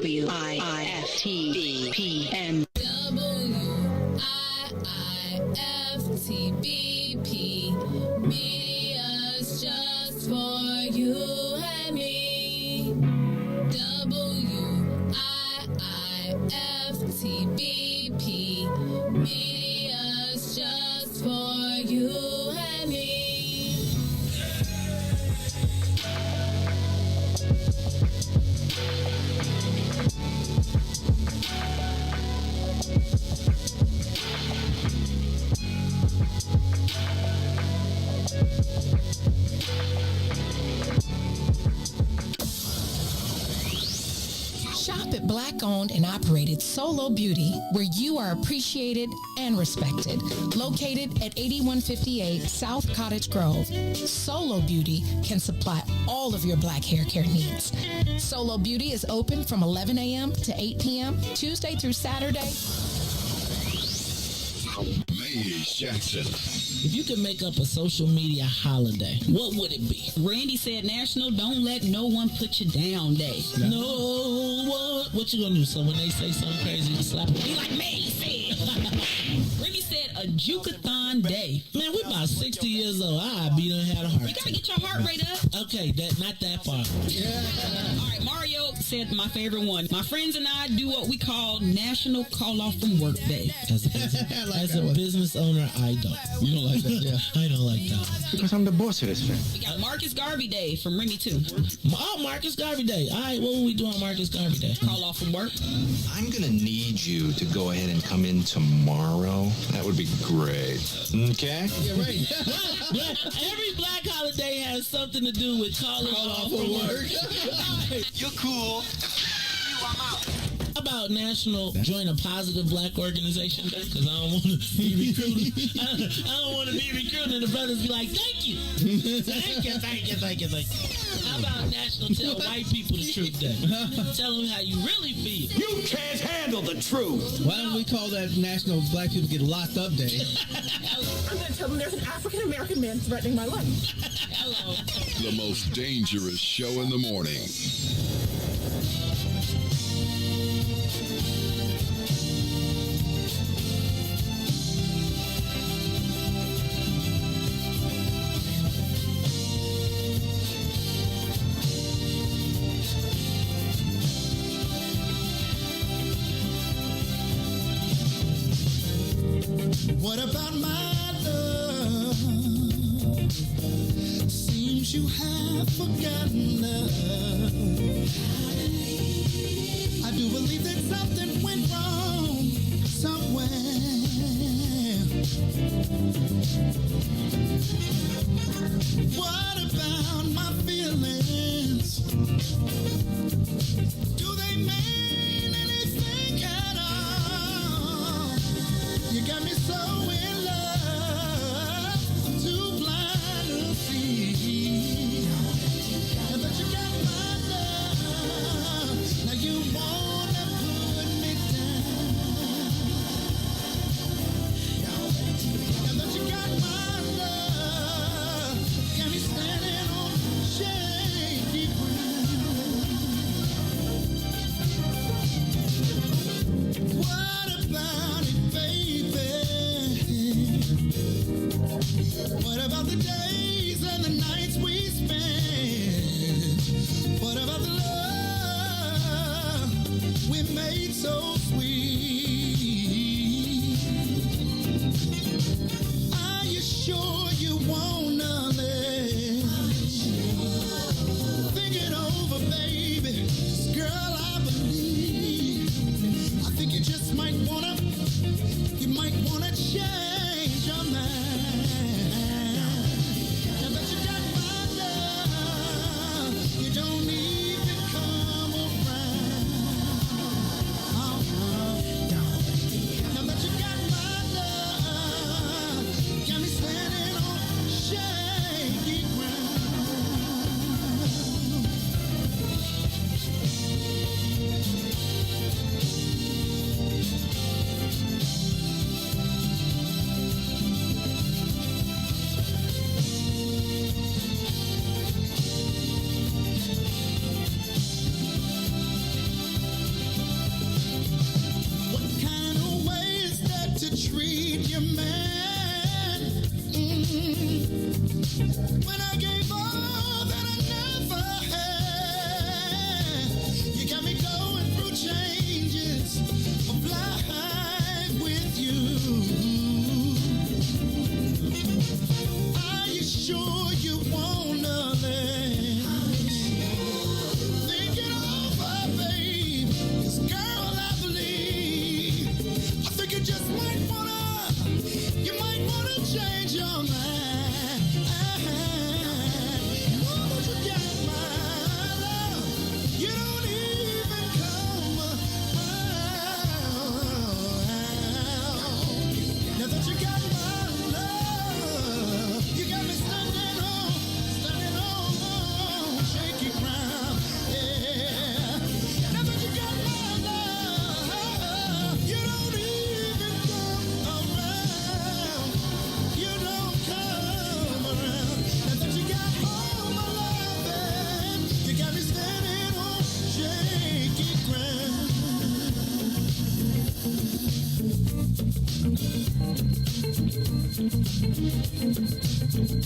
WIIFTV PM. WIIFTBP. Media's just for you and me. WIIFTBP. Media's just for you and me. Shop at Black-owned and operated Solo Beauty, where you are appreciated and respected. Located at 8158 South Cottage Grove, Solo Beauty can supply all of your black hair care needs. Solo Beauty is open from 11 a.m. to 8 p.m., Tuesday through Saturday. Maze Jackson, If you could make up a social media holiday, what would it be? Randy said National Don't Let No One Put You Down Day. No one. What you gonna do? So when they say something crazy, you slap them? Be like me said. Remy said a Jukathon Day. Man, we about 60 years old. I be done had a heart You gotta get your heart rate up. Okay, not that far. All right, Mario said my favorite one. My friends and I do what we call National Call Off from Work Day. As a business owner, I don't. You don't like that? Yeah. I don't like that one. Because I'm the boss of this thing. We got Marcus Garvey Day from Remy too. Oh, Marcus Garvey Day. All right, what will we do on Marcus Garvey Day? Call off from work. I'm going to need you to go ahead and come in tomorrow. That would be great. Okay? Yeah, right. Every black holiday has something to do with calling off from work. You're cool. How about National Join a Positive Black Organization Day? Because I don't want to be recruited. I don't want to be recruited and the brothers be like, thank you. Thank you. How about National Tell White People the Truth Day? Tell them how you really feel. You can't handle the truth. Why don't we call that National Black People Get Locked Up Day? I'm going to tell them there's an African-American man threatening my life. Hello. The most dangerous show in the morning. What about my love? Seems you have forgotten love. I do believe that something went wrong somewhere. What about my feelings? Do they mean anything at all? You got me so in love, I'm too blind to see. And that you got my love, now you wanna put me down. And that you got my love, got me standing on shame.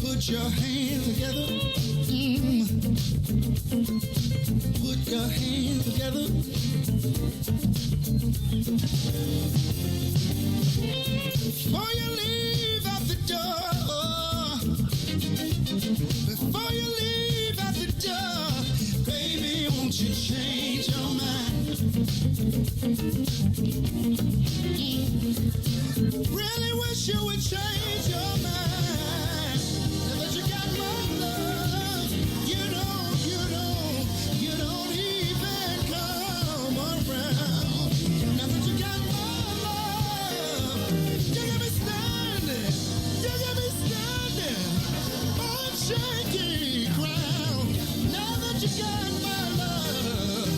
Put your hands together. Put your hands together. Before you leave out the door, before you leave out the door, baby, won't you change your mind? Really wish you would change your mind. Now that you got my love, you don't even come around. Now that you got my love, you got me standing on shaky ground. Now that you got my love,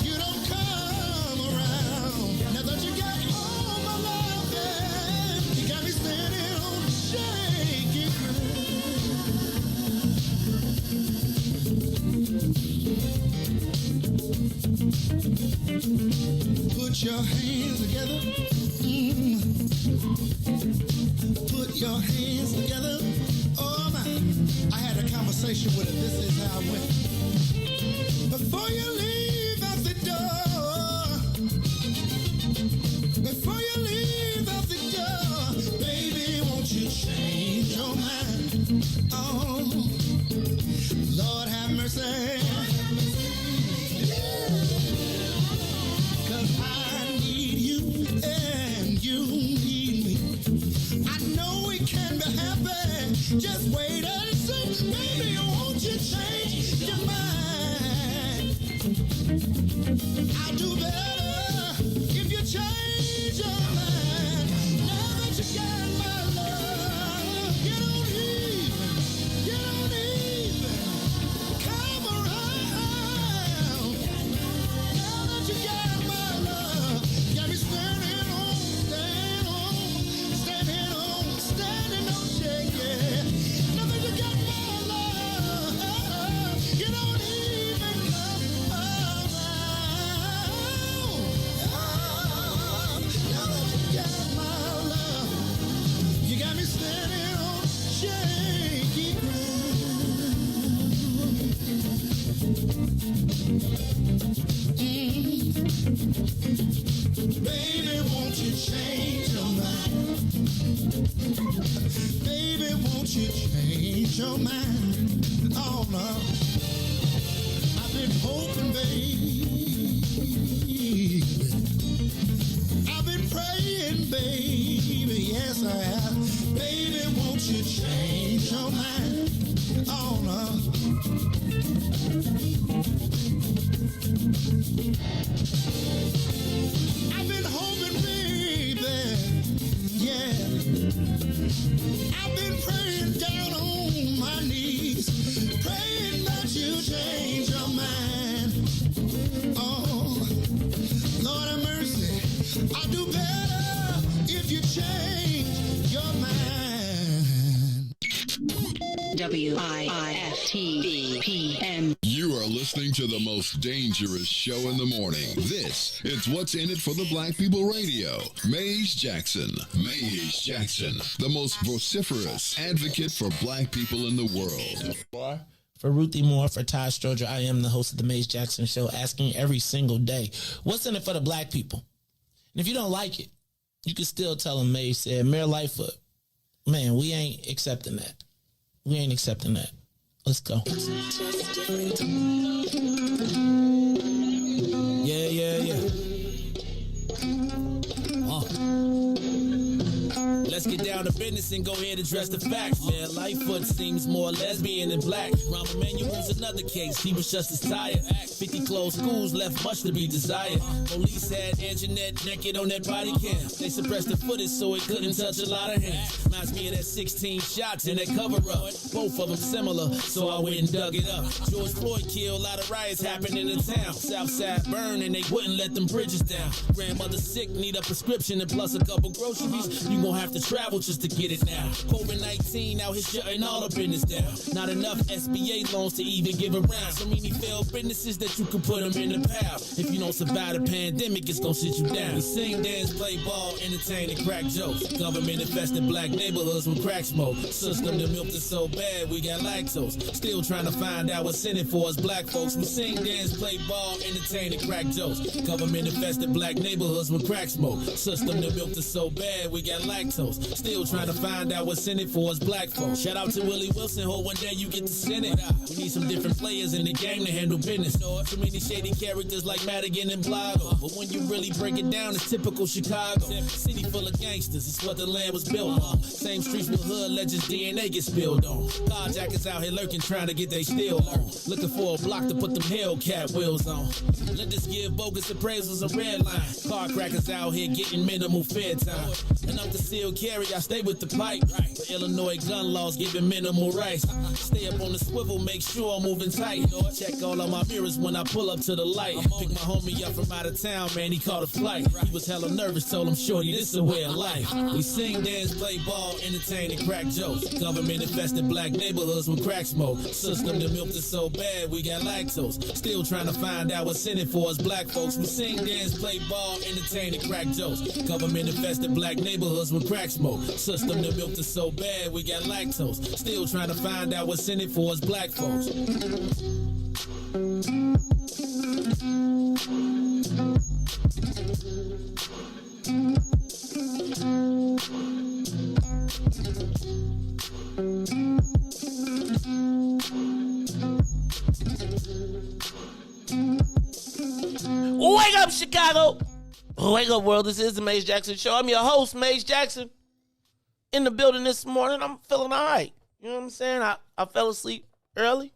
you don't come around. Now that you got all my love, yeah, you got me standing on shaky ground. Put your hands together. Put your hands together. Oh my, I had a conversation with her. This is how it went. Before you leave out the door, before you leave out the door, baby, won't you change your mind? Oh, Lord have mercy. Cause I need you and you need me. I know it can be happy. Just wait and see. Baby, won't you change your mind? I'll do better if you change your mind. Now that you got my love, you don't even come around. Now that you got my love, got me standing on shake, yeah. Now that you got my love, you don't even come around. Now that you got my love, you got me standing on shaky ground. Baby, won't you change your mind? Baby, won't you change your mind? Oh no, I've been hoping, baby. I've been praying, baby. Yes, I have. Baby, won't you change your mind? Oh no. I've been hoping, baby. Yeah. I've been praying down on my knees, praying that you change your mind. Oh, Lord have mercy. I'll do better if you change your mind. WIFTBPM. You are listening to the most dangerous show in the morning. This is What's in It for the Black People Radio. Maze Jackson. Maze Jackson, the most vociferous advocate for black people in the world. For Ruthie Moore, for Todd Stoger, I am the host of the Maze Jackson Show, asking every single day, what's in it for the black people? And if you don't like it, you can still tell them Maze said, Mayor Lightfoot, man, we ain't accepting that. We ain't accepting that. Let's go. Yeah. Let's get down to business and go ahead and address the facts, man. Lightfoot seems more lesbian than black. Rahm Emanuel's another case. He was just as tired. 50 closed schools left much to be desired. Police had Anjanette naked on that body cam. They suppressed the footage so it couldn't touch a lot of hands. Reminds me of that 16 shots in that cover up. Both of them similar, so I went and dug it up. George Floyd killed, a lot of riots happened in the town. Southside burned and they wouldn't let them bridges down. Grandmother sick, need a prescription and plus a couple groceries. You gon' have to travel just to get it now. COVID-19 out here shutting all the business down. Not enough SBA loans to even give around. So many failed businesses that you can put them in the pile. If you don't survive the pandemic, it's gonna sit you down. We sing, dance, play ball, entertain, and crack jokes. Government infested black neighborhoods with crack smoke. System that milked us so bad, we got lactose. Still trying to find out what's in it for us black folks. We sing, dance, play ball, entertain, and crack jokes. Government infested black neighborhoods with crack smoke. System that milked us so bad, we got lactose. Still trying to find out what's in it for us black folks. Shout out to Willie Wilson, hope one day you get to send it. We need some different players in the game to handle business. Too many shady characters like Madigan and Blago. But when you really break it down, it's typical Chicago. City full of gangsters, it's what the land was built on. Same streets with hood legends, DNA get spilled on. Carjackers out here lurking, trying to get they steel on. Looking for a block to put them Hellcat wheels on. Let us give bogus appraisals a red line. Car crackers out here getting minimal fair time. And I'm the seal carry, I stay with the pipe. But Illinois gun laws giving minimal rights. Stay up on the swivel, make sure I'm moving tight. Check all of my mirrors when I pull up to the light. Pick my homie up from out of town, man, he caught a flight. He was hella nervous, told him, shorty, this a way of life. We sing, dance, play ball, entertain, and crack jokes. Government infested black neighborhoods with crack smoke. System that milked us so bad, we got lactose. Still trying to find out what's in it for us black folks. We sing, dance, play ball, entertain, and crack jokes. Government infested black neighborhoods with crack smoke. System that milked us so bad, we got lactose. Still trying to find out what's in it for us black folks. Wake up, Chicago! Wake up, world. This is the Maze Jackson Show. I'm your host, Maze Jackson. In the building this morning, I'm feeling all right. You know what I'm saying? I fell asleep early.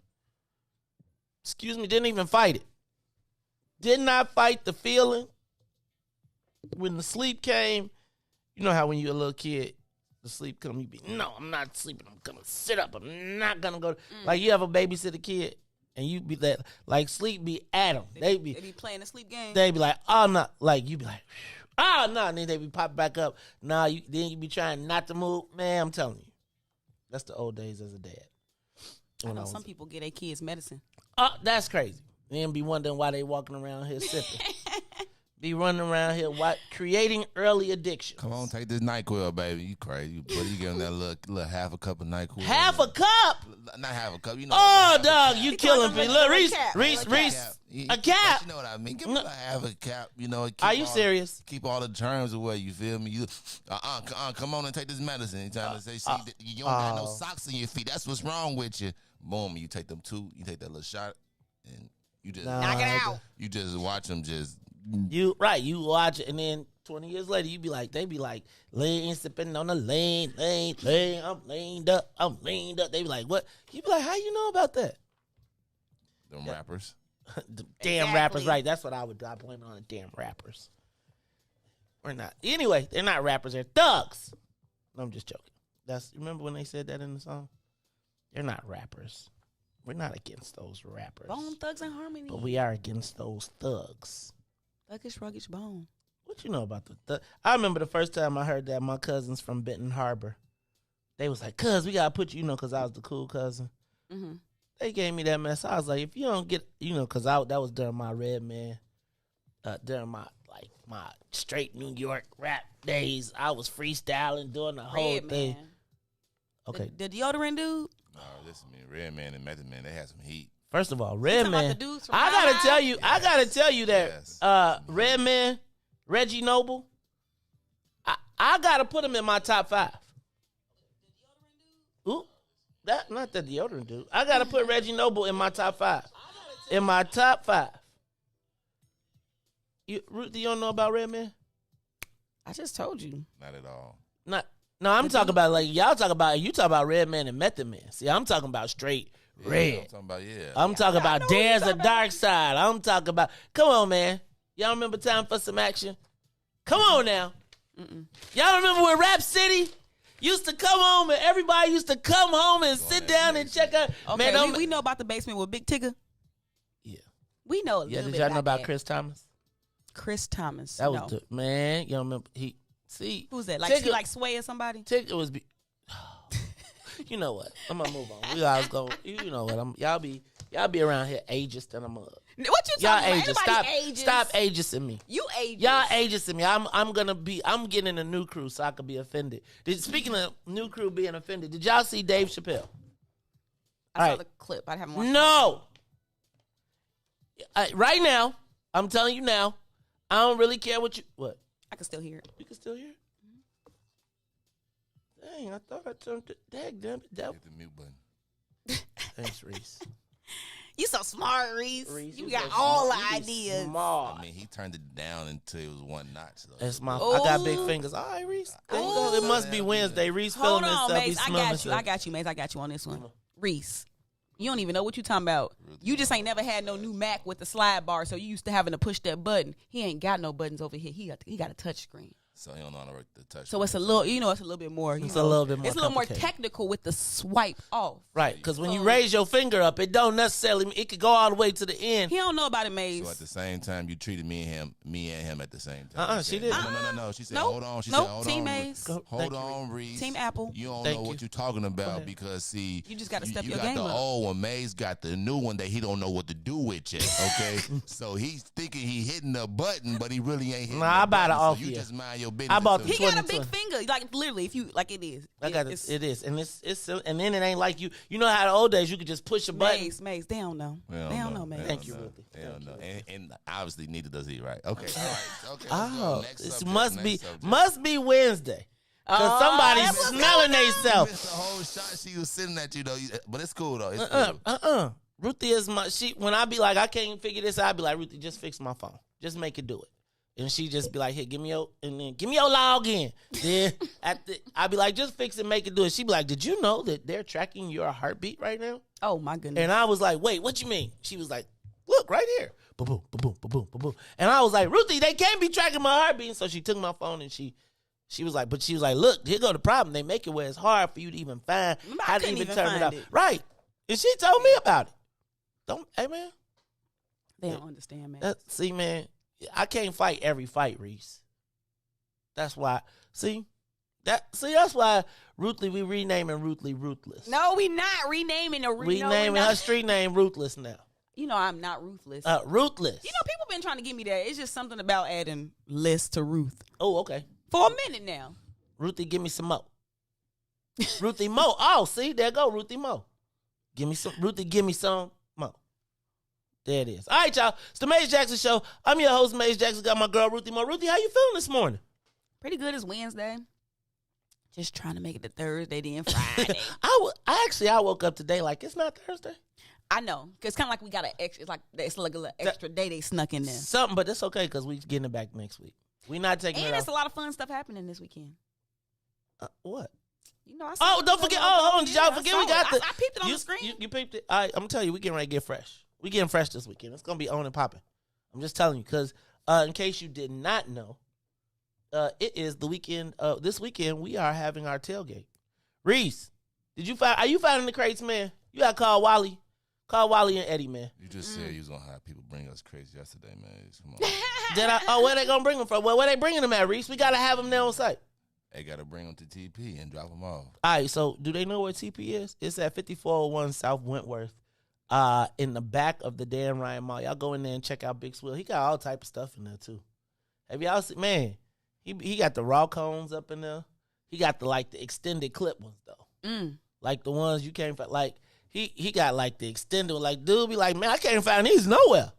Excuse me, didn't even fight it. Did not fight the feeling. When the sleep came, you know how when you're a little kid, the sleep come, you be, no, I'm not sleeping. I'm going to sit up. I'm not going to go. Like you ever babysit a kid, and you be that, like sleep be at them. They be playing the sleep game. They be like, oh, no. Like you be like, oh, no. And then they be popping back up. Nah, then you be trying not to move. Man, I'm telling you. That's the old days as a dad. I know some people get their kids medicine. Oh, that's crazy. Then be wondering why they walking around here sipping. Be running around here creating early addiction. Come on, take this NyQuil, baby. You crazy. You give them that little half a cup of NyQuil. Half a cup? Not half a cup. You know. Oh, dog, you killing me. Look, Riis, a cap. You know what I mean? Give me a half a cap. You know. Are you serious? Keep all the germs away. You feel me? You, come on and take this medicine. Trying to say, you don't got no socks in your feet. That's what's wrong with you. Boom, you take them two. You take that little shot, and you just knock it out. You just watch them just. You watch it, and then 20 years later, they be like, laying, sipping on the lane, I'm leaned up. They be like, what? You be like, how you know about that? Them rappers. The damn rappers, right. That's what I would do. I blame it on the damn rappers. We're not. Anyway, they're not rappers, they're thugs. No, I'm just joking. Remember when they said that in the song? They're not rappers. We're not against those rappers. Bone Thugs and Harmony. But we are against those thugs. Thuggish, ruggish bone. What you know about I remember the first time I heard that my cousins from Benton Harbor, they was like, cuz, we got to put you, because I was the cool cousin. Mm-hmm. They gave me that mess. I was like, if you don't get, because that was during my Red Man, during my straight New York rap days. I was freestyling, doing the whole thing. Okay. The deodorant dude? No, listen, man, Red Man and Method Man, they had some heat. First of all, Red Man, I gotta tell you that Red Man, Reggie Noble, I gotta put him in my top 5. Ooh, not the deodorant dude. I gotta put Reggie Noble in my top 5. In my top 5. Ruthie, you don't know about Red Man? I just told you. Not at all. No, I'm talking about you talk about Red Man and Method Man. See, I'm talking about straight red. I'm talking about Dare's the Dark Side. I'm talking about, come on, man. Y'all remember Time for Some Action? Come on now. Y'all remember when Rap City used to come home and everybody used to come home and sit down and check out? Okay, man, we know about the basement with Big Tigger. Yeah. We know a little bit. Did y'all know about Chris Thomas? Chris Thomas. That was man. You remember See, who's that? Like she like Sway or somebody? Tigger was. You know what? I'm gonna move on. We always go. You know what? Y'all be around here ageist than a mug. What you talking about? Stop ageisting me. You ageist. Y'all ageisting me. I'm getting a new crew so I could be offended. Speaking of new crew being offended, did y'all see Dave Chappelle? I saw the clip. I haven't watched it. No. Right now, I'm telling you now, I don't really care what. I can still hear it. You can still hear it? Dang, I thought I turned it. Dang, damn it. Hit the mute button. Thanks, Reese. You so smart, Reese. You got all the ideas. Smart. I mean, he turned it down until it was one notch. Though. That's I got big fingers. All right, Reese. It must be Wednesday. Reese feeling himself. Mace. I got you, Mace. I got you on this one. Reese, you don't even know what you talking about. You just ain't never had no new Mac with the slide bar, so you used to having to push that button. He ain't got no buttons over here. He got a touch screen. So he don't know how to work the touch. So it's a little, it's a little bit more. It's a little bit more. It's a little more technical with the swipe off. Right, because when you raise your finger up, it don't necessarily. It could go all the way to the end. He don't know about it, Maze. So at the same time, you treated me and him at the same time. She didn't. No. She said, hold on. She said, hold Team on. Maze. Hold on, Reese. Team Apple. You don't know what you're talking about because see, you just got to step your game game up. You got the up. old one. Maze got the new one that he don't know what to do with yet. Okay, so he's thinking he hitting the button, but he really ain't hitting. Nah, I bought it off. So you just mind your business. I bought the. He got a big finger, like literally. If you like, it is. I got it. It is, and it's and then it ain't like you. You know how the old days you could just push a button. Maze, they don't know. They don't know, Maze. Thank you, Ruthie. They don't know, and obviously neither does he. Right? Okay. All right. Okay. Oh, this must be Wednesday. Because somebody's smelling themselves. The whole shot she was sitting at you though, but it's cool though. It's cool. Ruthie is when I be like, I can't figure this out, I be like, Ruthie, just fix my phone. Just make it do it. And she just be like, here, give me your login. Then I be like, just fix it, make it do it. She be like, did you know that they're tracking your heartbeat right now? Oh my goodness. And I was like, wait, what you mean? She was like, look, right here. Ba-boom, ba-boom, ba-boom, ba-boom. And I was like, Ruthie, they can't be tracking my heartbeat. And so she took my phone and she was like, look, here go the problem. They make it where it's hard for you to even find how to even turn it up. Right. And she told me about it. Hey, man. They don't understand, man. See, man, I can't fight every fight, Reese. That's why. That's why Ruthie, we renaming Ruthie Ruthless. No, we not renaming her. We naming her street name Ruthless now. You know I'm not ruthless. Ruthless. You know, people been trying to give me that. It's just something about adding less to Ruth. Oh, okay. For a minute now. Ruthie, give me some more. Ruthie Mo. Oh, see, there go Ruthie Mo. Give me some. Ruthie, give me some more. There it is. All right, y'all. It's the Maze Jackson Show. I'm your host, Maze Jackson. Got my girl, Ruthie Mo. Ruthie, how you feeling this morning? Pretty good. It's Wednesday. Just trying to make it to Thursday, then Friday. I woke up today like it's not Thursday. I know. Because it's kind of like we got it's like a little extra day they snuck in there. Something, but it's okay because we getting it back next week. We not taking it And off. it's a lot of fun stuff happening this weekend. What? You know, don't forget. Hold on. Did y'all forget we got the... I peeped it on the screen. You peeped it? All right, I'm going to tell you, we getting ready to get fresh. We getting fresh this weekend. It's going to be on and popping. I'm just telling you because in case you did not know, it is the weekend. This weekend, we are having our tailgate. Reese, are you finding the crates, man? You got to call Wally. Call Wally and Eddie, man. You just said you was going to have people bring us crates yesterday, man. Come on. Where they going to bring them from? Well, where they bringing them at, Reese? We got to have them there on site. They got to bring them to TP and drop them off. All right, so do they know where TP is? It's at 5401 South Wentworth in the back of the Dan Ryan Mall. Y'all go in there and check out Big Swill. He got all type of stuff in there, too. Have y'all seen? Man, he got the raw cones up in there. He got the extended clip ones, though. Like the ones you can't find. Like, he got, like, the extended one. Like, dude be like, man, I can't find these nowhere.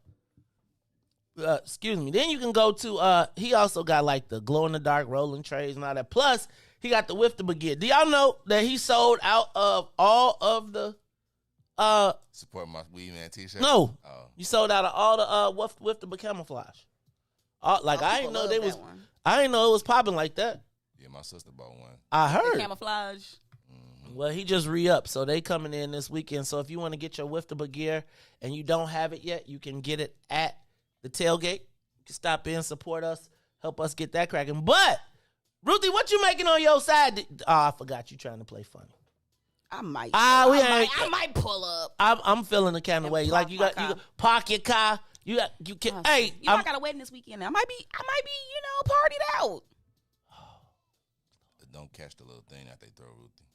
Excuse me. Then you can go to, he also got, like, the glow-in-the-dark rolling trays and all that. Plus, he got the Whiff-the Baguette. Do y'all know that he sold out of all of the, Support my Weed Man t-shirt? No. Oh. You sold out of all the Whiff-the camouflage. I didn't know I didn't know it was popping like that. Yeah, my sister bought one. I heard. The camouflage. Well, he just re-upped, so they coming in this weekend. So if you want to get your Whiff-the gear and you don't have it yet, you can get it at the tailgate. You can stop in, support us, help us get that cracking. But, Ruthie, what you making on your side? I forgot you trying to play funny. I might. I might pull up. I'm feeling the kind of way. Like you park your car. You can. Hey, I got a wedding this weekend. I might be, partied out. don't catch the little thing that they throw Ruthie.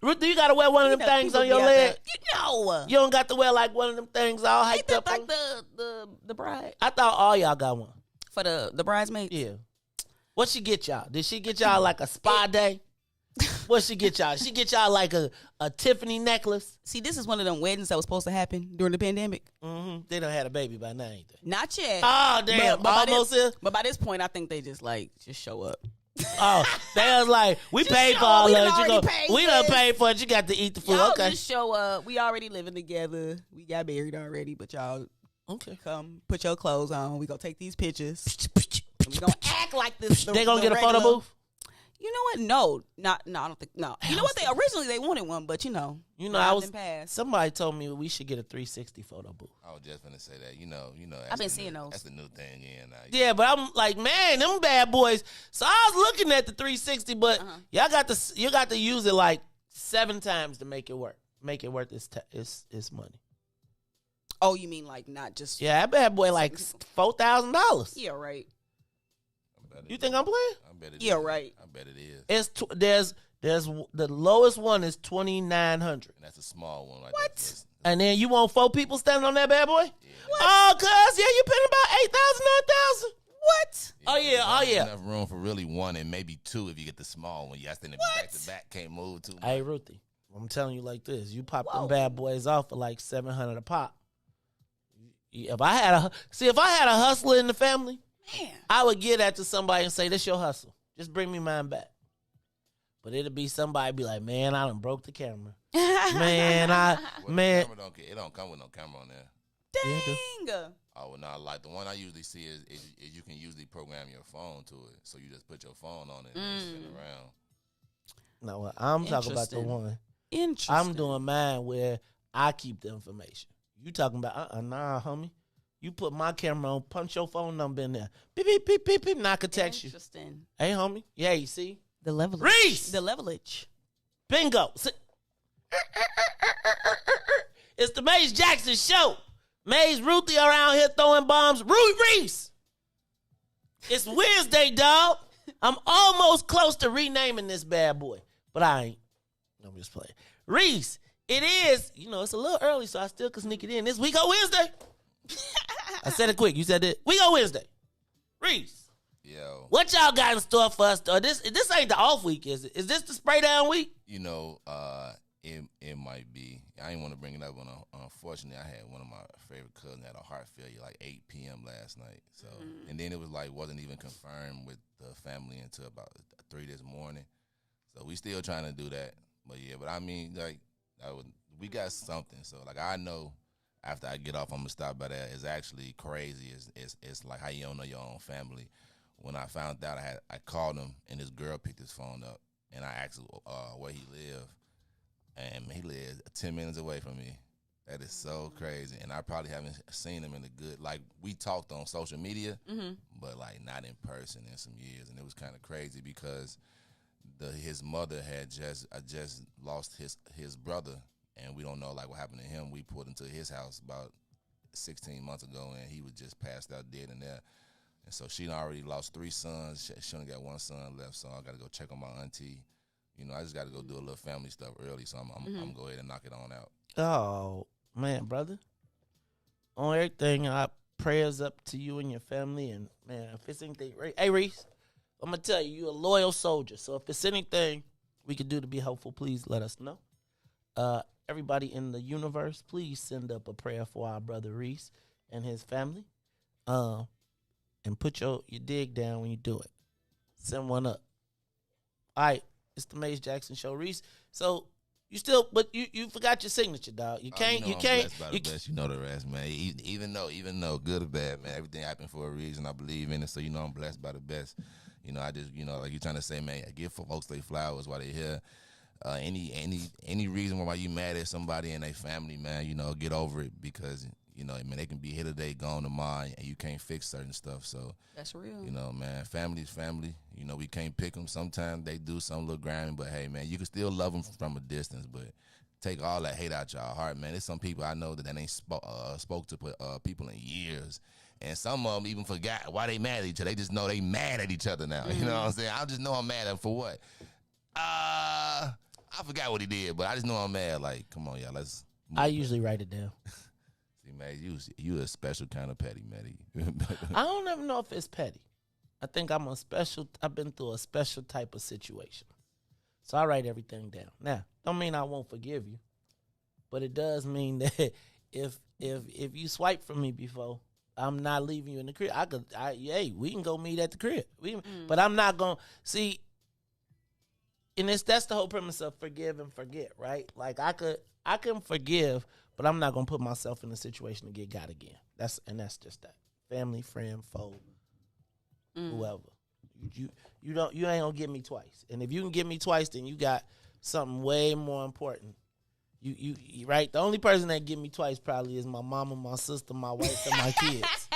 Ruthie, you gotta wear one of them things on your leg. No, you don't got to wear like one of them things all hyped up. Like the bride. I thought all y'all got one for the bridesmaids. Yeah. What she get y'all? Did she get y'all like a spa day? What she get y'all? She get y'all like a Tiffany necklace? See, this is one of them weddings that was supposed to happen during the pandemic. Mm-hmm. They done had a baby by now, ain't they? Not yet. Oh, damn. But by this point, I think they just show up. Oh, they was like, we paid for all of it. We done paid for it. You got to eat the food. Y'all okay. just show up. We already living together. We got married already, but y'all come put your clothes on. We gonna take these pictures. We gonna act like this. They gonna get a photo booth? You know what? No, I don't think. No. You know what? They originally wanted one, but somebody told me we should get a 360 photo booth. I was just gonna say that. You know. I've been seeing those. That's the new thing again. Yeah, but I'm like, man, them bad boys. So I was looking at the 360, but you got to use it like 7 times to make it work. Make it worth its money. Oh, you mean like not just? Yeah, that bad boy like $4,000. Yeah, right. You think I'm playing? I bet it is. Right. I bet it is. There's the lowest one is 2,900. That's a small one. Like what? That. And then you want 4 people standing on that bad boy? Yeah. Oh, cuz, yeah, you paying about 8,000, 9,000. What? Yeah, there's enough room for really 1 and maybe 2 if you get the small one. You have to back to back, can't move too much. Hey, Ruthie, I'm telling you like this. You pop them bad boys off for like $700 a pop. If I had a hustler in the family, man, I would give that to somebody and say, this your hustle. Just bring me mine back. But it'll be somebody be like, man, I done broke the camera. Man, it don't come with no camera on there. Dang. Oh, no, like the one I usually see is you can usually program your phone to it. So you just put your phone on it and spin around. No, I'm talking about the one. Interesting. I'm doing mine where I keep the information. You talking about, nah, homie. You put my camera on, punch your phone number in there. Beep, beep, beep, beep, beep, and I can text you. Interesting. Hey, homie. Yeah, you see? The leverage. Riis! The leverage. Bingo. It's the Maze Jackson Show. Maze Ruthie around here throwing bombs. Riis! It's Wednesday, dog. I'm almost close to renaming this bad boy, but I ain't. I'm just playing. Riis, it is, it's a little early, so I still can sneak it in. This week on Wednesday. I said it quick. You said it. We go Wednesday. Riis. Yo. What y'all got in store for us? This ain't the off week, is it? Is this the spray down week? It might be. I didn't want to bring it up, but unfortunately, I had one of my favorite cousins had a heart failure like 8 p.m. last night. So, and then it was like wasn't even confirmed with the family until about 3 this morning. So we still trying to do that. But yeah, I mean, like, we got something. So like I know. After I get off, I'm gonna stop by that. It's actually crazy. It's like how you don't know your own family. When I found out, I called him, and this girl picked his phone up, and I asked where he lived, and he lives 10 minutes away from me. That is so crazy, and I probably haven't seen him in a good. Like we talked on social media, but like not in person in some years, and it was kind of crazy because his mother had just lost his brother. And we don't know like what happened to him. We pulled him to his house about 16 months ago, and he was just passed out dead in there. And so she already lost 3 sons. She only got 1 son left, so I got to go check on my auntie. I just got to go do a little family stuff early, so I'm gonna go ahead and knock it on out. Oh man, brother. On everything, prayers up to you and your family. And man, if it's anything, hey Riis, I'm gonna tell you, you're a loyal soldier. So if it's anything we could do to be helpful, please let us know. Everybody in the universe, please send up a prayer for our brother Riis and his family. And put your dig down when you do it. Send one up. All right, it's the Maze Jackson Show, Riis. So but you forgot your signature, dog. You can't. I'm blessed by the best. You know the rest, man. Even though good or bad, man, everything happened for a reason. I believe in it, so I'm blessed by the best. I just like you're trying to say, man, give folks their flowers while they're here. Any reason why you mad at somebody and their family, man, get over it because, man, they can be here today, gone tomorrow, and you can't fix certain stuff. So that's real. Man, family's family. We can't pick them. Sometimes they do something a little grimy, but hey, man, you can still love them from a distance, but take all that hate out your heart, man. There's some people I know that ain't spoke to people in years, And some of them even forgot why they mad at each other. They just know they mad at each other now. You know what I'm saying? I just know I'm mad at him for what? I forgot what he did, but I just know I'm mad. Like, come on, y'all, let's. I usually write it down. See, man, you a special kind of petty, Matty. I don't ever know if it's petty. I think I've been through a special type of situation. So I write everything down. Now, don't mean I won't forgive you, but it does mean that if you swipe from me before, I'm not leaving you in the crib. Hey, we can go meet at the crib. But I'm not going to see. And that's the whole premise of forgive and forget, right? Like I can forgive, but I'm not going to put myself in a situation to get got again. That's just that. Family, friend, foe, whoever. You ain't gonna get me twice. And if you can get me twice, then you got something way more important. You right? The only person that get me twice probably is my mama, my sister, my wife, and my kids.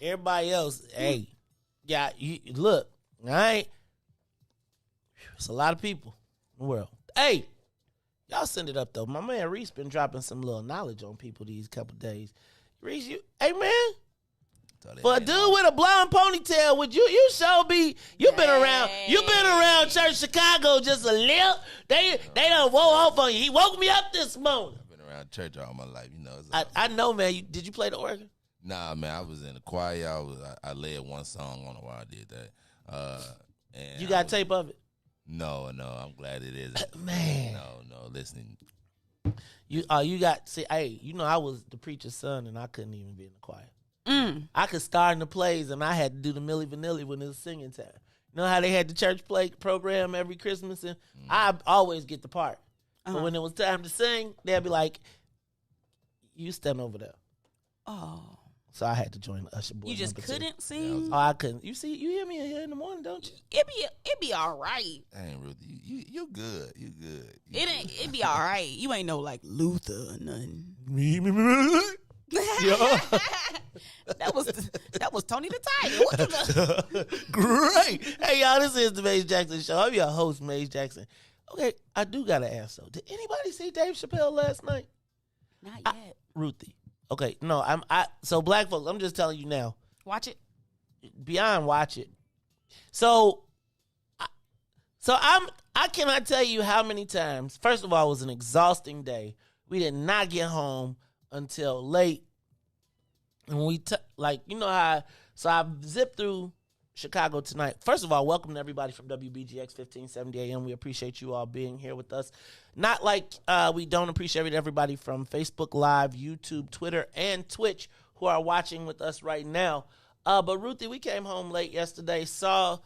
Everybody else, hey, yeah, look, all right? It's a lot of people in the world. Hey, y'all send it up though. My man Riis been dropping some little knowledge on people these couple days. Riis, hey man. For a dude with a blonde ponytail, would you sure be? You've been around Church Chicago just a little. They done woke off on you. He woke me up this morning. I've been around church all my life, you know. I know, man. Did you play the organ? Nah, man. I was in the choir. I led one song. I don't know why I did that. And you got tape of it? No. I'm glad it isn't. Man. No. Listening. You got see. Hey, you know I was the preacher's son, and I couldn't even be in the choir. I could star in the plays, and I had to do the Milli Vanilli when it was singing time. You know how they had the church play program every Christmas, and I always get the part. But when it was time to sing, they'd be like, "You stand over there." Oh, so I had to join the usher board. You just couldn't sing. Oh, I couldn't. You see, you hear me here in the morning, don't you? It be all right. Dang, Ruthie, you good. You good. It be all right. You ain't no like Luther or nothing. That was Tony the Tiger. Great. Hey, y'all, this is the Maze Jackson Show. I'm your host, Maze Jackson. Okay, I do got to ask, though. Did anybody see Dave Chappelle last night? Not yet. Ruthie. Okay, no, so black folks, I'm just telling you now. Watch it. Beyond watch it. So I cannot tell you how many times. First of all, it was an exhausting day. We did not get home until late. And we, you know how, so I zipped through Chicago tonight. First of all, welcome to everybody from WBGX 1570 AM. We appreciate you all being here with us. Not like we don't appreciate everybody from Facebook Live, YouTube, Twitter, and Twitch who are watching with us right now. But Ruthie, we came home late yesterday, flew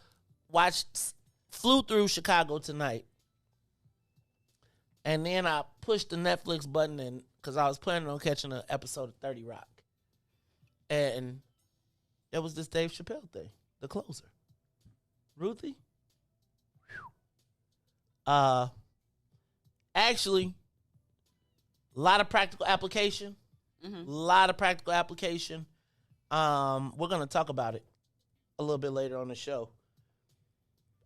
through Chicago tonight. And then I pushed the Netflix button because I was planning on catching an episode of 30 Rock. And it was this Dave Chappelle thing, the closer. Ruthie? Actually, a lot of practical application. Mm-hmm. A lot of practical application. We're going to talk about it a little bit later on the show.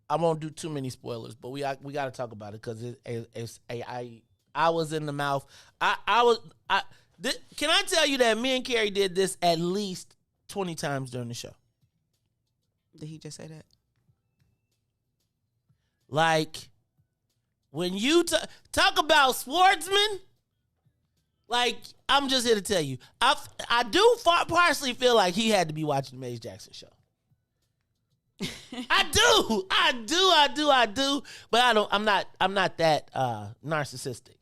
I won't do too many spoilers, but we got to talk about it because I was in the mouth. Can I tell you that me and Carrie did this at least 20 times during the show? Did he just say that? Like, when you talk about sportsmen, like, I'm just here to tell you, I do partially feel like he had to be watching the Maze Jackson Show. I do. But I'm not that narcissistic.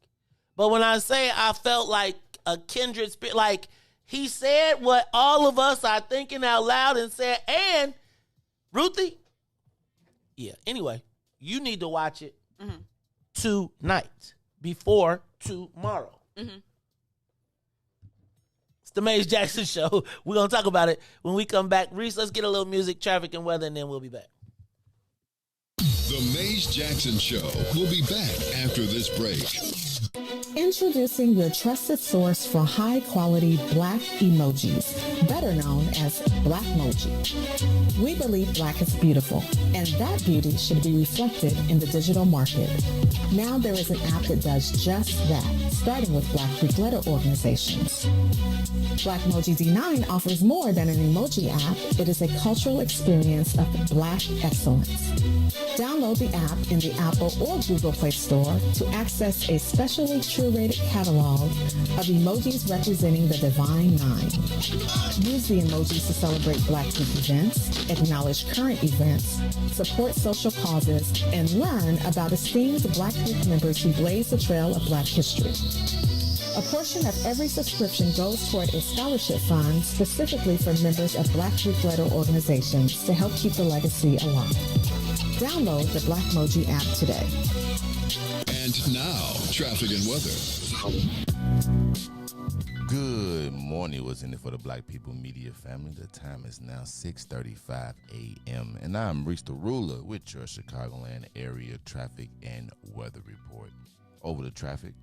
But when I say I felt like a kindred spirit, like he said what all of us are thinking out loud and said, and Ruthie, yeah. Anyway, you need to watch it tonight before tomorrow. Mm-hmm. It's the Maze Jackson Show. We're going to talk about it when we come back. Riis, let's get a little music, traffic, and weather, and then we'll be back. The Maze Jackson Show will be back after this break. Introducing your trusted source for high-quality black emojis, better known as Blackmoji. We believe black is beautiful, and that beauty should be reflected in the digital market. Now there is an app that does just that, starting with Black Greek letter organizations. Blackmoji D9 offers more than an emoji app. It is a cultural experience of black excellence. Download the app in the Apple or Google Play Store to access a specially curated catalog of emojis representing the Divine Nine. Use the emojis to celebrate Black Greek events, acknowledge current events, support social causes, and learn about esteemed Black Greek members who blaze the trail of Black history. A portion of every subscription goes toward a scholarship fund specifically for members of Black Greek letter organizations to help keep the legacy alive. Download the Blackmoji app today. And now, traffic and weather. Good morning. What's in it for the Black People Media family? The time is now 6:35 a.m. And I'm Riis the Ruler with your Chicagoland area traffic and weather report. Over the traffic.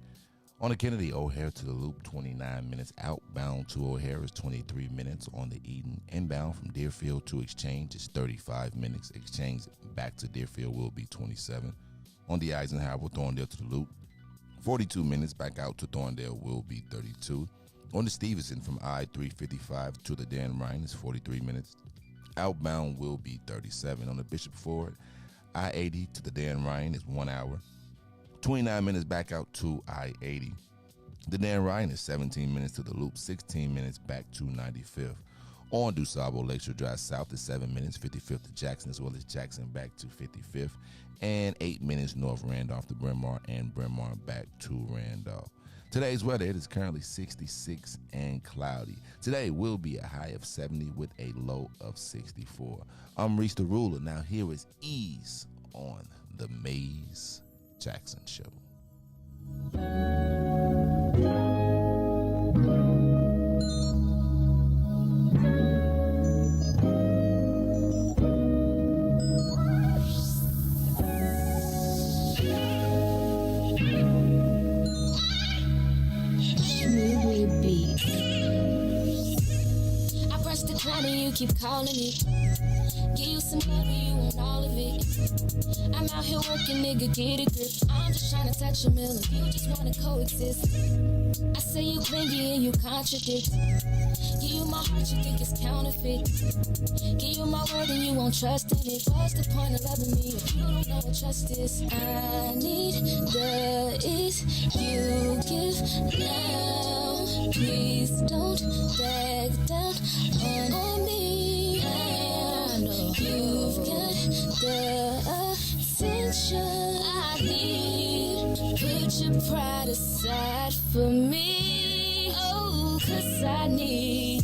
On the Kennedy O'Hare to the Loop, 29 minutes. Outbound to O'Hare is 23 minutes. On the Eden, inbound from Deerfield to Exchange is 35 minutes. Exchange back to Deerfield will be 27. On the Eisenhower, Thorndale to the Loop, 42 minutes. Back out to Thorndale will be 32. On the Stevenson from I-355 to the Dan Ryan is 43 minutes. Outbound will be 37. On the Bishop Ford, I-80 to the Dan Ryan is 1 hour. 29 minutes back out to I-80. The Dan Ryan is 17 minutes to the Loop, 16 minutes back to 95th. On DuSable, Lakeshore Drive South is 7 minutes, 55th to Jackson, as well as Jackson back to 55th. And 8 minutes north Randolph to Bryn Mawr, and Bryn Mawr back to Randolph. Today's weather, it is currently 66 and cloudy. Today will be a high of 70 with a low of 64. I'm Riis the Ruler. Now here is Ease on the Maze Jackson Show. I brush the crown and you keep calling me. Give you some love and you want all of it. I'm out here working, nigga, get a grip. I'm just trying to touch a million. You just wanna coexist. I say you clingy and you contradict. Give you my heart, you think it's counterfeit. Give you my word and you won't trust in it. What's the point of loving me if you don't know what trust is? I need the ease you give now. Please don't back down on me. I know you've got the attention I need. Put your pride aside for me. Oh, 'cause I need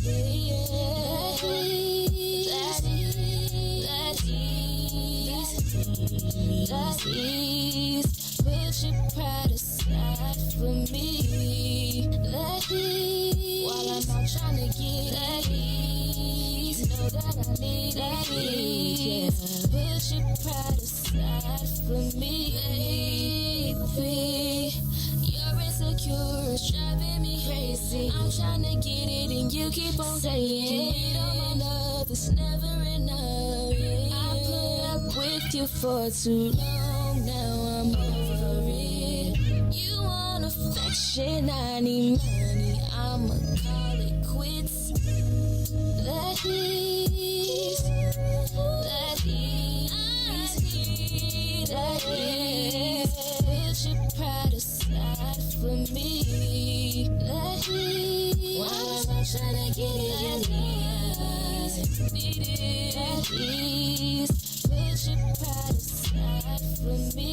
that ease. Put your pride aside for me. That ease. While I'm out trying to get that ease. Know that I need that ease. Put your pride aside for me, baby. You're insecure, it's driving me crazy. I'm trying to get it and you keep on saying you know my love is never enough. I put up with you for too long, now I'm over it. You want affection, I need money, I'ma call it quits. That is, that is, that is. Put your pride aside for me. That is. While I'm trying to get it, that is. That is. Put your pride aside for me.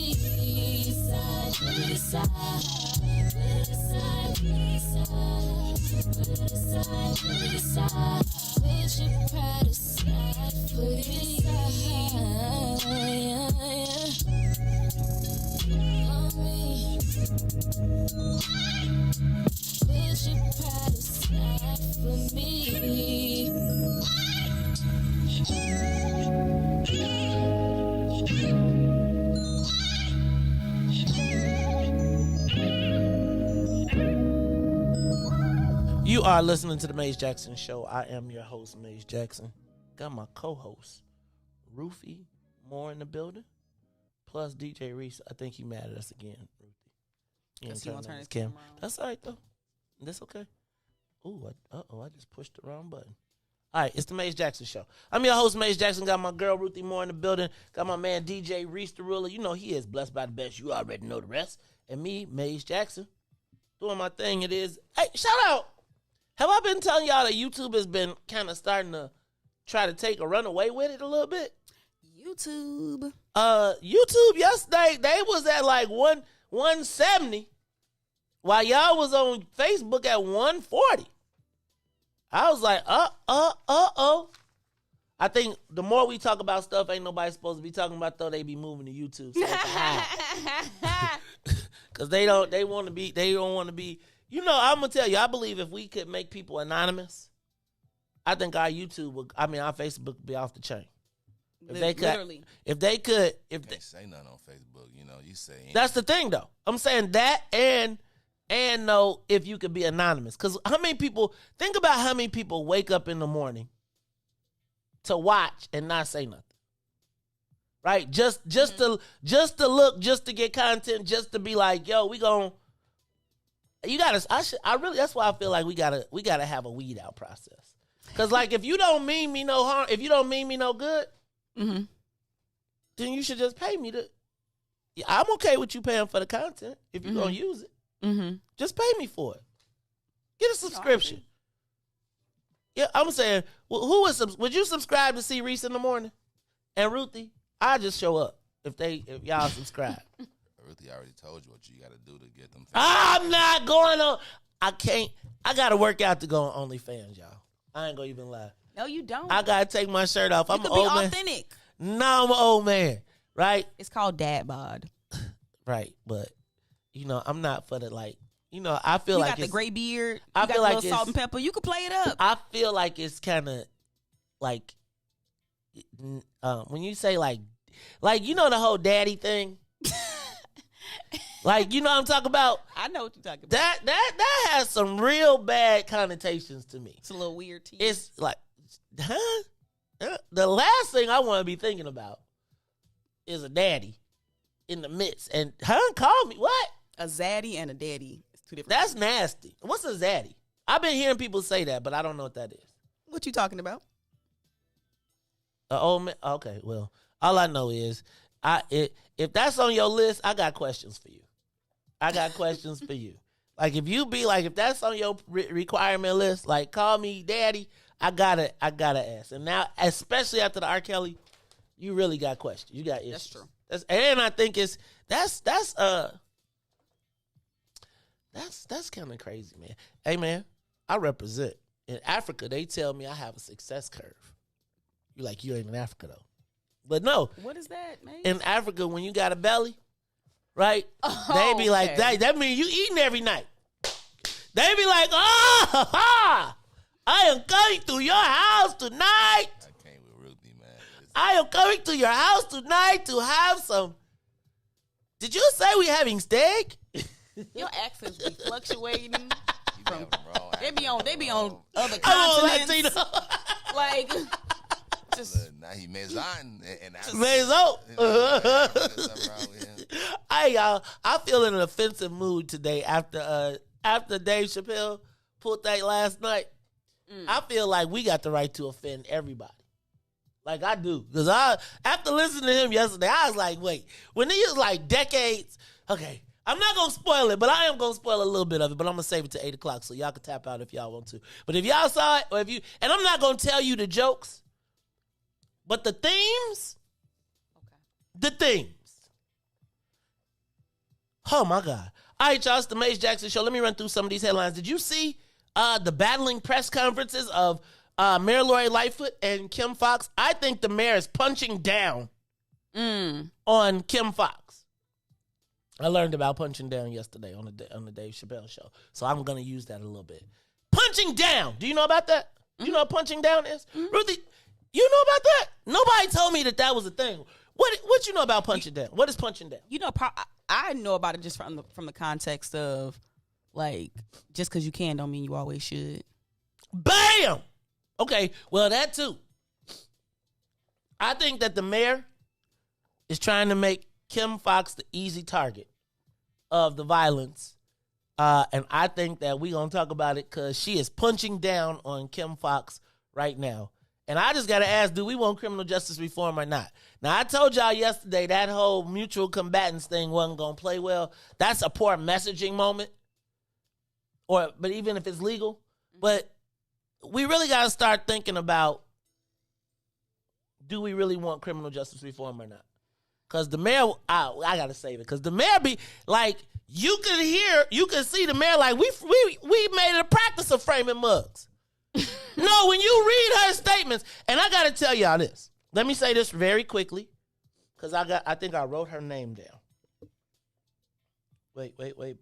Side, put it aside. Put it aside, put it aside. Put it aside, put it aside. Put your pride aside, put it aside. On me. Put your pride aside for me. You are listening to the Maze Jackson Show. I am your host, Maze Jackson. Got my co-host, Ruthie, Moore in the building, plus DJ Riis. I think he mad at us again, Ruthie. He ain't turning on his camera. That's all right, though. That's okay. Ooh, I just pushed the wrong button. All right, it's the Maze Jackson Show. I'm your host, Maze Jackson. Got my girl, Ruthie Moore in the building. Got my man, DJ Riis the Ruler. You know he is blessed by the best. You already know the rest. And me, Maze Jackson, doing my thing. It is. Hey, shout out. Have I been telling y'all that YouTube has been kind of starting to try to take a run away with it a little bit? YouTube yesterday, they was at like 170, while y'all was on Facebook at 140. I was like, oh. I think the more we talk about stuff ain't nobody supposed to be talking about, though, they be moving to YouTube. So because they don't want to be, you know, I'm going to tell you, I believe if we could make people anonymous, I think our Facebook would be off the chain. If they could, you can't say nothing on Facebook, you know, you say anything. That's the thing, though. I'm saying that and know if you could be anonymous. Because think about how many people wake up in the morning to watch and not say nothing. Right? Just to look, just to get content, just to be like, yo, that's why I feel like we gotta have a weed out process. Because like if you don't mean me no harm, if you don't mean me no good, mm-hmm. then you should just pay me I'm okay with you paying for the content if you're gonna use it. Mm-hmm. Just pay me for it. Get a subscription. Yeah, I'm saying, would you subscribe to see Riis in the morning? And Ruthie, I just show up if y'all subscribe. Ruthie already told you what you got to do to get them. I'm not going on. I can't. I got to work out to go on OnlyFans, y'all. I ain't gonna even lie. No, you don't. I gotta take my shirt off. I'm an old man. Authentic. No, I'm an old man, right? It's called dad bod. Right, but I'm not for the I feel like you got the gray beard. I feel like salt and pepper. You can play it up. I feel like it's kind of like when you say like the whole daddy thing. Like, you know what I'm talking about? I know what you're talking about. That has some real bad connotations to me. It's a little weird to you. It's like, the last thing I want to be thinking about is a daddy in the midst. And call me what? A zaddy and a daddy. It's two different That's things. nasty. What's a zaddy? I've been hearing people say that, but I don't know what that is. What you talking about? An old man? Okay, well, all I know is if that's on your list, I got questions for you. Like if that's on your requirement list, like call me daddy, I gotta ask. And now, especially after the R. Kelly, you really got questions. You got issues. That's true. And I think that's kind of crazy, man. Hey, man, I represent. In Africa, they tell me I have a success curve. You're like, you ain't in Africa, though. But no. What is that, man? In Africa, when you got a belly, right? Oh, they be like, that means you eating every night. They be like, I am coming to your house tonight. I can't with Ruthie, man. I am coming to your house tonight to have some. Did you say we having steak? Your accents be fluctuating. They be on other I'm continents. Like, just now he Maison and Maison. Hey y'all, I feel in an offensive mood today after Dave Chappel pulled that last night. I feel like we got the right to offend everybody. Like I do. Because after listening to him yesterday, I was like, wait, when he was like decades, okay, I'm not going to spoil it, but I am going to spoil a little bit of it, but I'm going to save it to 8 o'clock so y'all can tap out if y'all want to. But if y'all saw it, and I'm not going to tell you the jokes, but the themes, the themes. Oh, my God. All right, y'all, it's the Maze Jackson Show. Let me run through some of these headlines. Did you see the battling press conferences of Mayor Lori Lightfoot and Kim Foxx? I think the mayor is punching down on Kim Foxx. I learned about punching down yesterday on the Dave Chappel show, so I'm going to use that a little bit. Punching down. Do you know about that? You know what punching down is? Ruthie, you know about that? Nobody told me that was a thing. What you know about punching down? What is punching down? You know, I know about it just from the context of Like, just because you can don't mean you always should. Bam! Okay, well, that too. I think that the mayor is trying to make Kim Foxx the easy target of the violence. And I think that we're going to talk about it because she is punching down on Kim Foxx right now. And I just got to ask, do we want criminal justice reform or not? Now, I told y'all yesterday that whole mutual combatants thing wasn't going to play well. That's a poor messaging moment. But even if it's legal. But we really got to start thinking about, do we really want criminal justice reform or not? Because the mayor, I got to save it. Because the mayor be like, you could see the mayor like, we made it a practice of framing mugs. No, when you read her statements, and I got to tell y'all this. Let me say this very quickly, because I think I wrote her name down. Wait.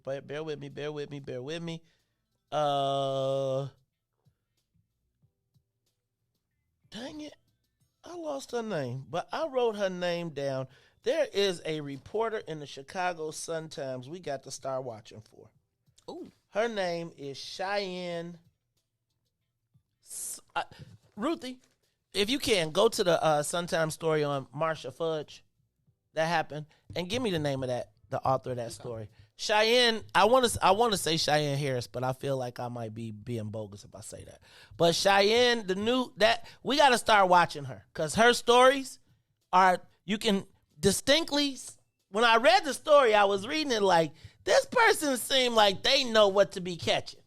Bear with me. Dang it. I lost her name, but I wrote her name down. There is a reporter in the Chicago Sun-Times we got to start watching for. Ooh. Her name is Cheyenne. Ruthie, if you can, go to the Sun-Times story on Marsha Fudge that happened, and give me the name of the author of that story. Cheyenne, I want to say Cheyenne Harris, but I feel like I might be being bogus if I say that. But Cheyenne, we got to start watching her because her stories you can distinctly, when I read the story, I was reading it like, this person seemed like they know what to be catching.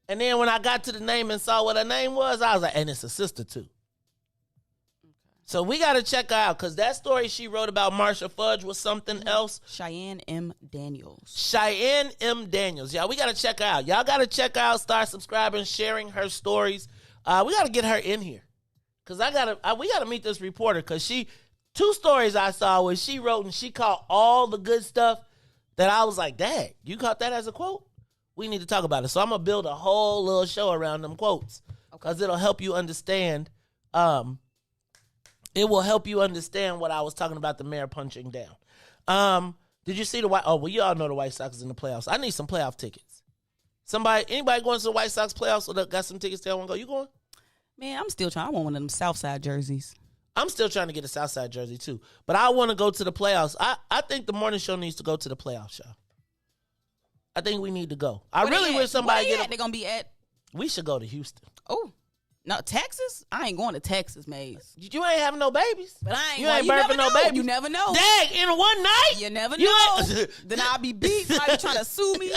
And then when I got to the name and saw what her name was, I was like, and it's a sister too. So we got to check her out because that story she wrote about Marsha Fudge was something else. Cheyenne M. Daniels. Cheyenne M. Daniels. Yeah, we got to check her out. Y'all got to check her out, start subscribing, sharing her stories. We got to get her in here because we got to meet this reporter because two stories I saw where she wrote and she caught all the good stuff that I was like, dang, you caught that as a quote? We need to talk about it. So I'm going to build a whole little show around them quotes because it'll help you understand. It will help you understand what I was talking about the mayor punching down. Did you see you all know the White Sox is in the playoffs. I need some playoff tickets. Anybody going to the White Sox playoffs or got some tickets they want to go? You going? Man, I'm still trying. I want one of them Southside jerseys. I'm still trying to get a Southside jersey too. But I want to go to the playoffs. I think the morning show needs to go to the playoff show. I think we need to go. I really wish somebody get. They're gonna be at. We should go to Houston. Oh, no, Texas. I ain't going to Texas, Maze. You ain't having no babies. But I ain't. You ain't birthing no babies. You never know. Dang, in one night. You never know. Then I'll be beat. Somebody trying to sue me.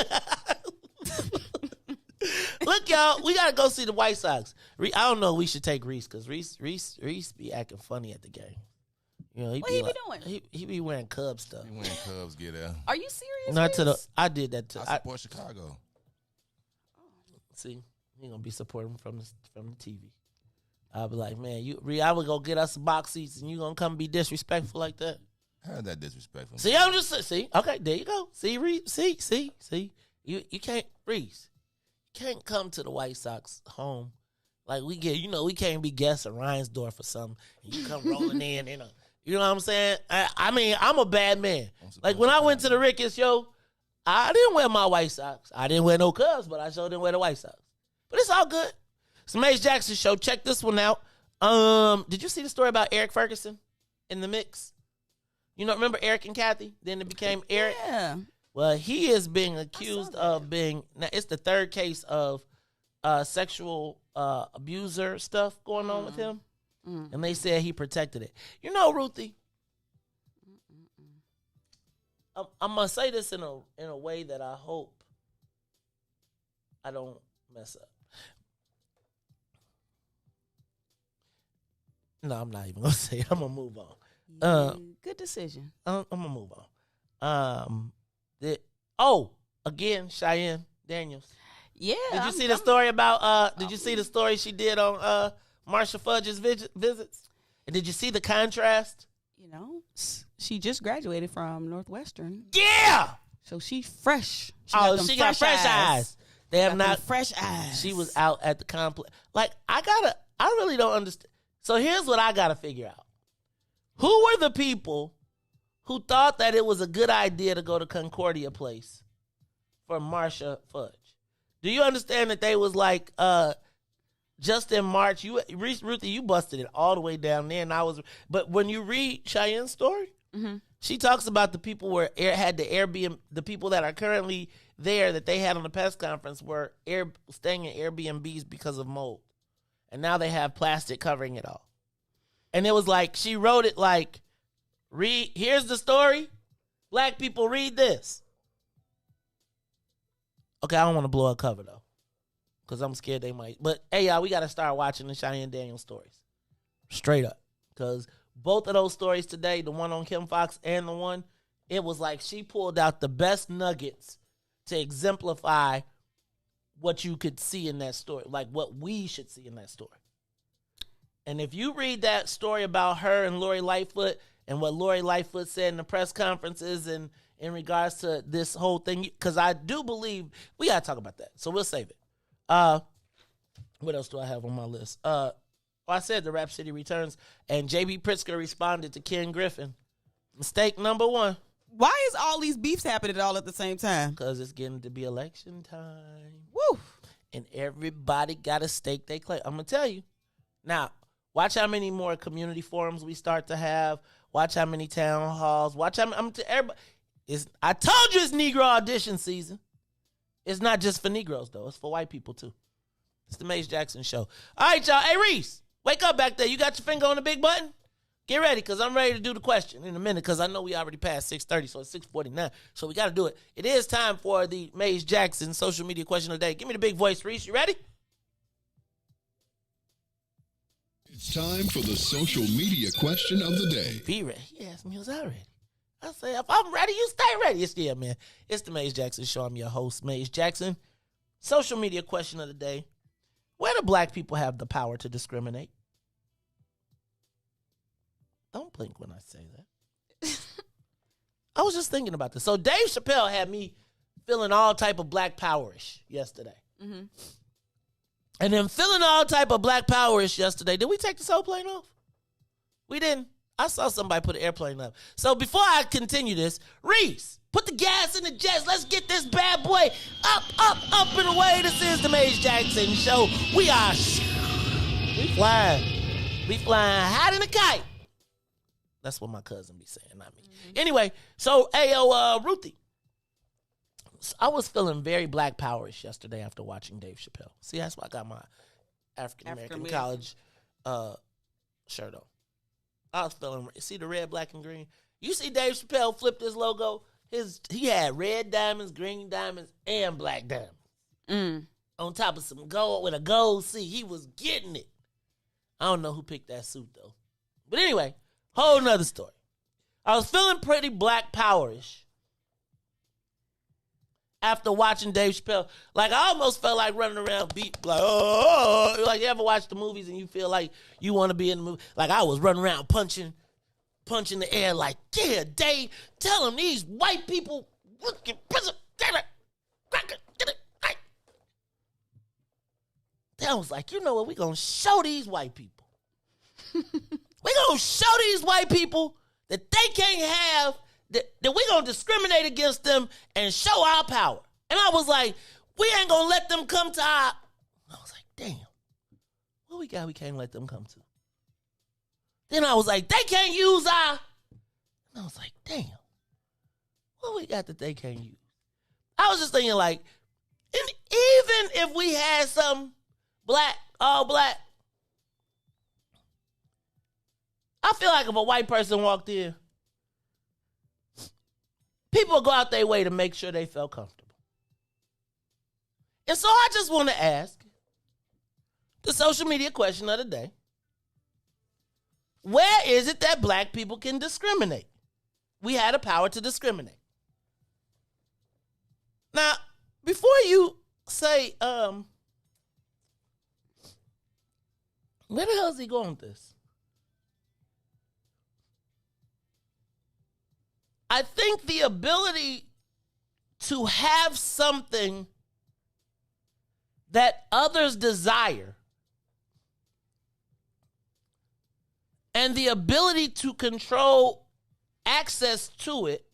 Look, y'all, we gotta go see the White Sox. I don't know. We should take Riis because Riis be acting funny at the game. You know, what he be doing? He be wearing Cubs stuff. He wearing Cubs get out. Are you serious? Not to the. I did that too. I support Chicago. See, he gonna be supporting from the TV. I'll be like, man, I would go get us box seats, and you gonna come be disrespectful like that? How is that disrespectful? See, I'm just see. Okay, there you go. See, Riis. See. You can't Riis. You can't come to the White Sox home like we get. You know, we can't be guests at Reinsdorf or something. And you come rolling in, You know what I'm saying? I mean, I'm a bad man. Like, when I went to the Riis show, I didn't wear my White Sox. I didn't wear no Cubs, but I sure didn't wear the White Sox. But it's all good. It's the Mace Jackson Show. Check this one out. Did you see the story about Eric Ferguson in the mix? You know, remember Eric and Kathy? Then it became Eric. Yeah. Well, he is being accused of being, now it's the third case of sexual abuser stuff going on with him. And they said he protected it. You know, Ruthie, I'm going to say this in a way that I hope I don't mess up. No, I'm not even going to say it. I'm going to move on. Good decision. I'm going to move on. Again, Cheyenne Daniels. Yeah. Did you see the story about, did you see the story she did on Marsha Fudge's visits? And did you see the contrast? You know, she just graduated from Northwestern. Yeah! So she's fresh. She got fresh eyes. They have not fresh eyes. She was out at the complex. Like, I really don't understand. So here's what I gotta figure out. Who were the people who thought that it was a good idea to go to Concordia Place for Marsha Fudge. Do you understand that they was like, just in March, Ruthie, you busted it all the way down there, but when you read Cheyenne's story, she talks about the people where had the Airbnb, the people that are currently there that they had on the press conference were staying in Airbnbs because of mold, and now they have plastic covering it all. And it was like she wrote it like, here's the story, black people read this. Okay, I don't want to blow a cover though, because I'm scared they might. But hey, y'all, we got to start watching the Cheyenne Daniels stories. Straight up. Because both of those stories today, the one on Kim Foxx and the one, it was like she pulled out the best nuggets to exemplify what you could see in that story, like what we should see in that story. And if you read that story about her and Lori Lightfoot and what Lori Lightfoot said in the press conferences and in regards to this whole thing, because I do believe we got to talk about that. So we'll save it. What else do I have on my list? I said the Rap City returns, and J.B. Pritzker responded to Ken Griffin. Mistake number one. Why is all these beefs happening all at the same time? Because it's getting to be election time. Woo! And everybody got a stake they claim. I'm going to tell you. Now, watch how many more community forums we start to have. Watch how many town halls. Watch how many. Everybody. I told you it's Negro audition season. It's not just for Negroes, though. It's for white people, too. It's the Mace Jackson Show. All right, y'all. Hey, Riis, wake up back there. You got your finger on the big button? Get ready, because I'm ready to do the question in a minute, because I know we already passed 6:30, so it's 6:49. So we got to do it. It is time for the Mace Jackson social media question of the day. Give me the big voice, Riis. You ready? It's time for the social media question of the day. Be ready. He asked me, was I ready? I say, if I'm ready, you stay ready. Yeah, man. It's the Mace Jackson Show. I'm your host, Mace Jackson. Social media question of the day. Where do black people have the power to discriminate? Don't blink when I say that. I was just thinking about this. So Dave Chappelle had me feeling all type of black power-ish yesterday. Mm-hmm. And then feeling all type of black power-ish yesterday. Did we take the soul plane off? We didn't. I saw somebody put an airplane up. So before I continue this, Riis, put the gas in the jets. Let's get this bad boy up and away. This is the Mace Jackson Show. We flying. We flying higher than a kite. That's what my cousin be saying, not me. Mm-hmm. Anyway, so, Ruthie. I was feeling very black powerish yesterday after watching Dave Chappelle. See, that's why I got my African-American college shirt on. I was feeling, see the red, black, and green? You see Dave Chappelle flip this logo? He had red diamonds, green diamonds, and black diamonds. Mm. On top of some gold with a gold C. He was getting it. I don't know who picked that suit, though. But anyway, whole nother story. I was feeling pretty black powerish after watching Dave Chappelle. Like, I almost felt like running around beat, like, oh. Like, you ever watch the movies and you feel like you want to be in the movie? Like, I was running around punching the air like, yeah, Dave, tell him these white people, then I was like, you know what, we going to show these white people. We going to show these white people that they can't have, that we going to discriminate against them and show our power. And I was like, we ain't going to let them come to our... I was like, damn. What we got we can't let them come to? Then I was like, they can't use our... And I was like, damn. What we got that they can't use? I was just thinking like, and even if we had some black, all black, I feel like if a white person walked in, people go out their way to make sure they felt comfortable. And so I just want to ask the social media question of the day. Where is it that black people can discriminate? We had a power to discriminate. Now, before you say, where the hell is he going with this? I think the ability to have something that others desire and the ability to control access to it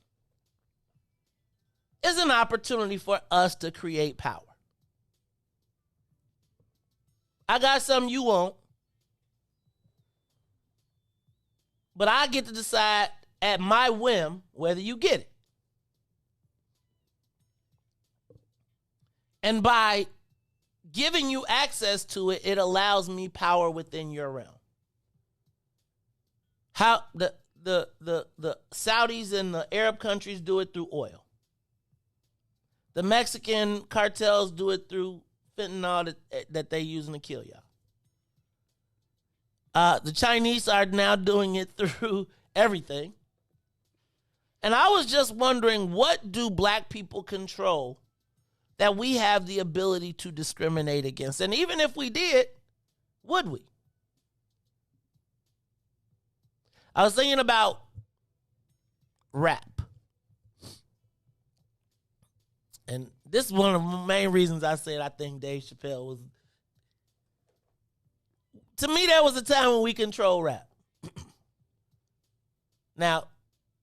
is an opportunity for us to create power. I got something you want, but I get to decide at my whim whether you get it. And by giving you access to it, it allows me power within your realm. How the Saudis and the Arab countries do it through oil. The Mexican cartels do it through fentanyl that they using to kill y'all. The Chinese are now doing it through everything. And I was just wondering, what do black people control that we have the ability to discriminate against? And even if we did, would we? I was thinking about rap. And this is one of the main reasons I said I think Dave Chappelle was... To me, there was a time when we controlled rap. Now,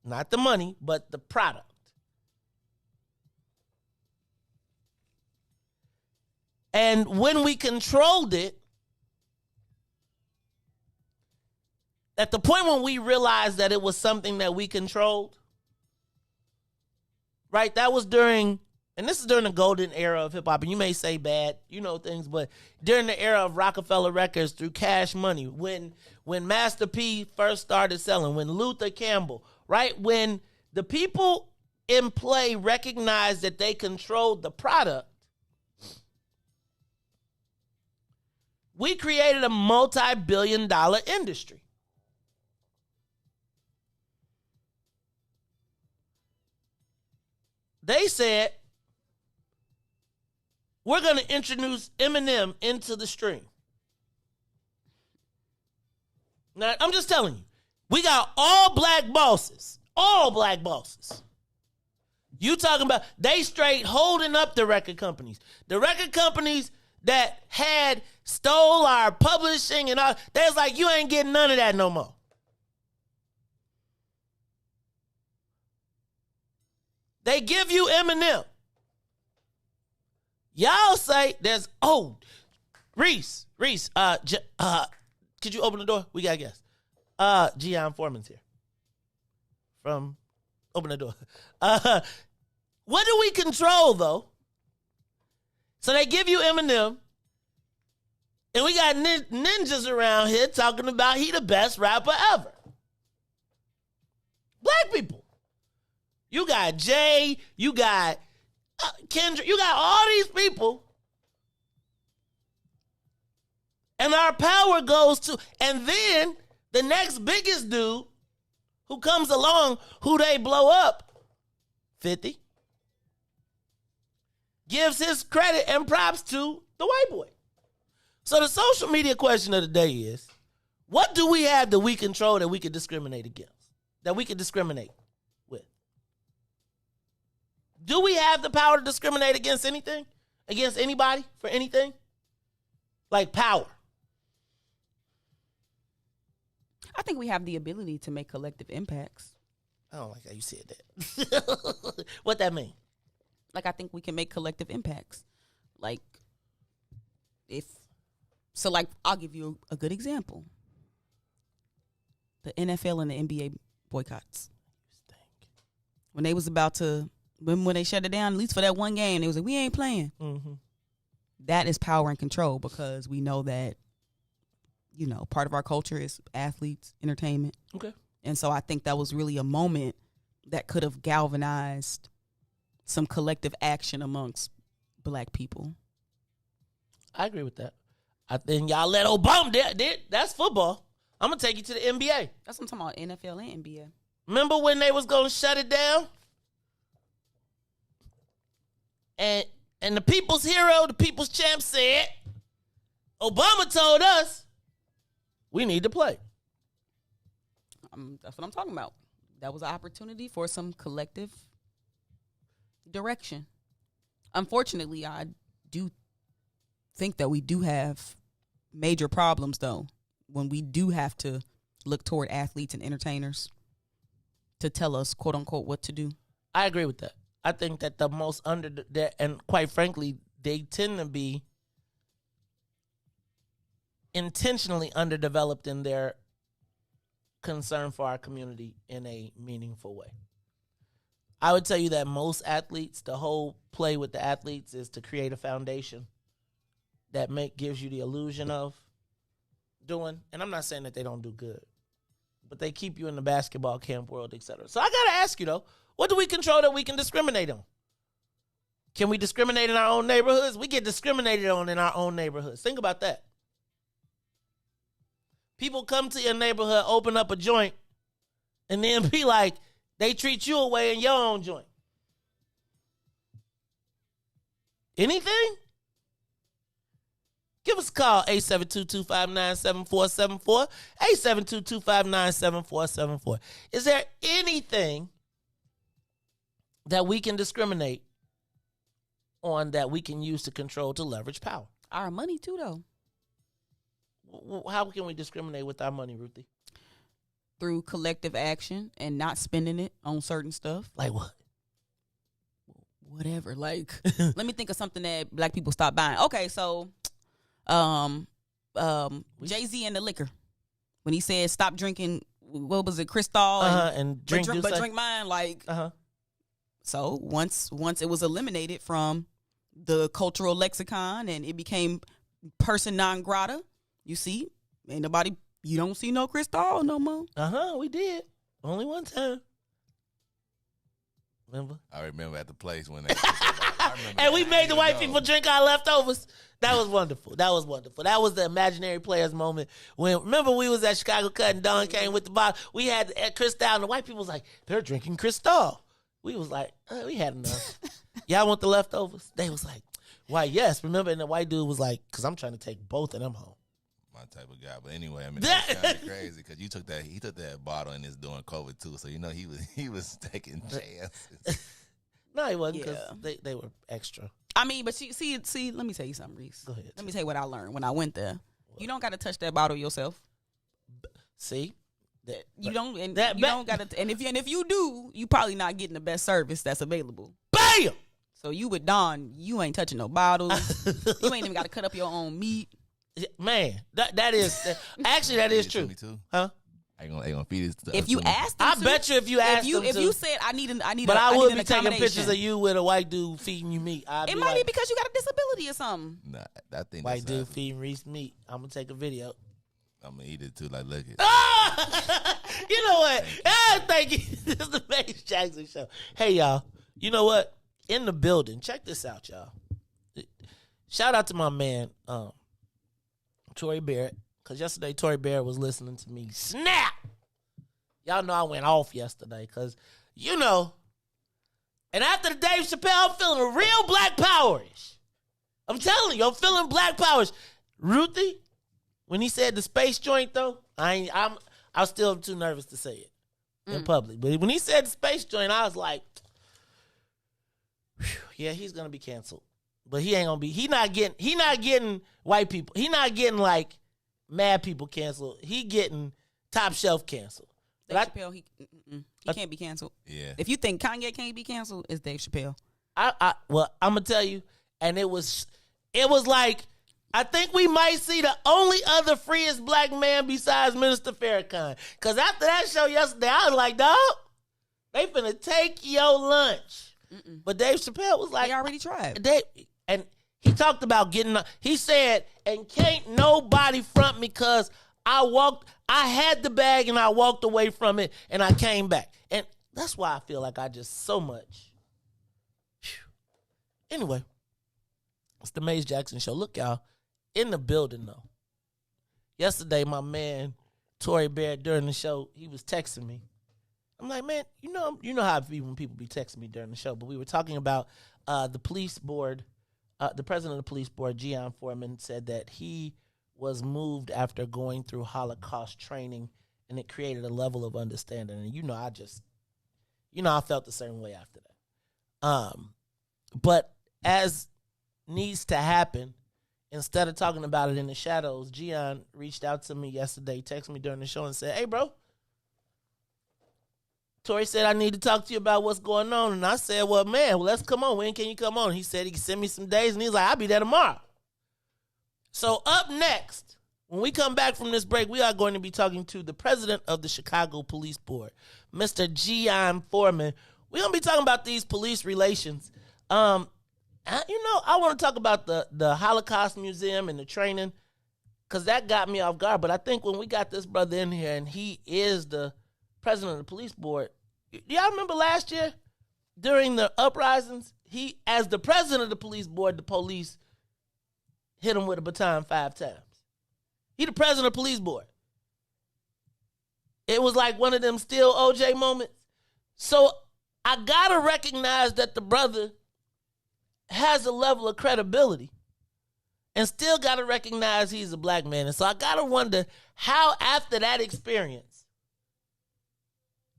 not the money, but the product. And when we controlled it, at the point when we realized that it was something that we controlled, right? That was during, and this is during the golden era of hip hop, and you may say bad, things, but during the era of Rockefeller Records through Cash Money, when Master P first started selling, when Luther Campbell, right? When the people in play recognized that they controlled the product, we created a multi-billion-dollar industry. They said, we're going to introduce Eminem into the stream. Now, I'm just telling you, we got all black bosses. All black bosses. You talking about, they straight holding up the record companies. The record companies that had stole our publishing and all, they was like, you ain't getting none of that no more. They give you Eminem. Y'all say there's, Riis, could you open the door? We got a guest. Gian Foreman's here. Open the door. What do we control, though? So they give you Eminem, and we got ninjas around here talking about he the best rapper ever. Black people. You got Jay, you got Kendrick, you got all these people. And our power goes to, and then the next biggest dude who comes along, who they blow up, 50, gives his credit and props to the white boy. So the social media question of the day is, what do we have that we control that we can discriminate against? That we can discriminate with? Do we have the power to discriminate against anything? Against anybody? For anything? Like power. I think we have the ability to make collective impacts. I don't like how you said that. What that mean? Like, I think we can make collective impacts. Like, I'll give you a good example. The NFL and the NBA boycotts. When they was about to, when they shut it down, at least for that one game, they was like, we ain't playing. Mm-hmm. That is power and control, because we know that, part of our culture is athletes, entertainment. Okay. And so I think that was really a moment that could have galvanized some collective action amongst black people. I agree with that. I think y'all let Obama did. That's football. I'm going to take you to the NBA. That's what I'm talking about, NFL and NBA. Remember when they was going to shut it down? And the people's hero, the people's champ said, Obama told us we need to play. That's what I'm talking about. That was an opportunity for some collective direction. Unfortunately, I do think that we do have major problems, though, when we do have to look toward athletes and entertainers to tell us, quote unquote, what to do. I agree with that. I think that the most and quite frankly, they tend to be intentionally underdeveloped in their concern for our community in a meaningful way. I would tell you that most athletes, the whole play with the athletes is to create a foundation that gives you the illusion of doing, and I'm not saying that they don't do good, but they keep you in the basketball camp world, etc. So I got to ask you, though, what do we control that we can discriminate on? Can we discriminate in our own neighborhoods? We get discriminated on in our own neighborhoods. Think about that. People come to your neighborhood, open up a joint, and then be like, they treat you away in your own joint. Anything? Give us a call, 872-259-7474, 872-259-7474. Is there anything that we can discriminate on that we can use to control, to leverage power? Our money, too, though. How can we discriminate with our money, Ruthie? Through collective action and not spending it on certain stuff. Like what? Whatever. Like, let me think of something that black people stop buying. Okay, so Jay-Z and the liquor. When he said stop drinking, what was it, Cristal? And drink mine. Like, so once it was eliminated from the cultural lexicon and it became person non grata, you see, ain't nobody. You don't see no Cristal no more. We did. Only one time. Remember? I remember at the place when they... And we made the white people drink our leftovers. That was wonderful. That was the imaginary players moment. When remember we was at Chicago Cut and Don came with the bottle. We had Cristal and the white people was like, they're drinking Cristal. We was like, we had enough. Y'all want the leftovers? They was like, why, yes. Remember, and the white dude was like, because I'm trying to take both of them home. My type of guy, but anyway, I mean, that's kind of crazy because he took that bottle and is doing COVID too, so you know he was taking chances. No, he wasn't because they were extra. I mean, but see, let me tell you something, Riis. Go ahead. Let me tell you what I learned when I went there. What? You don't got to touch that bottle yourself. See, you don't, and you don't got to. And if you do, you probably not getting the best service that's available. Bam. So you with Don, you ain't touching no bottles. You ain't even got to cut up your own meat. Man, that is true. Me too. Huh? I gonna feed it. If you asked them, I bet you if you asked them, if you said I need, but I would be taking accommodation. pictures of you with a white dude feeding you meat. It might be because you got a disability or something. Nah, I think white dude feeding Riis meat. I'm gonna take a video. I'm gonna eat it too. Like, look at. You know what? Thank you. This is the Mace Jackson Show. Hey y'all. You know what? In the building. Check this out, y'all. Shout out to my man, Tory Barrett, because yesterday Tory Barrett was listening to me snap. Y'all know I went off yesterday because, you know, and after the Dave Chappelle, I'm feeling a real black power-ish. I'm telling you, I'm feeling black power-ish. Ruthie, when he said the space joint, though, I was still too nervous to say it in public. But when he said the space joint, I was like, yeah, he's going to be canceled. But he ain't gonna be. He not getting white people. He not getting like mad people canceled. He getting top shelf canceled. Dave Chappelle, he can't be canceled. Yeah. If you think Kanye can't be canceled, it's Dave Chappelle. Well, I'm gonna tell you, and it was like I think we might see the only other freest black man besides Minister Farrakhan. Cause after that show yesterday, I was like, dog, they finna take your lunch. But Dave Chappelle was like, they already tried. And he talked about he said, and can't nobody front me because I had the bag and I walked away from it and I came back. And that's why I feel like I just so much. Anyway, it's the Mace Jackson Show. Look, y'all, in the building, though. Yesterday, my man, Tory Barrett, during the show, he was texting me. I'm like, man, you know how it be when people be texting me during the show, but we were talking about the police board. The president of the police board, Gian Foreman, said that he was moved after going through Holocaust training, and it created a level of understanding. And I felt the same way after that. But as needs to happen, instead of talking about it in the shadows, Gian reached out to me yesterday, texted me during the show and said, hey, bro, Tori said, I need to talk to you about what's going on. And I said, well, man, let's come on. When can you come on? He said he can send me some days. And he's like, I'll be there tomorrow. So up next, when we come back from this break, we are going to be talking to the president of the Chicago Police Board, Mr. Gian Foreman. We're going to be talking about these police relations. I want to talk about the Holocaust Museum and the training because that got me off guard. But I think when we got this brother in here and he is the president of the police board, y'all remember last year during the uprisings, he, as the president of the police board, the police hit him with a baton 5 times. He the president of the police board. It was like one of them still OJ moments. So I got to recognize that the brother has a level of credibility and still got to recognize he's a black man. And so I got to wonder how after that experience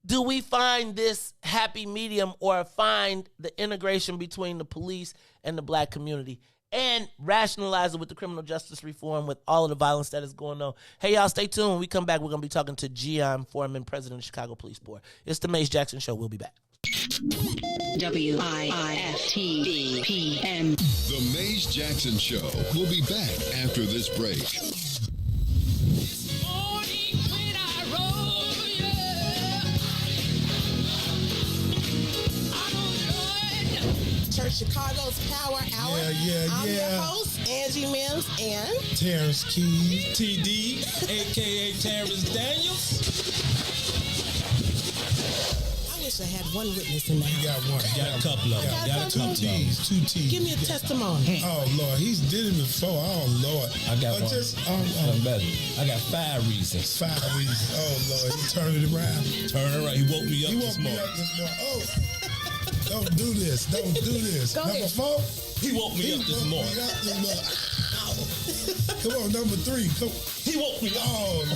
do we find this happy medium or find the integration between the police and the black community and rationalize it with the criminal justice reform with all of the violence that is going on. Hey, y'all, stay tuned. When we come back, we're going to be talking to Gian Foreman, president of the Chicago Police Board. It's the Mace Jackson Show. We'll be back. WIIFTBPM. The Mace Jackson Show. We'll be back after this break. Church Chicago's Power Hour. I'm your host, Angie Mims, and Terrence Keys, TD, a.k.a. Terrence Daniels. I wish I had one witness in the house. You got one. You got a couple of them. Got two T's. Give me a testimony. Oh, Lord. He's did it before. Oh, Lord. I got one. Better. I got 5 reasons. 5 reasons. Oh, Lord. He turned it around. Turn it around. He woke me up this morning. Oh. Don't do this. Don't do this. Go number ahead. 4? He woke me up this morning. Come on, number 3. Come. He woke me up. Oh, Lord.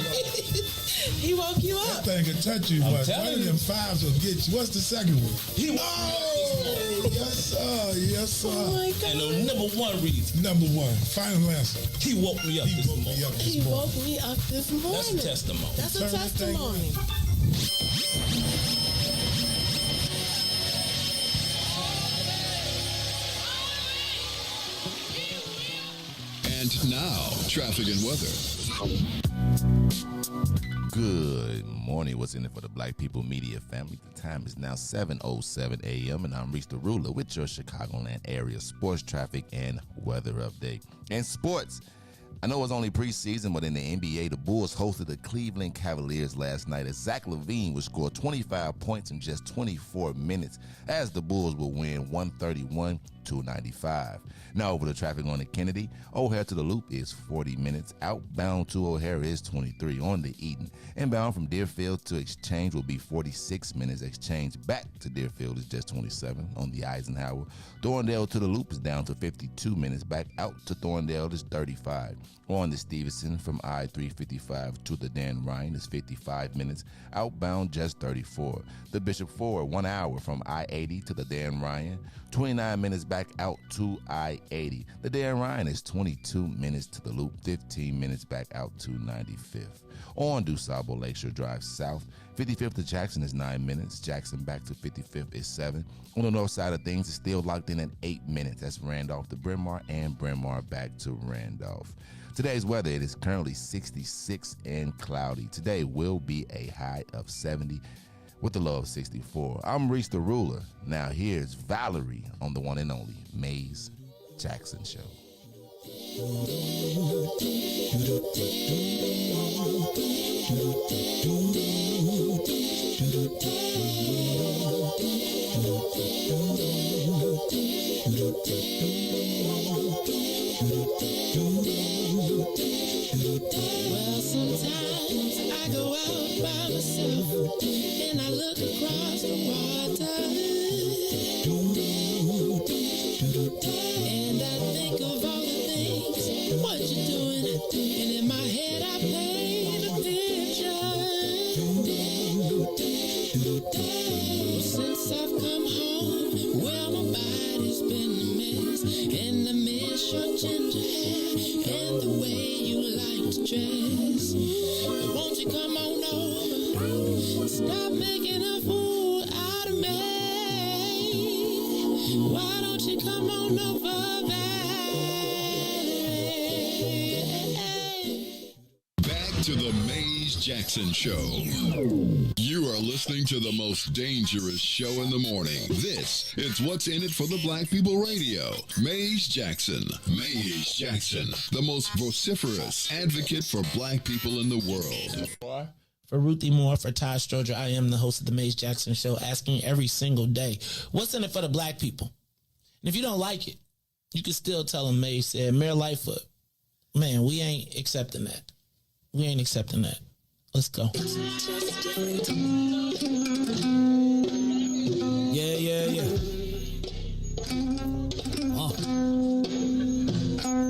He woke you up. That thing can touch you. I'm One telling of you. them 5s will get you. What's the second one? He woke yes, sir. Yes, sir. Oh, my God. And the number 1 reason. Number 1. Final answer. He woke me up this morning. He woke me up this morning. That's a testimony. That's a testimony. And now, traffic and weather. Good morning. What's in it for the Black People Media family? The time is now 7:07 a.m. and I'm Riis the Ruler with your Chicagoland area sports traffic and weather update. And sports, I know it's only preseason, but in the NBA, the Bulls hosted the Cleveland Cavaliers last night as Zach LaVine would score 25 points in just 24 minutes as the Bulls will win 131-95. Now over to traffic on the Kennedy. O'Hare to the Loop is 40 minutes. Outbound to O'Hare is 23 on the Eaton. Inbound from Deerfield to Exchange will be 46 minutes. Exchange back to Deerfield is just 27 on the Eisenhower. Thorndale to the Loop is down to 52 minutes. Back out to Thorndale is 35. On the Stevenson from I-355 to the Dan Ryan is 55 minutes. Outbound just 34. The Bishop Ford 1 hour from I-80 to the Dan Ryan. 29 minutes back out to I-80. The Dan Ryan is 22 minutes to the Loop. 15 minutes back out to 95th. On DuSable Lakeshore Drive South, 55th to Jackson is 9 minutes. Jackson back to 55th is 7. On the north side of things, it's still locked in at 8 minutes. That's Randolph to Bryn Mawr and Bryn Mawr back to Randolph. Today's weather, it is currently 66 and cloudy. Today will be a high of 70 with a low of 64. I'm Riis the Ruler. Now here's Valerie on the one and only Mace Jackson Show. Well, sometimes I go out by myself and I look across the water and I think of all the things what you're doing, and in my head I paint a picture. Since I've come home, well, my body's been a mess. you come on over, baby? Back to the Maze Jackson Show. You are listening to the most dangerous show in the morning. This is What's in It for the Black People Radio. Maze Jackson. Maze Jackson, the most vociferous advocate for black people in the world. For Ruthie Moore, for Todd Stoger, I am the host of the Maze Jackson Show, asking every single day, what's in it for the black people? And if you don't like it, you can still tell them Maze said, Mayor Lightfoot, man, we ain't accepting that. We ain't accepting that. Let's go. Yeah.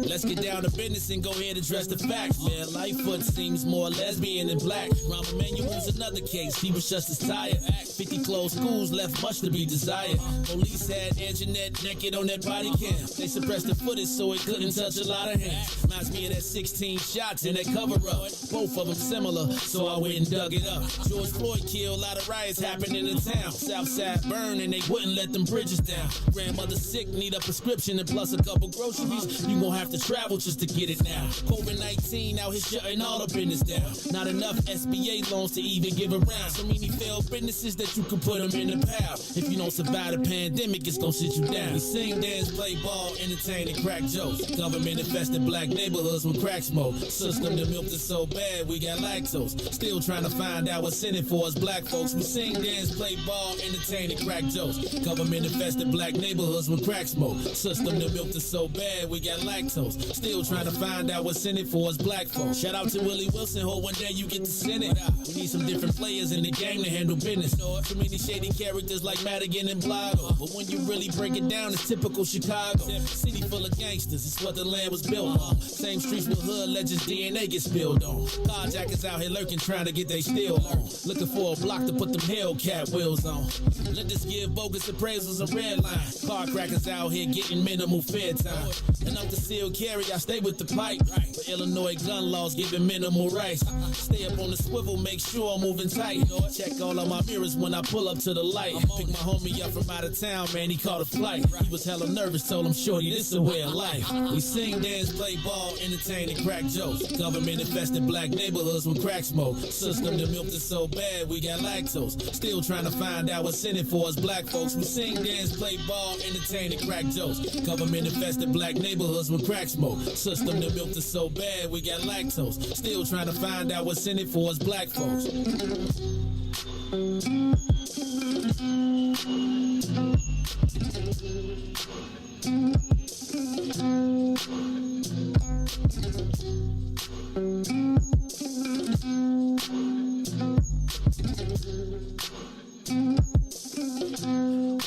Let's get down to business and go ahead and address the facts, man. Lightfoot seems more lesbian than black. Rahm Emanuel's another case. He was just as tired. 50 closed schools left much to be desired. Police had Anjanette naked on that body cam. They suppressed the footage so it couldn't touch a lot of hands. Reminds me of that 16 shots in that cover-up. Both of them similar, so I went and dug it up. George Floyd killed, a lot of riots happened in the town. Southside burned and they wouldn't let them bridges down. Grandmother sick, need a prescription and plus a couple groceries. You gon' have to travel just to get it now. COVID-19 out here shutting all the business down. Not enough SBA loans to even give around. So many failed businesses that you can put them in the pile. If you don't survive the pandemic, it's gonna sit you down. We sing, dance, play ball, entertain, and crack jokes. Government infested black neighborhoods with crack smoke. System that milked us so bad, we got lactose. Still trying to find out what's in it for us black folks. We sing, dance, play ball, entertain, and crack jokes. Government infested black neighborhoods with crack smoke. System that milked us so bad, we got lactose. Still trying to find out what's in it for us black folks. Shout out to Willie Wilson, hope one day you get to send it. We need some different players in the game to handle business. So many shady characters like Madigan and Blago. But when you really break it down, it's typical Chicago. City full of gangsters, it's what the land was built on. Same streets with hood legends, DNA gets spilled on. Carjackers out here lurking, trying to get they steel on. Looking for a block to put them Hellcat wheels on. Let this give bogus appraisals a red line. Car crackers out here getting minimal fair time. And I'm concealed carry, I stay with the pipe. But Illinois gun laws giving minimal rights. Stay up on the swivel, make sure I'm moving tight. Check all of my mirrors when I pull up to the light. Pick my homie up from out of town, man, he caught a flight. He was hella nervous, told him, shorty, this is a way of life. We sing, dance, play ball, entertain, and crack jokes. Government infested black neighborhoods with crack smoke. System that milked us so bad, we got lactose. Still trying to find out what's in it for us black folks. We sing, dance, play ball, entertain, and crack jokes. Government infested black neighborhoods with crack smoke. System that milked us so bad, we got lactose. Still trying to find out what's in it for us black folks.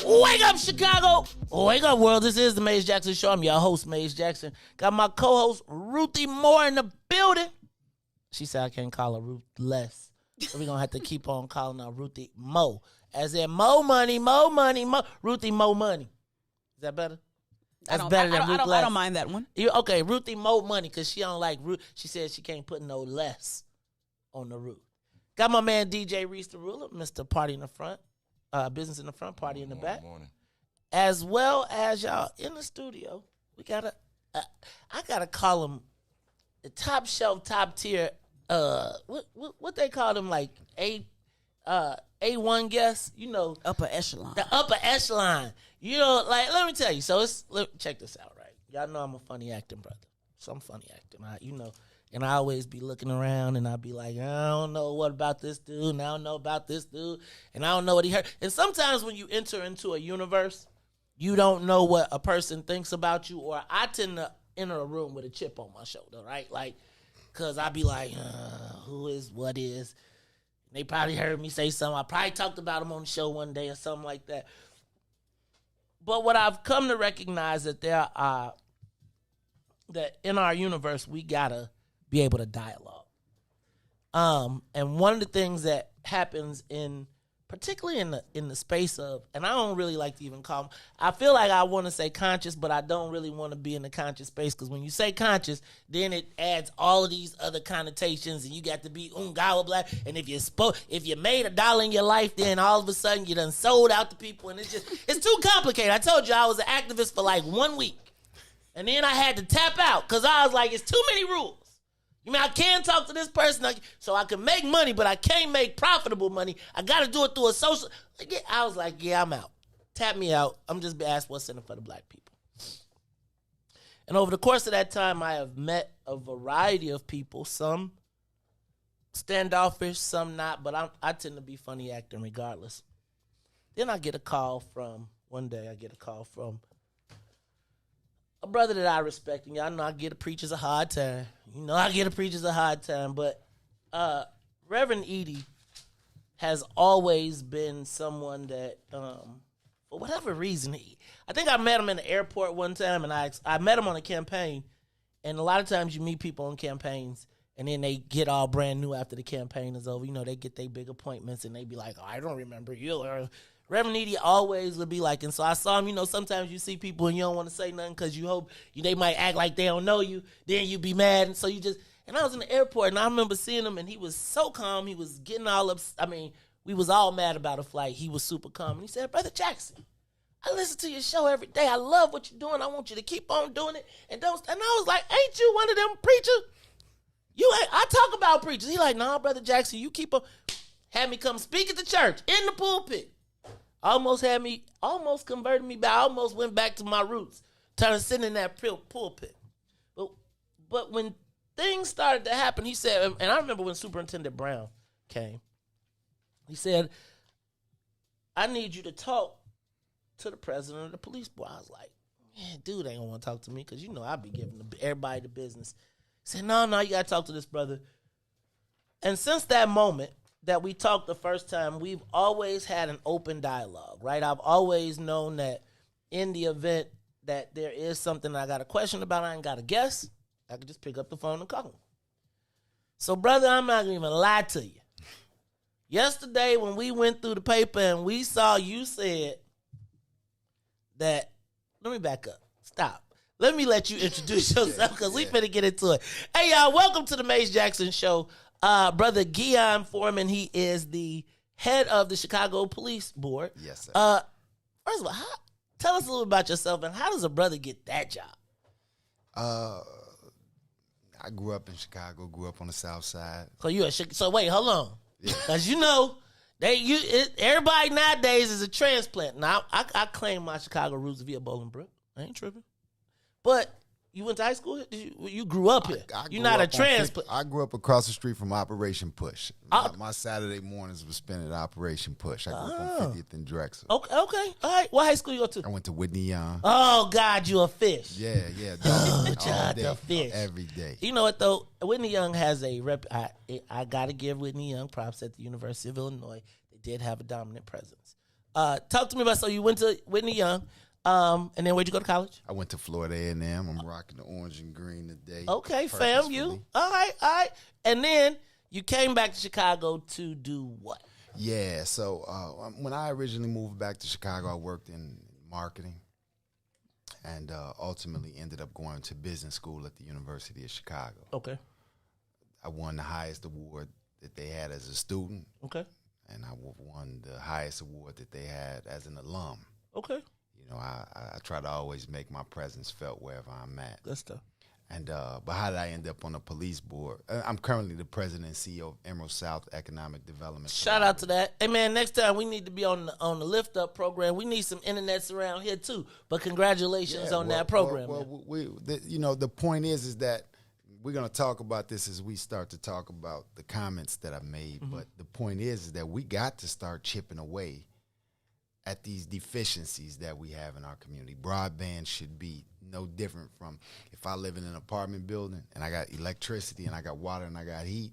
Wake up, Chicago! Wake up, world. This is the Maze Jackson Show. I'm your host, Maze Jackson. Got my co-host, Ruthie Moore, in the building. She said I can't call her Ruth less. So we're going to have to keep on calling her Ruthie Mo. As in, Mo money, Mo money, Mo. Ruthie Mo money. Is that better? That's better than Ruth less. I don't mind that one. Okay, Ruthie Mo money, because she don't like Ruth. She said she can't put no less on the Ruth. Got my man DJ Riis the Ruler, Mr. Party in the front. Business in the front, party in the back. Morning. As well as y'all in the studio, we got I gotta call them the top shelf, top tier. What they call them, like A1 guests, you know, upper echelon. The upper echelon, you know, like let me tell you. So check this out, right? Y'all know I'm a funny acting brother, so I'm funny acting, you know. And I always be looking around and I be like, I don't know what about this dude, and I don't know about this dude, and I don't know what he heard. And sometimes when you enter into a universe, you don't know what a person thinks about you, or I tend to enter a room with a chip on my shoulder, right? Like, because I be like, who is, what is? And they probably heard me say something. I probably talked about him on the show one day or something like that. But what I've come to recognize that that in our universe, we got to be able to dialogue. And one of the things that happens in particularly in the space of, and I don't really like to even call them, I feel like I want to say conscious, but I don't really want to be in the conscious space, because when you say conscious, then it adds all of these other connotations, and you got to be ungawa black, and if you made $1 in your life, then all of a sudden you done sold out to people, and it's too complicated. I told you I was an activist for like 1 week, and then I had to tap out because I was like, it's too many rules. You mean I can talk to this person so I can make money, but I can't make profitable money. I got to do it through a social. I was like, yeah, I'm out. Tap me out. I'm just asked what's in it for the black people. And over the course of that time, I have met a variety of people, some standoffish, some not, but I tend to be funny acting regardless. Then one day I get a call from a brother that I respect, and y'all know I get a preacher's a hard time. But Reverend Edie has always been someone that, for whatever reason, I think I met him in the airport one time, and I met him on a campaign, and a lot of times you meet people on campaigns, and then they get all brand new after the campaign is over. You know, they get their big appointments, and they be like, oh, I don't remember you, or Reverend Edie always would be like, and so I saw him, sometimes you see people and you don't want to say nothing because you hope they might act like they don't know you, then you be mad, and so and I was in the airport, and I remember seeing him, and he was so calm, he was getting all up, we was all mad about a flight, he was super calm, and he said, Brother Jackson, I listen to your show every day, I love what you're doing, I want you to keep on doing it, and I was like, ain't you one of them preachers? I talk about preachers. He like, nah, Brother Jackson, you keep on, had me come speak at the church, in the pulpit. Almost converted me back. I almost went back to my roots, trying to sit in that pulpit. But when things started to happen, he said, and I remember when Superintendent Brown came, he said, I need you to talk to the president of the police board. I was like, man, dude ain't gonna want to talk to me because I be giving everybody the business. He said, no, you got to talk to this brother. And since that moment, that we talked the first time, we've always had an open dialogue, right? I've always known that in the event that there is something I got a question about, I ain't got to guess, I can just pick up the phone and call him. So, brother, I'm not going to even lie to you. Yesterday, when we went through the paper and we saw you said that, let me back up. Stop. Let me let you introduce yourself because we finna get into it. Hey, y'all, welcome to the Mace Jackson Show. Brother Guion Foreman, he is the head of the Chicago Police Board. Yes, sir. First of all, tell us a little about yourself and how does a brother get that job? I grew up in Chicago, grew up on the South Side. So wait, hold on. Because everybody nowadays is a transplant. Now, I claim my Chicago roots via Bolingbrook. I ain't tripping. But you went to high school? You grew up here. You're not a transplant. I grew up across the street from Operation Push. My Saturday mornings were spent at Operation Push. I grew up on 50th and Drexel. Okay. All right. What high school you go to? I went to Whitney Young. Oh, God, you a fish. Yeah. Oh, God, a fish. Every day. You know what, though? Whitney Young has a rep. I got to give Whitney Young props at the University of Illinois. They did have a dominant presence. Talk to me about, so you went to Whitney Young. And then where'd you go to college? I went to Florida A&M. I'm rocking the orange and green today. Okay, fam, you. All right. And then you came back to Chicago to do what? Yeah, so when I originally moved back to Chicago, I worked in marketing and ultimately ended up going to business school at the University of Chicago. Okay. I won the highest award that they had as a student. Okay. And I won the highest award that they had as an alum. Okay. I try to always make my presence felt wherever I'm at. Good stuff. And but how did I end up on the police board? I'm currently the president and CEO of Emerald South Economic Development. Shout out to that. Hey man, next time we need to be on the Lift Up program. We need some internets around here too. But congratulations on that program. The point is that we're gonna talk about this as we start to talk about the comments that I made. Mm-hmm. But the point is that we got to start chipping away at these deficiencies that we have in our community. Broadband should be no different from if I live in an apartment building and I got electricity and I got water and I got heat,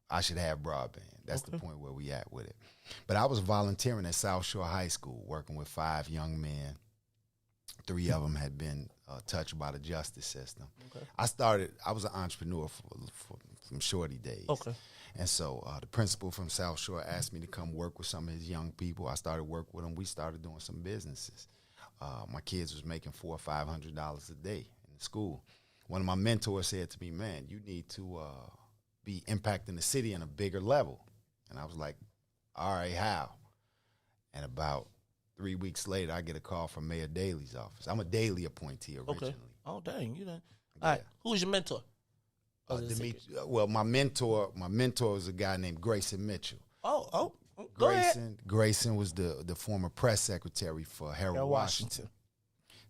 I should have broadband. That's the point where we at with it. But I was volunteering at South Shore High School, working with 5 young men. 3 of them had been touched by the justice system. Okay. I was an entrepreneur some shorty days. Okay. And so the principal from South Shore asked me to come work with some of his young people. I started work with them. We started doing some businesses. My kids was making $400 or $500 a day in school. One of my mentors said to me, man, you need to be impacting the city on a bigger level. And I was like, all right, how? And about 3 weeks later, I get a call from Mayor Daley's office. I'm a Daley appointee originally. Okay. Oh, dang, you done. All right, who's your mentor? Well, my mentor was a guy named Grayson Mitchell. Oh, go ahead. Grayson was the former press secretary for Harold Washington.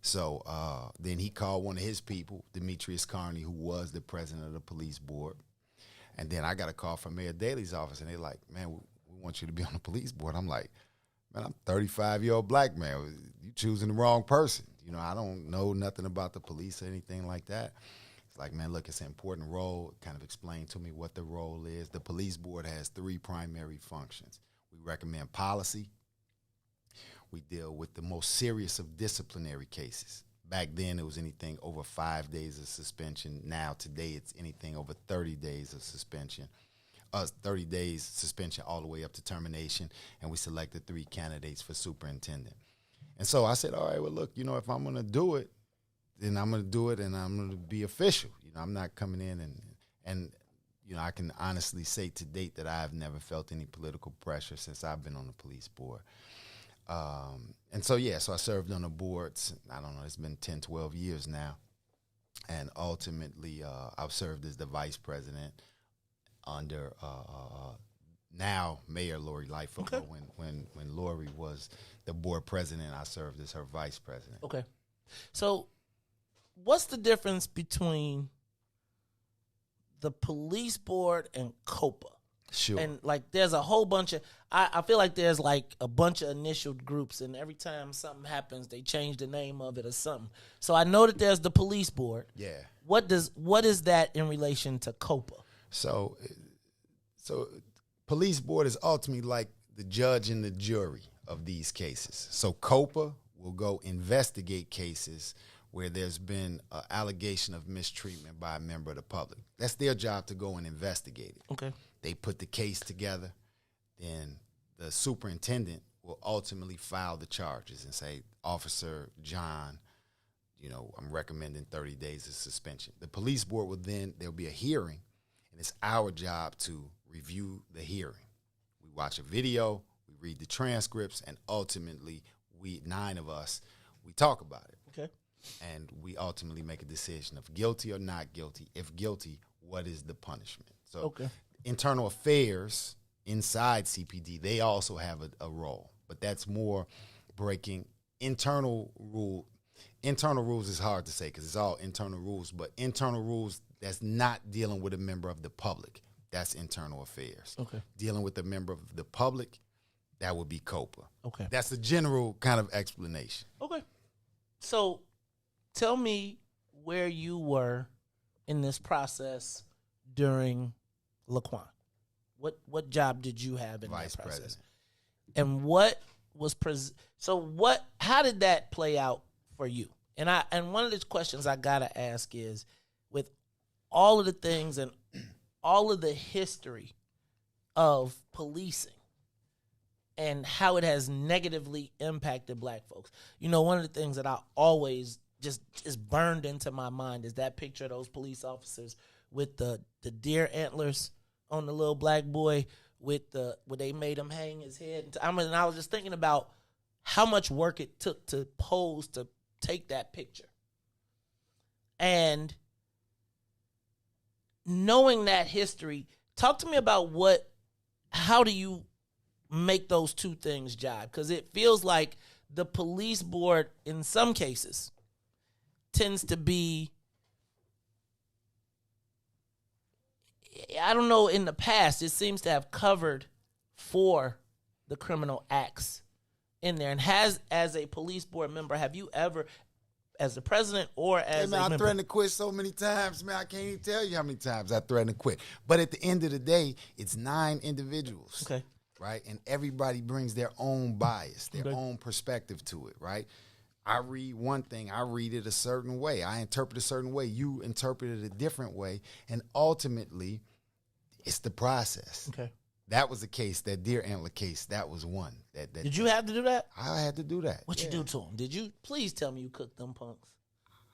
So then he called one of his people, Demetrius Carney, who was the president of the police board. And then I got a call from Mayor Daley's office, and they're like, man, we want you to be on the police board. I'm like, man, I'm a 35-year-old black man. You choosing the wrong person. You know, I don't know nothing about the police or anything like that. It's like, man, look, it's an important role. Kind of explain to me what the role is. The police board has 3 primary functions. We recommend policy. We deal with the most serious of disciplinary cases. Back then, it was anything over 5 days of suspension. Now, today, it's anything over 30 days of suspension. 30 days suspension all the way up to termination. And we selected 3 candidates for superintendent. And so I said, all right, well, look, you know, if I'm going to do it, then I'm going to do it and I'm going to be official. You know, I'm not coming in and you know, I can honestly say to date that I've never felt any political pressure since I've been on the police board. And so, so I served on the boards. I don't know, it's been 10, 12 years now. And ultimately, I've served as the vice president under now Mayor Lori Lightfoot. Okay. When Lori was the board president, I served as her vice president. Okay. So what's the difference between the police board and COPA? Sure. And like there's a whole bunch of I feel like there's like a bunch of initial groups, and every time something happens they change the name of it or something. So I know that there's the police board. Yeah. What is that in relation to COPA? So police board is ultimately like the judge and the jury of these cases. So COPA will go investigate cases where there's been an allegation of mistreatment by a member of the public. That's their job to go and investigate it. Okay. They put the case together, then the superintendent will ultimately file the charges and say, Officer John, you know, I'm recommending 30 days of suspension. The police board will there'll be a hearing, and it's our job to review the hearing. We watch a video, we read the transcripts, and ultimately, 9 of us, we talk about it. Okay. And we ultimately make a decision of guilty or not guilty. If guilty, what is the punishment? So okay. Internal affairs inside CPD, they also have a role, but that's more breaking internal rule. Internal rules is hard to say because it's all internal rules, but internal rules that's not dealing with a member of the public, that's internal affairs. Okay. Dealing with a member of the public, that would be COPA. Okay. That's a general kind of explanation. Okay. So tell me where you were in this process during Laquan. What job did you have in Vice that process? President. And what was how did that play out for you? And one of the questions I gotta ask is, with all of the things and all of the history of policing and how it has negatively impacted black folks. You know, one of the things that I always just is burned into my mind is that picture of those police officers with the deer antlers on the little black boy with where they made him hang his head. I was just thinking about how much work it took to pose to take that picture. And knowing that history, talk to me about how do you make those two things jive? Because it feels like the police board, in some cases, tends to be, I don't know, in the past, it seems to have covered for the criminal acts in there. And as a police board member, have you ever, as the president or as a member? I threatened to quit so many times, man. I can't even tell you how many times I threatened to quit. But at the end of the day, it's 9 individuals. Okay. Right? And everybody brings their own bias, their own perspective to it, right? I read one thing, I read it a certain way. I interpret a certain way. You interpret it a different way. And ultimately, It's the process. Okay. That was the case. That deer antler case. That was one. Did you have to do that? I had to do that. What you do to them? Did you? Please tell me you cooked them punks.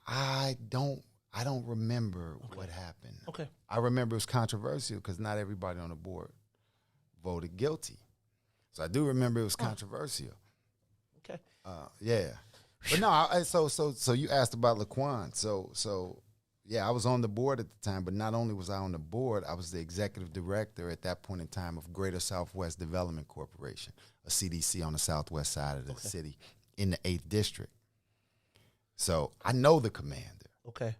I don't remember what happened. Okay. I remember it was controversial because not everybody on the board voted guilty. So I do remember it was controversial. Okay. Yeah. But no, so you asked about Laquan. So yeah, I was on the board at the time, but not only was I on the board, I was the executive director at that point in time of Greater Southwest Development Corporation, a CDC on the southwest side of the city in the 8th District. So I know the commander. Okay.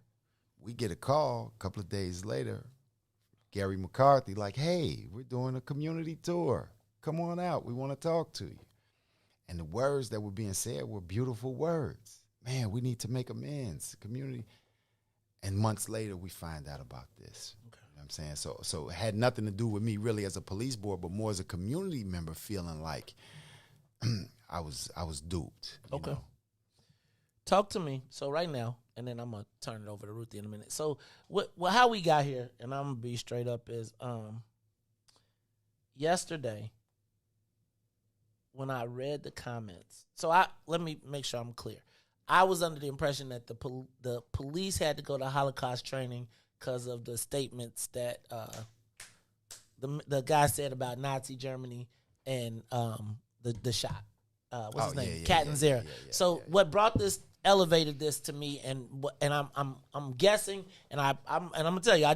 We get a call a couple of days later, Gary McCarthy, like, hey, we're doing a community tour. Come on out. We want to talk to you. And the words that were being said were beautiful words. Man, we need to make amends. Community. And months later, we find out about this. Okay. You know what I'm saying? So it had nothing to do with me really as a police board, but more as a community member feeling like I was duped. Okay. You know? Talk to me. So right now, and then I'm going to turn it over to Ruthie in a minute. So how we got here, and I'm going to be straight up, is yesterday when I read the comments. So let me make sure I'm clear. I was under the impression that the police had to go to Holocaust training because of the statements that the guy said about Nazi Germany and the shot. What's his name? Catanzaro. What brought this, elevated this to me, and I'm guessing, and I'm gonna tell you, I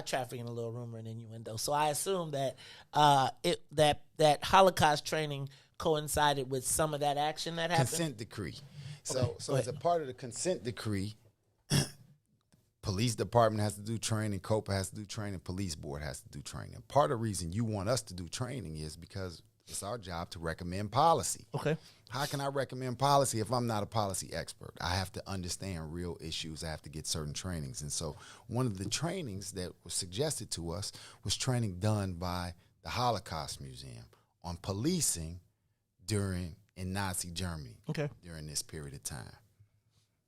traffic in a little rumor and innuendo. So I assume that that Holocaust training coincided with some of that action that happened. Consent decree. So as a part of the consent decree, police department has to do training, COPA has to do training, police board has to do training. Part of the reason you want us to do training is because it's our job to recommend policy. Okay. How can I recommend policy if I'm not a policy expert? I have to understand real issues. I have to get certain trainings. And so one of the trainings that was suggested to us was training done by the Holocaust Museum on policing in Nazi Germany during this period of time.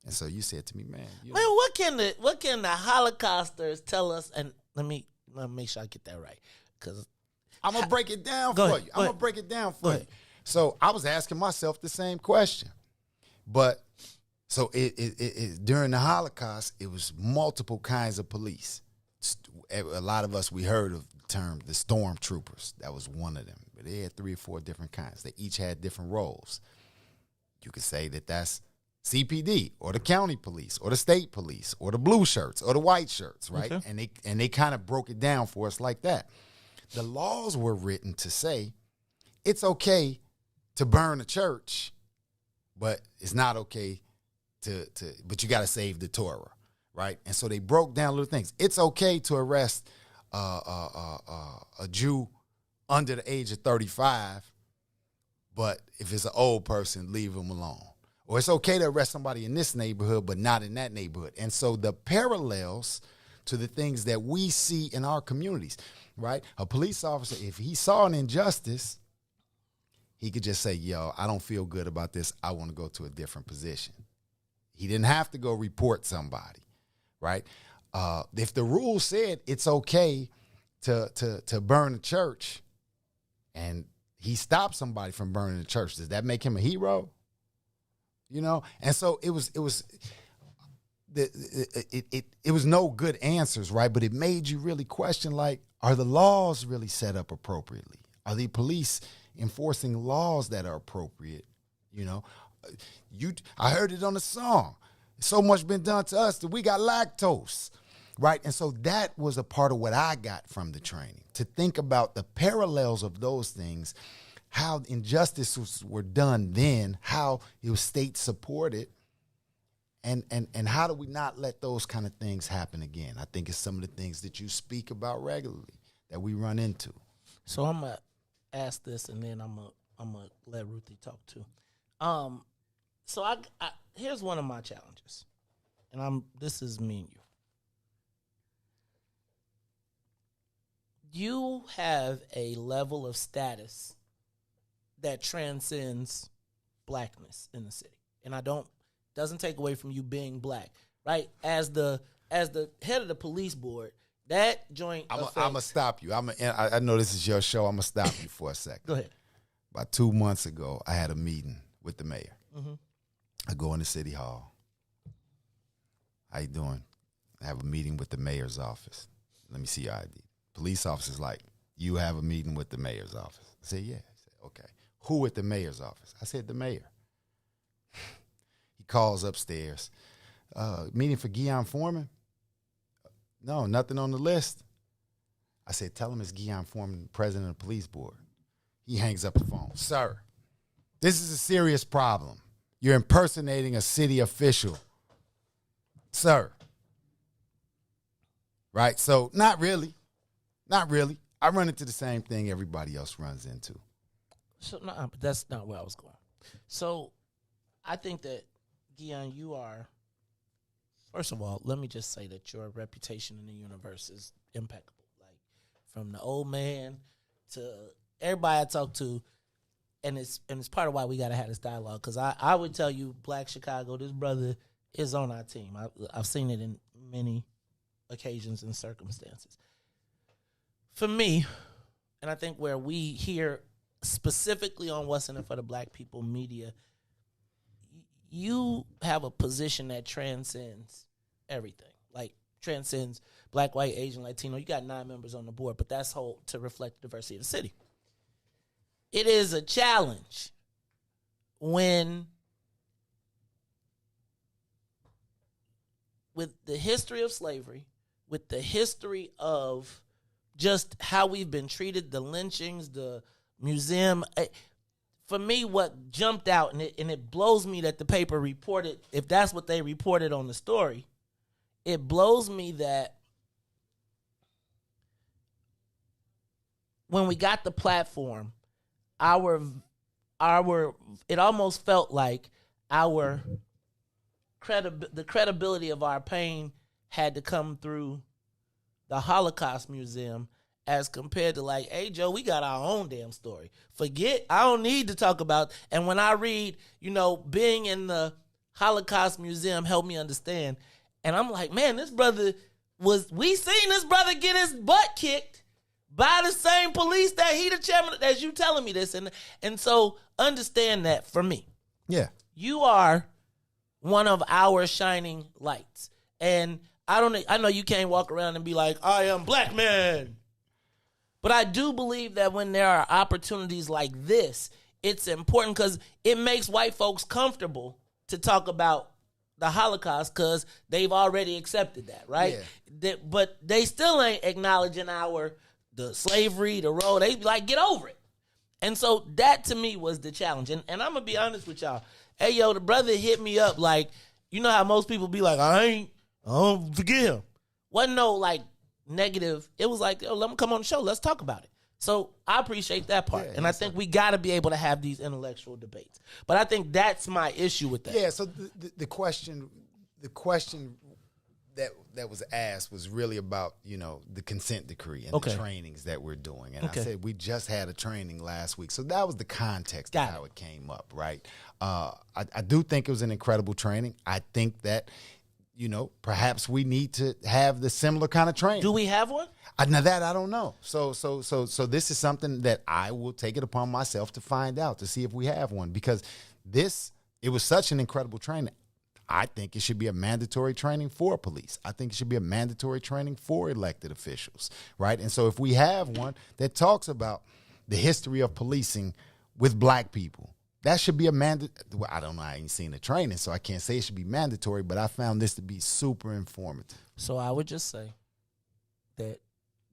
And so you said to me, man, what can the Holocausters tell us? And let me make sure I get that right, because I'm gonna break it down for you. I'm gonna break it down for you. So I was asking myself the same question, but so it during the Holocaust, it was multiple kinds of police. A lot of us, we heard of the term the stormtroopers. That was one of them. But they had 3 or 4 different kinds. They each had different roles. You could say that that's CPD or the county police or the state police or the blue shirts or the white shirts, right? Okay. And they kind of broke it down for us like that. The laws were written to say it's okay to burn a church, but it's not okay but you got to save the Torah, right? And so they broke down little things. It's okay to arrest a Jew under the age of 35, but if it's an old person, leave them alone. Or it's okay to arrest somebody in this neighborhood, but not in that neighborhood. And so the parallels to the things that we see in our communities, right? A police officer, if he saw an injustice, he could just say, yo, I don't feel good about this. I want to go to a different position. He didn't have to go report somebody, right? If the rule said it's okay to burn a church and he stopped somebody from burning the church, does that make him a hero? You know? And so it was no good answers, right? But it made you really question, like, are the laws really set up appropriately? Are the police enforcing laws that are appropriate? You know, I heard it on the song. So much been done to us that we got lactose, right? And so that was a part of what I got from the training, to think about the parallels of those things, how injustices were done then, how it was state supported, and how do we not let those kind of things happen again? I think it's some of the things that you speak about regularly that we run into. So I'm gonna ask this, and then I'm gonna let Ruthie talk too. So I here's one of my challenges, and this is me and you. You have a level of status that transcends blackness in the city, and doesn't take away from you being black, right? As the head of the police board, That joint. I'm gonna stop you. I know this is your show. I'm gonna stop you for a second. Go ahead. About 2 months ago, I had a meeting with the mayor. Mm-hmm. I go into City Hall. How you doing? I have a meeting with the mayor's office. Let me see your ID. Police officer's like, you have a meeting with the mayor's office. I said, yeah. I said, okay. Who at the mayor's office? I said, the mayor. He calls upstairs. Meeting for Guion Foreman? No, nothing on the list. I said, tell him it's Guion Foreman, president of the police board. He hangs up the phone. Sir, this is a serious problem. You're impersonating a city official. Sir. Right? So, not really. Not really. I run into the same thing everybody else runs into. So, no, but that's not where I was going. So, I think that, Guion, you are, first of all, let me just say that your reputation in the universe is impeccable. Like, from the old man to everybody I talk to, and it's part of why we got to have this dialogue, because I would tell you, Black Chicago, this brother is on our team. I've seen it in many occasions and circumstances. For me, and I think where we hear specifically on What's in It for the Black People media, you have a position that transcends everything. Like, transcends Black, white, Asian, Latino. You got 9 members on the board, but that's whole to reflect the diversity of the city. It is a challenge when, with the history of slavery, with the history of just how we've been treated, the lynchings, the museum. For me, what jumped out, and it blows me that the paper reported, if that's what they reported on the story, it blows me that when we got the platform, it almost felt like the credibility of our pain had to come through the Holocaust Museum, as compared to like, hey, Joe, we got our own damn story. I don't need to talk about, and when I read, being in the Holocaust Museum helped me understand. And I'm like, man, we seen this brother get his butt kicked by the same police that he the chairman, as you telling me this. And so understand that for me. Yeah. You are one of our shining lights. And I know you can't walk around and be like, I am black man. But I do believe that when there are opportunities like this, it's important because it makes white folks comfortable to talk about the Holocaust because they've already accepted that, right? Yeah. But they still ain't acknowledging the slavery, the road. They be like, get over it. And so that to me was the challenge. And I'm going to be honest with y'all. Hey, yo, the brother hit me up like, you know how most people be like, I don't forget him. Wasn't no like negative. It was like, yo, let him come on the show. Let's talk about it. So I appreciate that part. Yeah, and I think we got to be able to have these intellectual debates. But I think that's my issue with that. Yeah, so the question that was asked was really about, the consent decree and the trainings that we're doing. And I said we just had a training last week. So that was the context of how it came up, right? I do think it was an incredible training. I think that, perhaps we need to have the similar kind of training. Do we have one? Now that I don't know. So this is something that I will take it upon myself to find out, to see if we have one, because it was such an incredible training. I think it should be a mandatory training for police. I think it should be a mandatory training for elected officials, right? And so if we have one that talks about the history of policing with black people, that should be a mandatory. I don't know. I ain't seen the training, so I can't say it should be mandatory, but I found this to be super informative. So I would just say that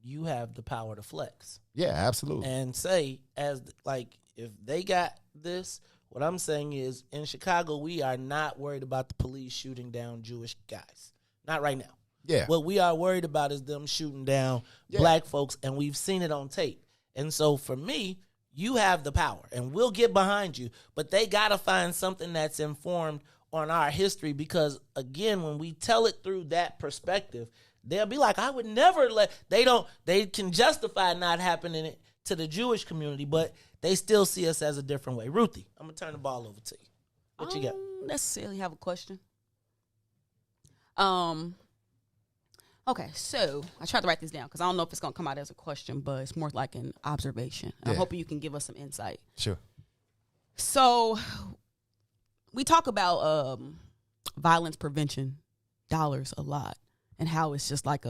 you have the power to flex. Yeah, absolutely. And say, if they got this, what I'm saying is, in Chicago, we are not worried about the police shooting down Jewish guys. Not right now. Yeah. What we are worried about is them shooting down black folks, and we've seen it on tape. And so for me, you have the power, and we'll get behind you. But they got to find something that's informed on our history because, again, when we tell it through that perspective, they'll be like, I would never they can justify not happening it to the Jewish community, but they still see us as a different way. Ruthie, I'm going to turn the ball over to you. What you got? I don't necessarily have a question. I'm Okay, so I tried to write this down because I don't know if it's going to come out as a question, but it's more like an observation. Yeah. I'm hoping you can give us some insight. Sure. So we talk about violence prevention dollars a lot and how it's just like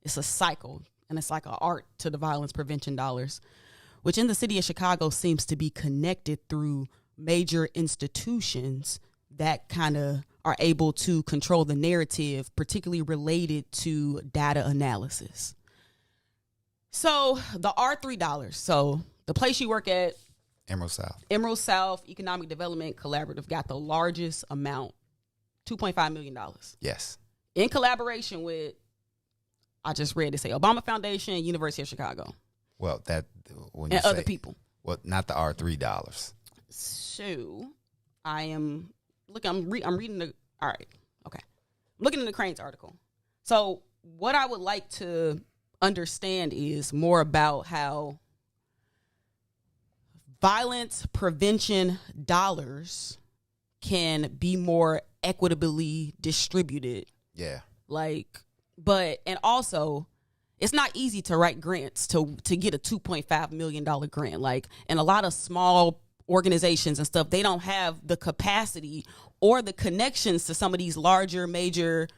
it's a cycle and it's like an art to the violence prevention dollars, which in the city of Chicago seems to be connected through major institutions that kind of are able to control the narrative, particularly related to data analysis. So the R3, so the place you work at, Emerald South Economic Development Collaborative, got the largest amount, $2.5 million. Yes. In collaboration with, I just read it say, Obama Foundation, University of Chicago. Well, when and you other say, people. Well, not the R$3. So I am looking. I'm reading the. All right. Okay. I'm looking in the Cranes article. So what I would like to understand is more about how violence prevention dollars can be more equitably distributed. Yeah. And also, it's not easy to write grants to get a $2.5 million grant. And a lot of small organizations and stuff, they don't have the capacity or the connections to some of these larger, major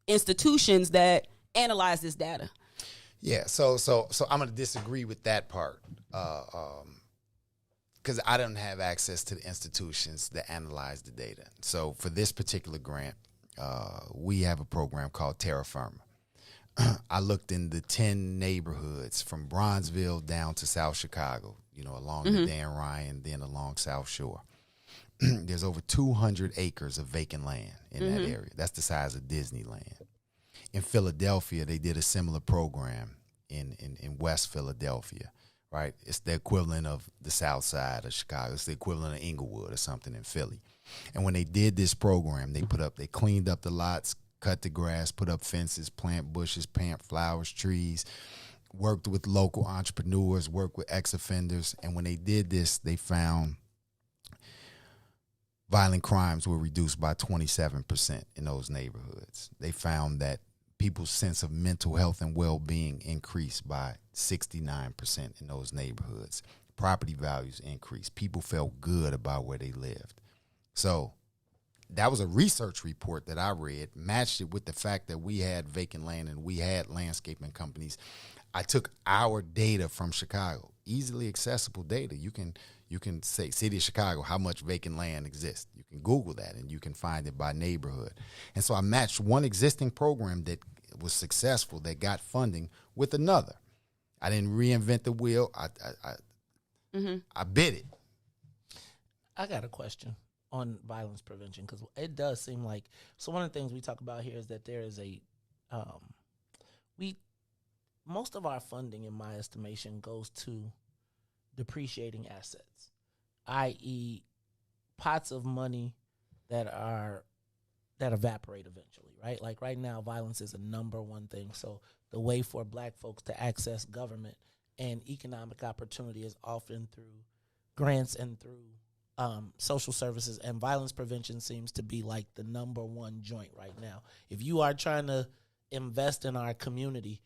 institutions that analyze this data. Yeah. So I'm going to disagree with that part. Because I don't have access to the institutions that analyze the data. So for this particular grant, we have a program called Terra Firma. I looked in the 10 neighborhoods from Bronzeville down to South Chicago, along the Dan Ryan, then along South Shore. There's over 200 acres of vacant land in that area. That's the size of Disneyland. In Philadelphia, they did a similar program in West Philadelphia, right? It's the equivalent of the South Side of Chicago. It's the equivalent of Inglewood or something in Philly. And when they did this program, they cleaned up the lots, cut the grass, put up fences, plant bushes, plant flowers, trees, worked with local entrepreneurs, worked with ex-offenders. And when they did this, they found violent crimes were reduced by 27% in those neighborhoods. They found that people's sense of mental health and well-being increased by 69% in those neighborhoods. Property values increased. People felt good about where they lived. So that was a research report that I read, matched it with the fact that we had vacant land and we had landscaping companies. I took our data from Chicago, easily accessible data. You can say City of Chicago, how much vacant land exists. You can Google that and you can find it by neighborhood. And so I matched one existing program that was successful, that got funding, with another. I didn't reinvent the wheel. I bid it. I got a question on violence prevention, because it does seem like, so one of the things we talk about here is that there is most of our funding, in my estimation, goes to depreciating assets, i.e. pots of money that evaporate eventually, right? Like right now, violence is a number one thing. So the way for Black folks to access government and economic opportunity is often through grants and through social services, and violence prevention seems to be like the number one joint right now. If you are trying to invest in our community,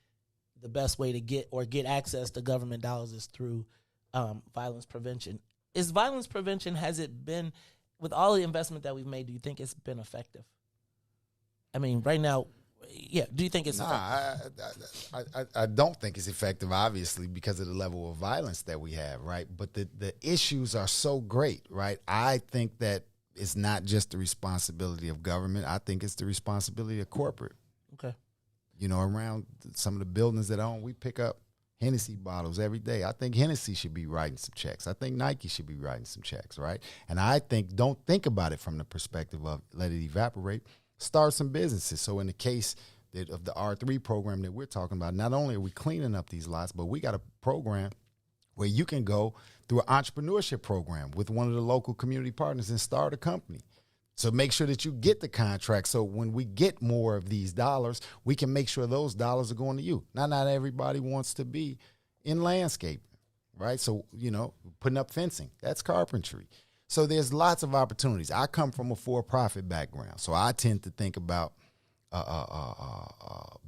the best way to get access to government dollars is through violence prevention. Is violence prevention, has it been, with all the investment that we've made, do you think it's been effective? I mean, right now, yeah, do you think it's effective? I don't think it's effective, obviously, because of the level of violence that we have, right? But the issues are so great, right? I think that it's not just the responsibility of government. I think it's the responsibility of corporate. Okay. Around some of the buildings that I own, we pick up Hennessy bottles every day. I think Hennessy should be writing some checks. I think Nike should be writing some checks, right? And I think, don't think about it from the perspective of let it evaporate. Start some businesses. So in the case of the R3 program that we're talking about, not only are we cleaning up these lots, but we got a program where you can go through an entrepreneurship program with one of the local community partners and start a company. So make sure that you get the contract. So when we get more of these dollars, we can make sure those dollars are going to you. Not everybody wants to be in landscaping, right? So, putting up fencing, that's carpentry. So there's lots of opportunities. I come from a for-profit background, so I tend to think about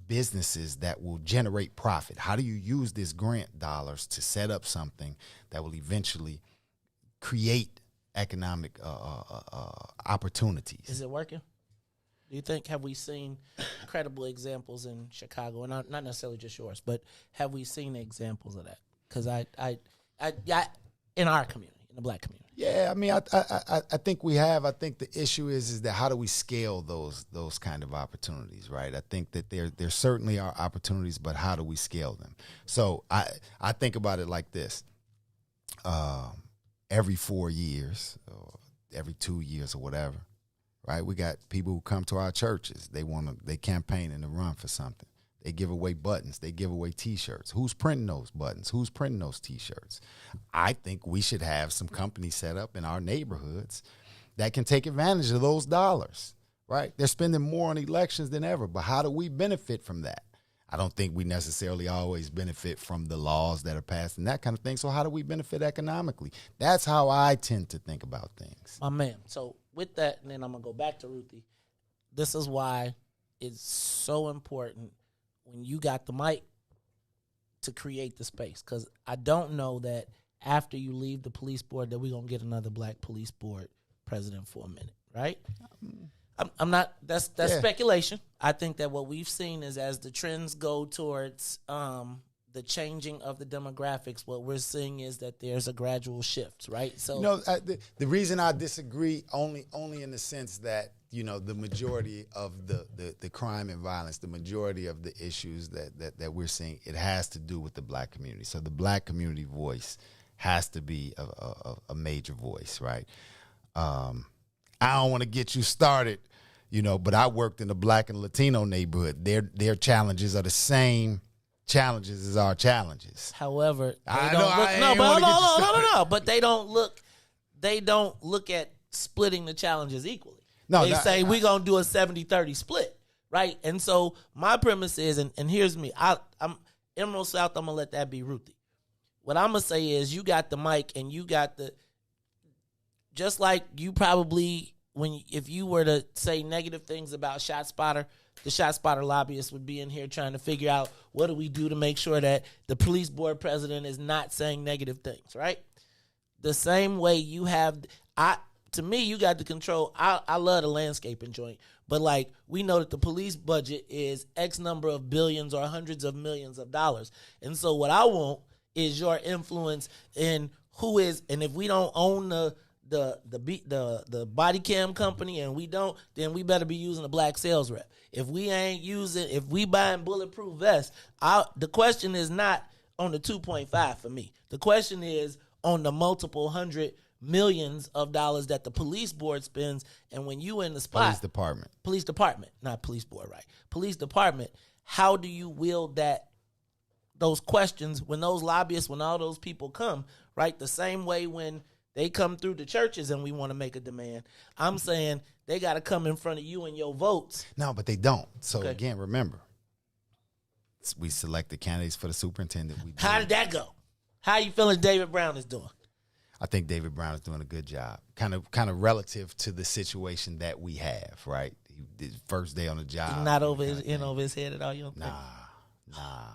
businesses that will generate profit? How do you use this grant dollars to set up something that will eventually create economic opportunities? Is it working? Do you think, have we seen credible examples in Chicago, and not necessarily just yours, but have we seen examples of that? Because I in our community, in the black community. Yeah, I mean, I think we have. I think the issue is that how do we scale those kind of opportunities, right? I think that there certainly are opportunities, but how do we scale them? So I think about it like this: every 4 years, or every 2 years, or whatever, right? We got people who come to our churches. They campaign and to run for something. They give away buttons. They give away T-shirts. Who's printing those buttons? Who's printing those T-shirts? I think we should have some companies set up in our neighborhoods that can take advantage of those dollars, right? They're spending more on elections than ever, but how do we benefit from that? I don't think we necessarily always benefit from the laws that are passed and that kind of thing. So how do we benefit economically? That's how I tend to think about things. My man. So with that, and then I'm going to go back to Ruthie. This is why it's so important when you got the mic to create the space. Because I don't know that after you leave the police board that we're going to get another black police board president for a minute, right? I'm not, that's speculation. I think that what we've seen is as the trends go towards the changing of the demographics, what we're seeing is that there's a gradual shift, right? So the reason I disagree only in the sense that, the majority of the crime and violence, the majority of the issues that we're seeing, it has to do with the black community. So the black community voice has to be a major voice, right? I don't want to get you started, but I worked in the black and Latino neighborhood. Their challenges are the same challenges as our challenges. However, But they don't look at splitting the challenges equally. No, they say we're going to do a 70-30 split, right? And so my premise is, and here's me, I'm Emerald South, I'm going to let that be Ruthie. What I'm going to say is you got the mic and you got just like you probably, if you were to say negative things about ShotSpotter, the ShotSpotter lobbyists would be in here trying to figure out what do we do to make sure that the police board president is not saying negative things, right? The same way you have, to me, you got the control. I love the landscaping joint, but like we know that the police budget is X number of billions or hundreds of millions of dollars. And so what I want is your influence in who is, and if we don't own the body cam company and we don't, then we better be using a black sales rep. If we buying bulletproof vests, the question is not on the 2.5 for me. The question is on the multiple hundred millions of dollars that the police board spends, and when you in the spot, police department, not police board, right? Police department. How do you wield those questions when those lobbyists, when all those people come, right? The same way when they come through the churches and we want to make a demand. I'm saying they got to come in front of you and your votes. No, but they don't. So again, remember, we selected candidates for the superintendent. How did that go? How you feeling David Brown is doing? I think David Brown is doing a good job, kind of relative to the situation that we have, right? His first day on the job. He's not over his head at all. You don't think? Nah.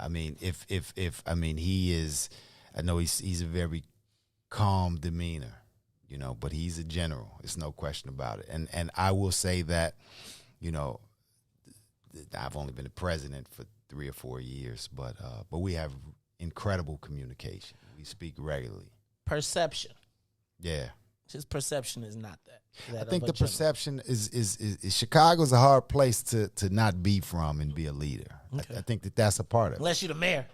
I mean, if he is. I know he's a very calm demeanor, but he's a general. There's no question about it. And I will say that, I've only been the president for 3 or 4 years, but we have incredible communication. We speak regularly. Perception. Yeah. His perception is not that. I think the perception is Chicago's a hard place to not be from and be a leader. Okay. I think that's a part of it. Unless you're the mayor.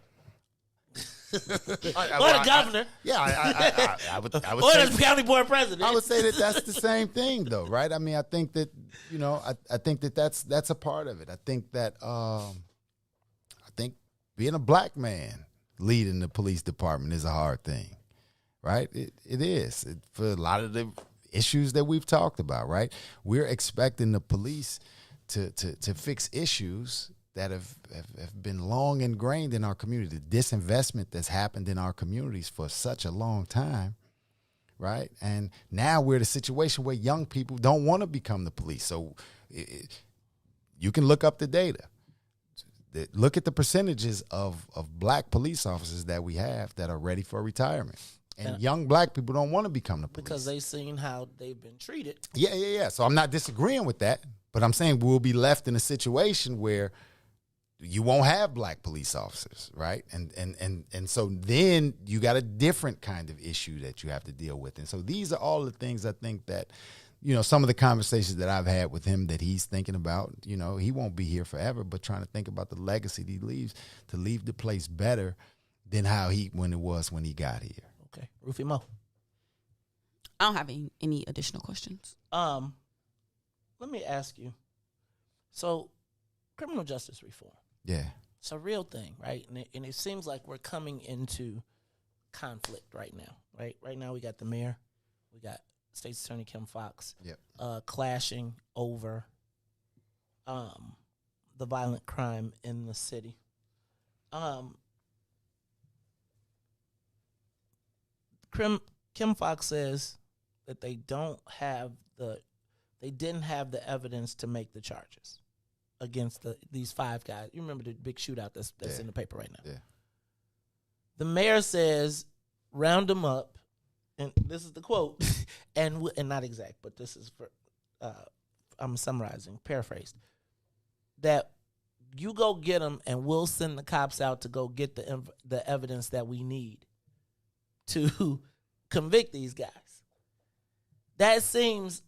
Or the governor. I would or the county board president. I would say that's the same thing, though, right? I mean, I think that I think that's a part of it. I think that I think being a black man leading the police department is a hard thing, right? It is for a lot of the issues that we've talked about, right? We're expecting the police to fix issues that have been long ingrained in our community. The disinvestment that's happened in our communities for such a long time, right? And now we're in a situation where young people don't want to become the police. So You can look up the data. Look at the percentages of black police officers that we have that are ready for retirement. And young black people don't want to become the police. Because they've seen how they've been treated. Yeah. So I'm not disagreeing with that, but I'm saying we'll be left in a situation where you won't have black police officers, right? And so then you got a different kind of issue that you have to deal with. And so these are all the things I think that, some of the conversations that I've had with him that he's thinking about, he won't be here forever, but trying to think about the legacy he leaves to leave the place better than when he got here. Okay. Ruthie Mo. I don't have any additional questions. Let me ask you. So, criminal justice reform. Yeah. It's a real thing, right? And it seems like we're coming into conflict right now, right? Right now we got the mayor, we got State's Attorney Kim Foxx, clashing over the violent crime in the city. Kim Foxx says that they didn't have the evidence to make the charges against these 5 guys. You remember the big shootout that's in the paper right now. Yeah. The mayor says, round them up, and this is the quote, and not exact, but this is for, I'm summarizing, paraphrased, that you go get them and we'll send the cops out to go get the evidence that we need to convict these guys. That seems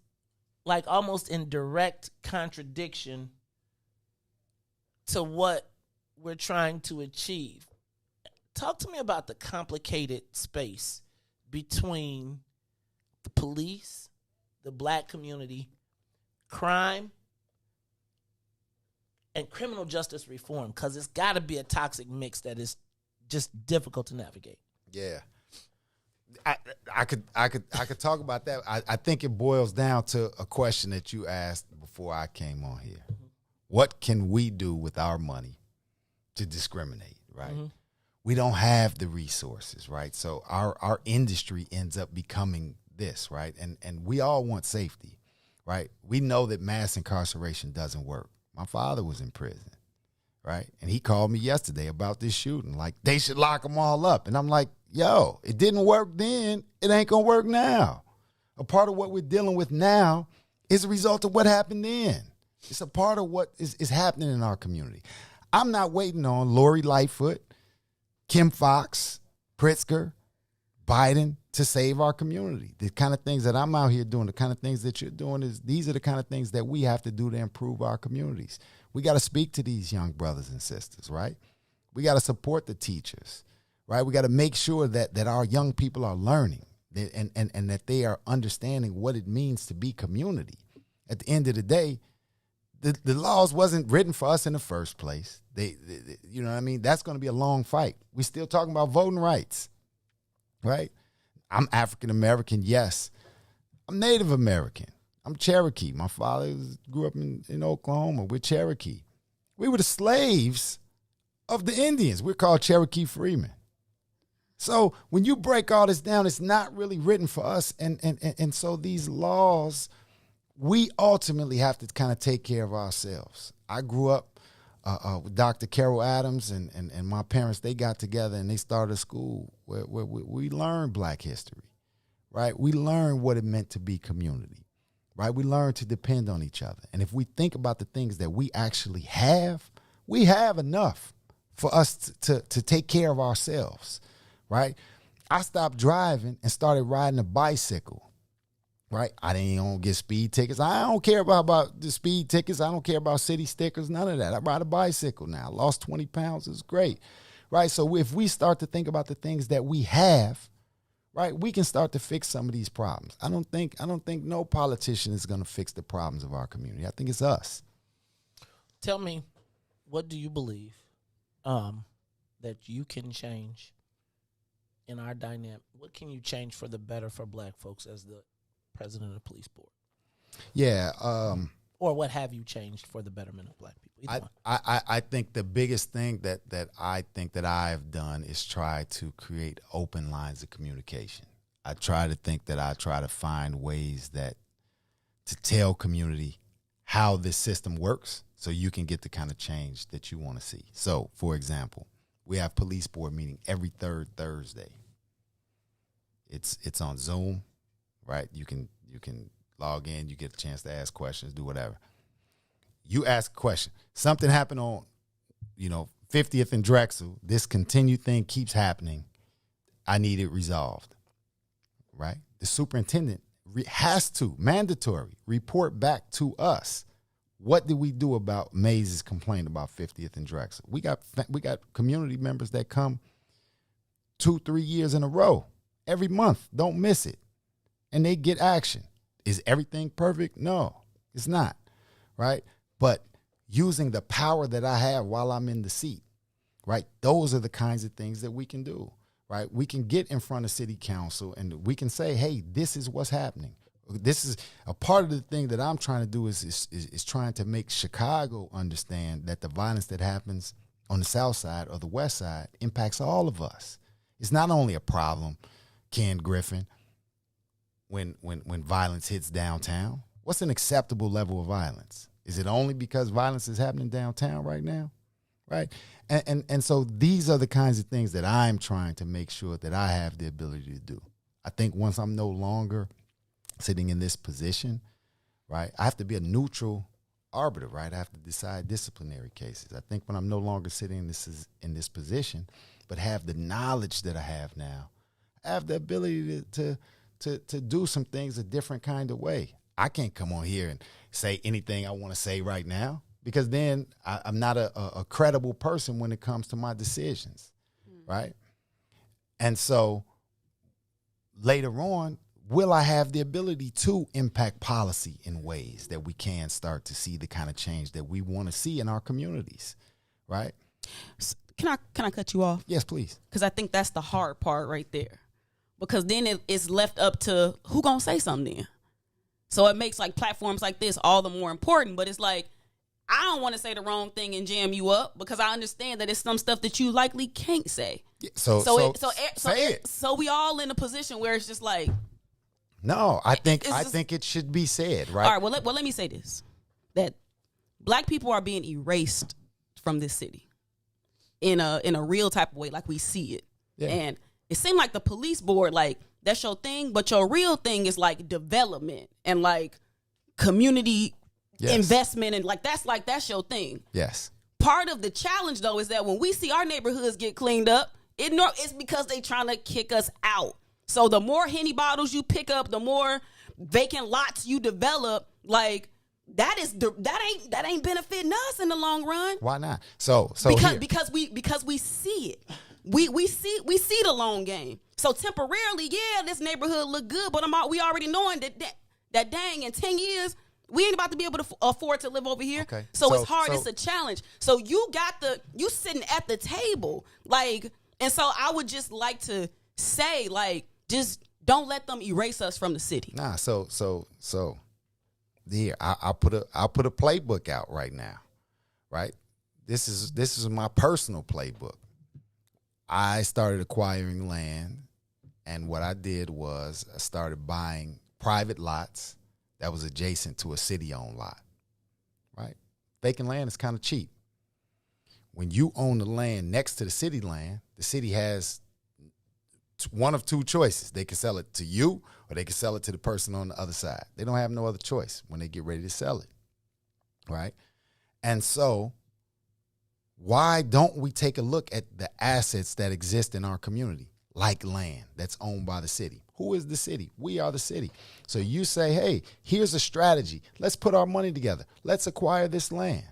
like almost in direct contradiction to what we're trying to achieve. Talk to me about the complicated space between the police, the black community, crime, and criminal justice reform, because it's got to be a toxic mix that is just difficult to navigate. Yeah. I could talk about that. I think it boils down to a question that you asked before I came on here. Mm-hmm. What can we do with our money to discriminate, right? Mm-hmm. We don't have the resources, right? So our industry ends up becoming this, right? And we all want safety, right? We know that mass incarceration doesn't work. My father was in prison, right? And he called me yesterday about this shooting. Like, they should lock them all up. And I'm like, yo, it didn't work then. It ain't going to work now. A part of what we're dealing with now is a result of what happened then. It's a part of what is happening in our community. I'm not waiting on Lori Lightfoot, Kim Foxx, Pritzker, Biden to save our community. The kind of things that I'm out here doing, the kind of things that you're doing, these are the kind of things that we have to do to improve our communities. We got to speak to these young brothers and sisters, right? We got to support the teachers, right? We got to make sure that our young people are learning and that they are understanding what it means to be community. At the end of the day, the laws wasn't written for us in the first place. They you know what I mean? That's going to be a long fight. We're still talking about voting rights, right? I'm African American, yes. I'm Native American. I'm Cherokee. My father grew up in Oklahoma. We're Cherokee. We were the slaves of the Indians. We're called Cherokee freemen. So when you break all this down, it's not really written for us. And so these laws, we ultimately have to kind of take care of ourselves. I grew up with Dr. Carol Adams and my parents. They got together and they started a school where we learned Black history, right? We learned what it meant to be community, right? We learned to depend on each other. And if we think about the things that we actually have, we have enough for us to take care of ourselves, right? I stopped driving and started riding a bicycle. Right? I didn't get speed tickets. I don't care about the speed tickets. I don't care about city stickers, none of that. I ride a bicycle now. I lost 20 pounds. It's great. Right? So if we start to think about the things that we have, right, we can start to fix some of these problems. I don't think no politician is going to fix the problems of our community. I think it's us. Tell me, what do you believe that you can change in our dynamic? What can you change for the better for Black folks as the president of the police board? Yeah. Or what have you changed for the betterment of Black people? I think the biggest thing that I think that I've done is try to create open lines of communication. I try to find ways to tell community how this system works so you can get the kind of change that you want to see. So, for example, we have police board meeting every third Thursday. It's on Zoom, right? You can log in, you get a chance to ask questions, do whatever. You ask a question. Something happened on, 50th and Drexel. This continued thing keeps happening. I need it resolved, right? The superintendent has to, mandatory, report back to us. What did we do about Mays' complaint about 50th and Drexel? We got community members that come 2-3 years in a row, every month. Don't miss it. And they get action. Is everything perfect? No, it's not, right? But using the power that I have while I'm in the seat, right? Those are the kinds of things that we can do, right? We can get in front of city council and we can say, hey, this is what's happening. This is a part of the thing that I'm trying to do is trying to make Chicago understand that the violence that happens on the south side or the west side impacts all of us. It's not only a problem, Ken Griffin, when violence hits downtown. What's an acceptable level of violence? Is it only because violence is happening downtown right now? Right? And so these are the kinds of things that I'm trying to make sure that I have the ability to do. I think once I'm no longer sitting in this position, right, I have to be a neutral arbiter, right? I have to decide disciplinary cases. I think when I'm no longer sitting in this position, but have the knowledge that I have now, I have the ability to do some things a different kind of way. I can't come on here and say anything I want to say right now because then I'm not a credible person when it comes to my decisions, right? And so later on, will I have the ability to impact policy in ways that we can start to see the kind of change that we want to see in our communities, right? Can I cut you off? Yes, please. Because I think that's the hard part right there. Because then it's left up to who gonna say something then. So it makes like platforms like this all the more important. But it's like, I don't want to say the wrong thing and jam you up because I understand that it's some stuff that you likely can't say. Yeah, so we all in a position where it's just like. No, I think it should be said, right? All right, well let me say this. That black people are being erased from this city in a real type of way, like we see it. Yeah. And it seemed like the police board, like, that's your thing, but your real thing is like development and like community investment and that's your thing. Yes. Part of the challenge though is that when we see our neighborhoods get cleaned up, it's because they trying to kick us out. So the more Henny bottles you pick up, the more vacant lots you develop, like that ain't benefiting us in the long run. Why not? So because we see it. We see the long game. So temporarily, yeah, this neighborhood look good, but we already knowing that dang in 10 years we ain't about to be able to afford to live over here. Okay. So it's hard. It's a challenge. So you sitting at the table, like, and so I would just like to say, like, just don't let them erase us from the city. Nah. So here I'll put a playbook out right now, right? This is my personal playbook. I started acquiring land, and what I did was I started buying private lots that was adjacent to a city-owned lot, right? Vacant land is kind of cheap. When you own the land next to the city land, the city has one of two choices. They can sell it to you or they can sell it to the person on the other side. They don't have no other choice when they get ready to sell it, right? And so why don't we take a look at the assets that exist in our community, like land that's owned by the city? Who is the city? We are the city. So you say, hey, here's a strategy. Let's put our money together. Let's acquire this land.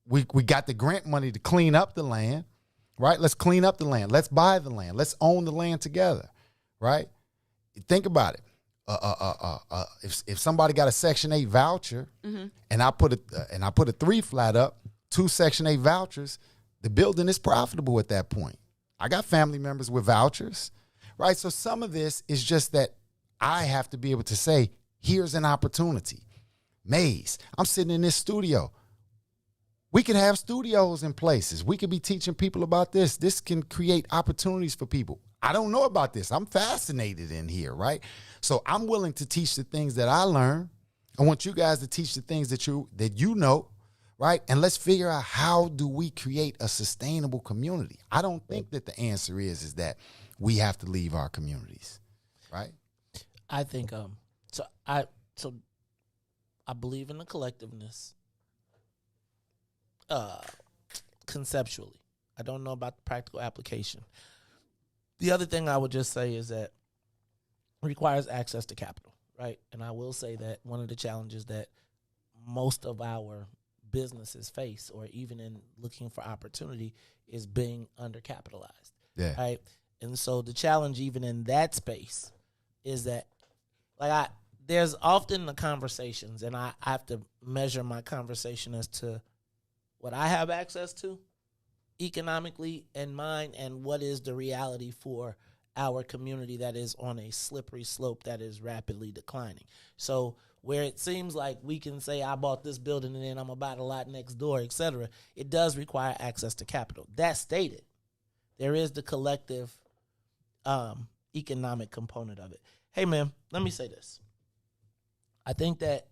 We got the grant money to clean up the land, right? Let's clean up the land. Let's buy the land. Let's own the land together, right? Think about it. If somebody got a Section 8 voucher, and I put a 3 flat up, 2 Section 8 vouchers, the building is profitable at that point. I got family members with vouchers, right? So some of this is just that I have to be able to say, here's an opportunity. Maze, I'm sitting in this studio. We could have studios in places. We could be teaching people about this. This can create opportunities for people. I don't know about this. I'm fascinated in here, right? So I'm willing to teach the things that I learn. I want you guys to teach the things that you know, right? And let's figure out how do we create a sustainable community. I don't think that the answer is that we have to leave our communities, right? I think so I believe in the collectiveness conceptually. I don't know about the practical application. The other thing I would just say is that it requires access to capital, right? And I will say that one of the challenges that most of our businesses face, or even in looking for opportunity, is being undercapitalized. Yeah. Right. And so the challenge even in that space is that there's often the conversations, and I have to measure my conversation as to what I have access to economically and mine, and what is the reality for our community that is on a slippery slope that is rapidly declining. So where it seems like we can say, I bought this building and then I'm about a lot next door, et cetera, it does require access to capital. That stated, there is the collective economic component of it. Hey, man, let me say this. I think that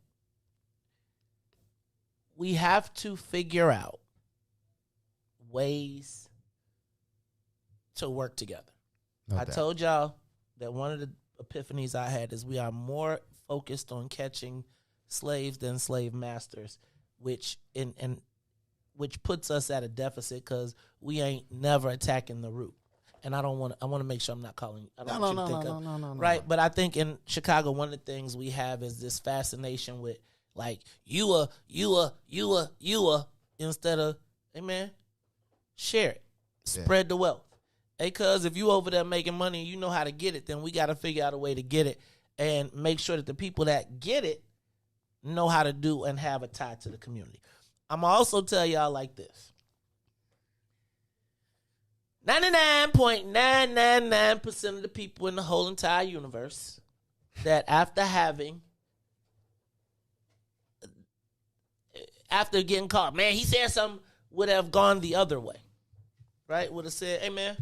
we have to figure out ways to work together. I told y'all that one of the epiphanies I had is we are more focused on catching slaves than slave masters, which puts us at a deficit because we ain't never attacking the root. And I want to make sure I'm not calling. I don't want you to think of right. But I think in Chicago, one of the things we have is this fascination with like you are instead of, hey man, share it, spread the wealth. Hey, cuz if you over there making money and you know how to get it, then we got to figure out a way to get it and make sure that the people that get it know how to do and have a tie to the community. I'm going to also tell y'all like this. 99.999% of the people in the whole entire universe that after getting caught, man, he said something, would have gone the other way, right? Would have said, hey, man,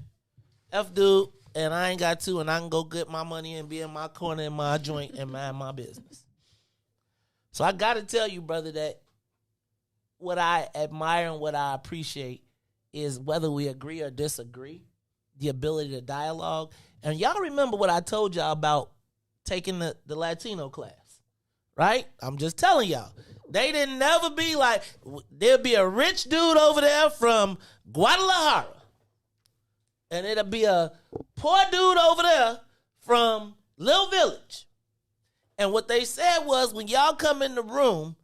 F dude, and I ain't got to, and I can go get my money and be in my corner in my joint and mind my business. So I got to tell you, brother, that what I admire and what I appreciate is whether we agree or disagree, the ability to dialogue. And y'all remember what I told y'all about taking the Latino class, right? I'm just telling y'all. They didn't never be like, there'll be a rich dude over there from Guadalajara, and it'll be a poor dude over there from Little Village. And what they said was, when y'all come in the room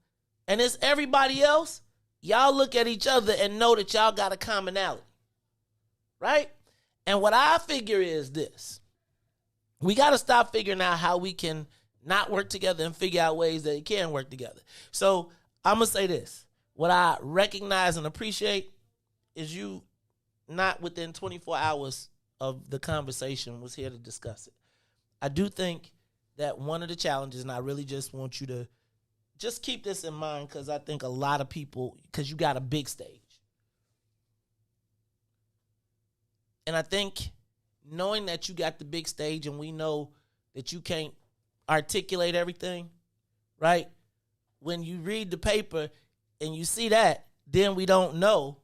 and it's everybody else, y'all look at each other and know that y'all got a commonality, right? And what I figure is this. We got to stop figuring out how we can not work together and figure out ways that it can work together. So I'm going to say this. What I recognize and appreciate is you not within 24 hours of the conversation was here to discuss it. I do think that one of the challenges, and I really just want you to just keep this in mind, because I think a lot of people, because you got a big stage. And I think knowing that you got the big stage and we know that you can't articulate everything, right? When you read the paper and you see that, then we don't know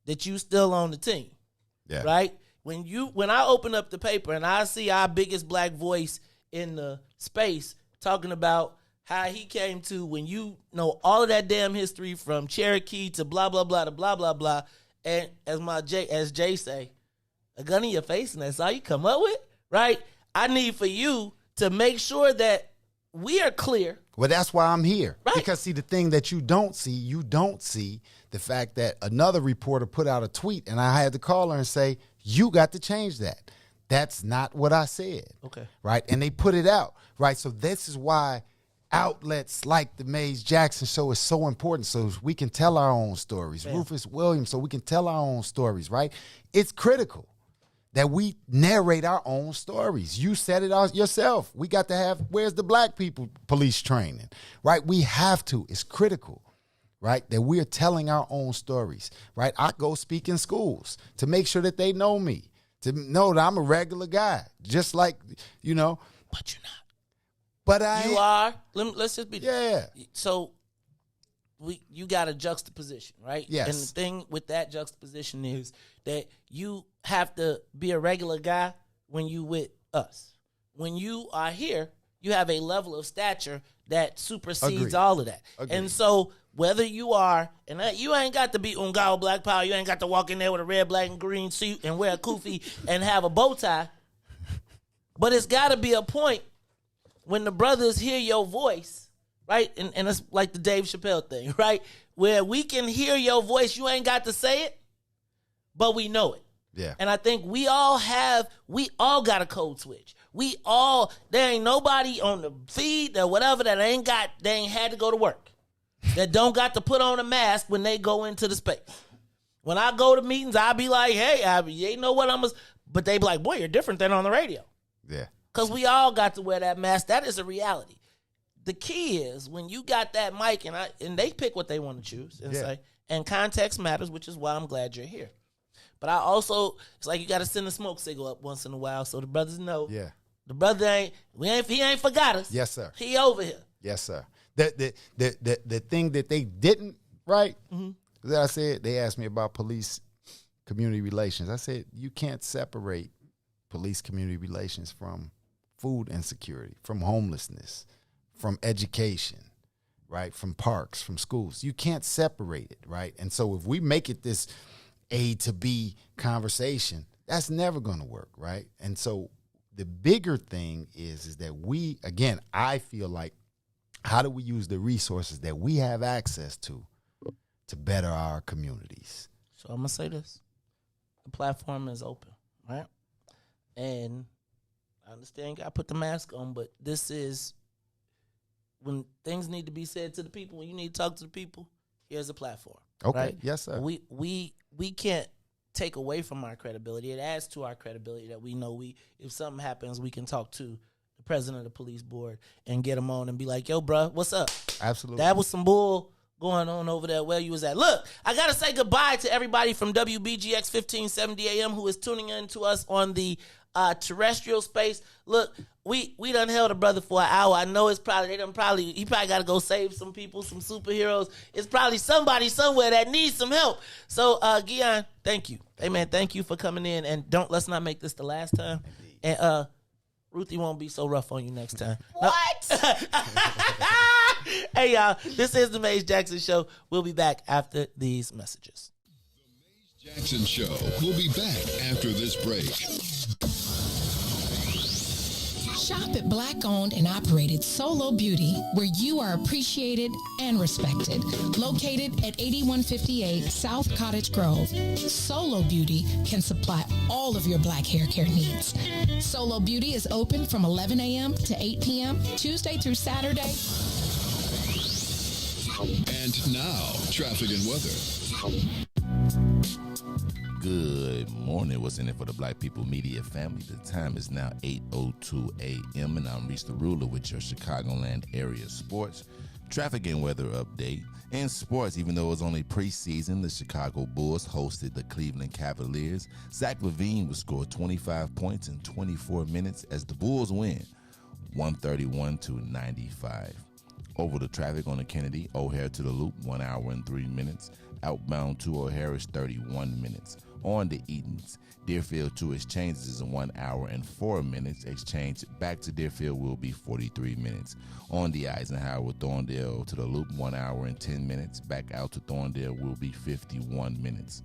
that you still on the team, right? When I open up the paper and I see our biggest black voice in the space talking about how he came to, when you know all of that damn history from Cherokee to blah, blah, blah, to blah, blah, blah, and as Jay say, a gun in your face and that's all you come up with, right? I need for you to make sure that we are clear. Well, that's why I'm here. Right. Because, see, the thing that you don't see the fact that another reporter put out a tweet and I had to call her and say, you got to change that. That's not what I said. Okay. Right? And they put it out. Right? So this is why outlets like the Mays Jackson show is so important, so we can tell our own stories. Man. Rufus Williams, so we can tell our own stories, right? It's critical that we narrate our own stories. You said it out yourself. We got to have, where's the black people police training, right? We have to. It's critical, right, that we're telling our own stories, right? I go speak in schools to make sure that they know me, to know that I'm a regular guy, just like, But you're not. But I You are. Let's just be. Yeah. So you got a juxtaposition, right? Yes. And the thing with that juxtaposition is that you have to be a regular guy when you with us. When you are here, you have a level of stature that supersedes Agreed. all of that. Agreed. And so whether you are, and you ain't got to be Ungao Black Power, you ain't got to walk in there with a red, black, and green suit and wear a kufi and have a bow tie. But it's got to be a point when the brothers hear your voice, right? And it's like the Dave Chappel thing, right? Where we can hear your voice. You ain't got to say it, but we know it. Yeah. And I think we all got a code switch. There ain't nobody on the feed or whatever that they ain't had to go to work. That don't got to put on a mask when they go into the space. When I go to meetings, I be like, hey, you ain't know what but they be like, boy, you're different than on the radio. Yeah. Because we all got to wear that mask. That is a reality. The key is when you got that mic and they pick what they want to choose and say, and context matters, which is why I'm glad you're here. But I also, it's like you got to send a smoke signal up once in a while so the brothers know. Yeah. The brother he ain't forgot us. Yes, sir. He over here. Yes, sir. The thing that they didn't, right? Mm-hmm. That I said, they asked me about police community relations. I said, you can't separate police community relations from food insecurity, from homelessness, from education, right? From parks, from schools. You can't separate it, right? And so if we make it this A to B conversation, that's never going to work, right? And so the bigger thing is that we, again, I feel like, how do we use the resources that we have access to better our communities? So I'm going to say this. The platform is open, right? And I understand you got to put the mask on, but this is when things need to be said to the people, when you need to talk to the people, here's a platform. Okay, right? yes, sir. We can't take away from our credibility. It adds to our credibility that we know if something happens, we can talk to the president of the police board and get him on and be like, yo, bro, what's up? Absolutely. That was some bull going on over there where you was at. Look, I got to say goodbye to everybody from WBGX 1570 AM who is tuning in to us on the terrestrial space. Look, we done held a brother for an hour. I know he probably got to go save some people, some superheroes. It's probably somebody somewhere that needs some help. So, Gian, thank you. Hey, man, thank you for coming in. And let's not make this the last time. And Ruthie won't be so rough on you next time. What? Hey, y'all, this is the Maze Jackson Show. We'll be back after these messages. The Maze Jackson Show. We'll be back after this break. Shop at Black-owned and operated Solo Beauty, where you are appreciated and respected. Located at 8158 South Cottage Grove, Solo Beauty can supply all of your black hair care needs. Solo Beauty is open from 11 a.m. to 8 p.m., Tuesday through Saturday. And now, traffic and weather. Good morning. What's in it for the Black People Media family? The time is now 8:02 a.m. and I'm Riis the Ruler with your Chicagoland area sports, traffic and weather update. In sports, even though it was only preseason, the Chicago Bulls hosted the Cleveland Cavaliers. Zach LaVine would score 25 points in 24 minutes as the Bulls win 131-95. Over the traffic on the Kennedy, O'Hare to the Loop, 1 hour and 3 minutes. Outbound to O'Hare is 31 minutes. On the Edens, Deerfield to Exchanges is 1 hour and 4 minutes. Exchange back to Deerfield will be 43 minutes. On the Eisenhower, Thorndale to the Loop, 1 hour and 10 minutes. Back out to Thorndale will be 51 minutes.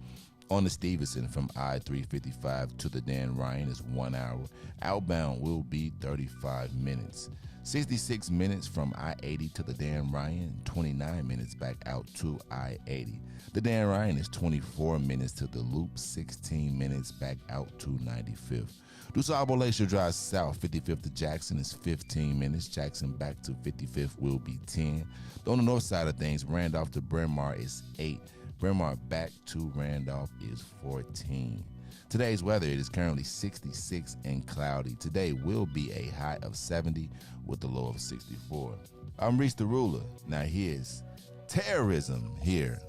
On the Stevenson from I-355 to the Dan Ryan is 1 hour. Outbound will be 35 minutes. 66 minutes from I-80 to the Dan Ryan, 29 minutes back out to I-80. The Dan Ryan is 24 minutes to the Loop, 16 minutes back out to 95th. DuSable Lakeshore Drive South, 55th to Jackson is 15 minutes. Jackson back to 55th will be 10. On the north side of things, Randolph to Bryn Mawr is 8. Bryn Mawr back to Randolph is 14. Today's weather, it is currently 66 and cloudy. Today will be a high of 70 with a low of 64. I'm Riis the Ruler. Now here's terrorism here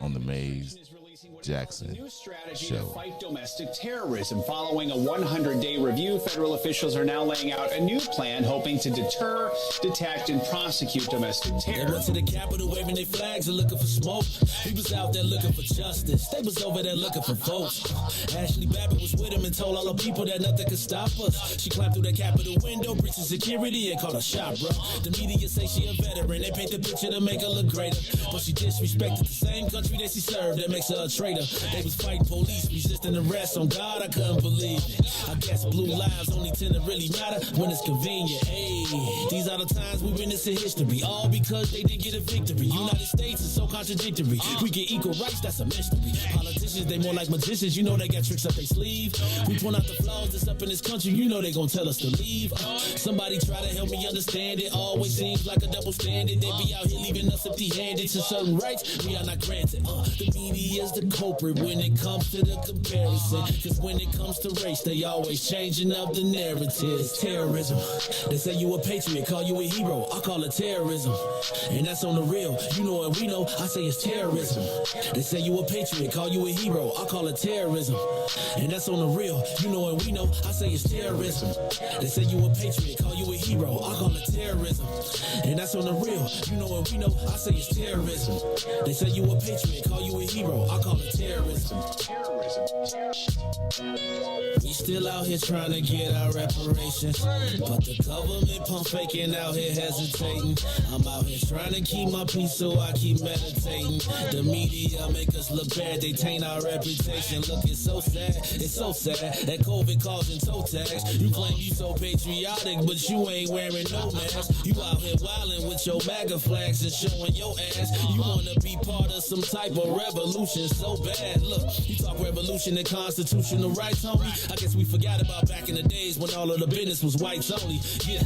on the Maze Jackson New strategy show. to fight domestic terrorism. Following a 100-day review, federal officials are now laying out a new plan hoping to deter, detect, and prosecute domestic terror. They went to the Capitol waving their flags and looking for smoke. We was out there looking for justice. They was over there looking for votes. Ashley Babbitt was with him and told all the people that nothing could stop us. She climbed through the Capitol window, breached security, and called a shot, bro. The media say she a veteran. They paint the picture to make her look greater. But she disrespected the same country that she served. That makes her a traitor. They was fighting police, resisting arrest. On God, I couldn't believe it. I guess blue lives only tend to really matter when it's convenient. Hey, these are the times we witness in history. All because they didn't get a victory. United States is so contradictory. We get equal rights, that's a mystery. Politicians, they more like magicians. You know they got tricks up their sleeve. We point out the flaws that's up in this country. You know they gonna tell us to leave. Somebody try to help me understand it. Always seems like a double standard. They be out here leaving us empty-handed to certain rights we are not granted. The media is the culprit when it comes to the comparison. Cause when it comes to race, they always changing up the narrative. Terrorism. They say you a patriot, call you a hero. I call it terrorism. And that's on the real. You know what we know, I say it's terrorism. They say you a patriot, call you a hero. I call it terrorism. And that's on the real. You know what we know, I say it's terrorism. They say you a patriot, call you a hero. I call it terrorism. And that's on the real. You know what we know, I say it's terrorism. They say you a patriot, call you a hero. I call it terrorism. We still out here trying to get our reparations, but the government pump faking out here hesitating. I'm out here trying to keep my peace, so I keep meditating. The media make us look bad, they taint our reputation. Look, it's so sad that COVID causing toe tags. You claim you so patriotic, but you ain't wearing no mask. You out here wilding with your MAGA flags and showing your ass. You wanna be part of some type of revolution so bad. Look, you talk revolution and constitutional rights, homie. I guess we forgot about back in the days when all of the business was whites only. Yeah.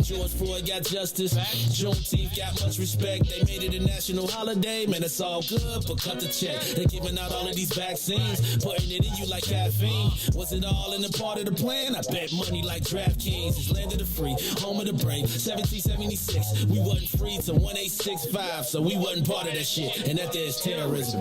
George Floyd got justice. Juneteenth got much respect. They made it a national holiday. Man, it's all good, but cut the check. They're giving out all of these vaccines, putting it in you like caffeine. Was it all in the part of the plan? I bet money like DraftKings. It's land of the free, home of the brave. 1776, we wasn't free till 1865, so we wasn't part of that shit. And that there is terrorism.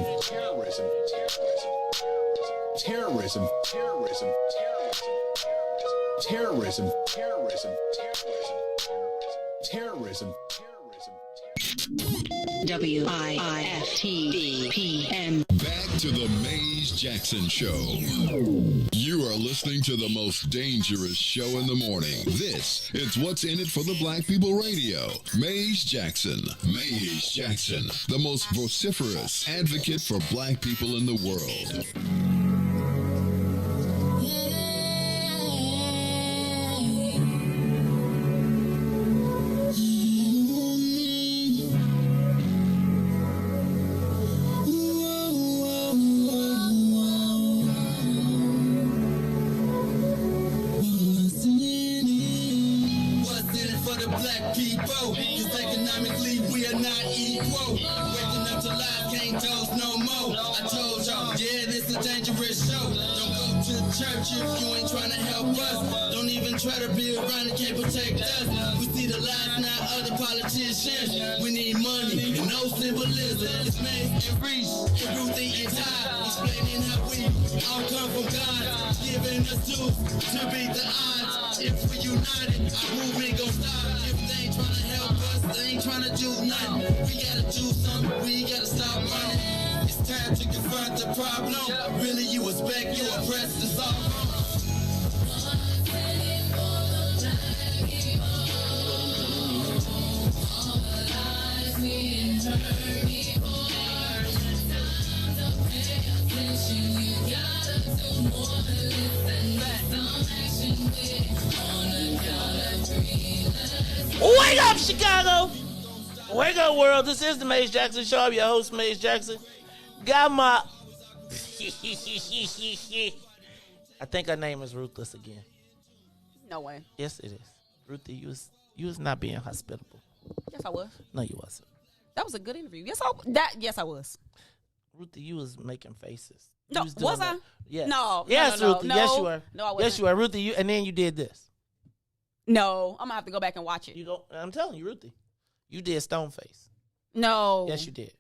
WIFTDPM. Back to the Maze Jackson Show. You are listening to the most dangerous show in the morning. This is What's in It for the Black People Radio. Maze Jackson. Maze Jackson, the most vociferous advocate for black people in the world. Church if you ain't trying to help us. Don't even try to be around and can't protect us. We see the lies now other politicians. We need money and no symbolism. It's Maze and Riis, Ruthie and Todd, explaining how we all come from God, giving us tools to beat the odds. If we united, our movement gon' stop. If they ain't trying to help us, they ain't trying to do nothing. We gotta do something, we gotta stop running. It's time to confront the problem. Really, you expect, you oppress us all. Wake up, Chicago! Wake up, world. This is the Maze Jackson Show. I'm your host, Maze Jackson. Got my... I think her name is Ruthless again. No way. Yes, it is. Ruthie, you was not being hospitable. Yes, I was. No, you wasn't. That was a good interview. Yes, I was. Ruthie, you was making faces. No, was I? Yes. No. Yes, no, Ruthie. no, yes, you were. No, I wasn't. Yes, you were. Ruthie, and then you did this. No, I'm gonna have to go back and watch it. I'm telling you, Ruthie. You did Stoneface. No. Yes, you did.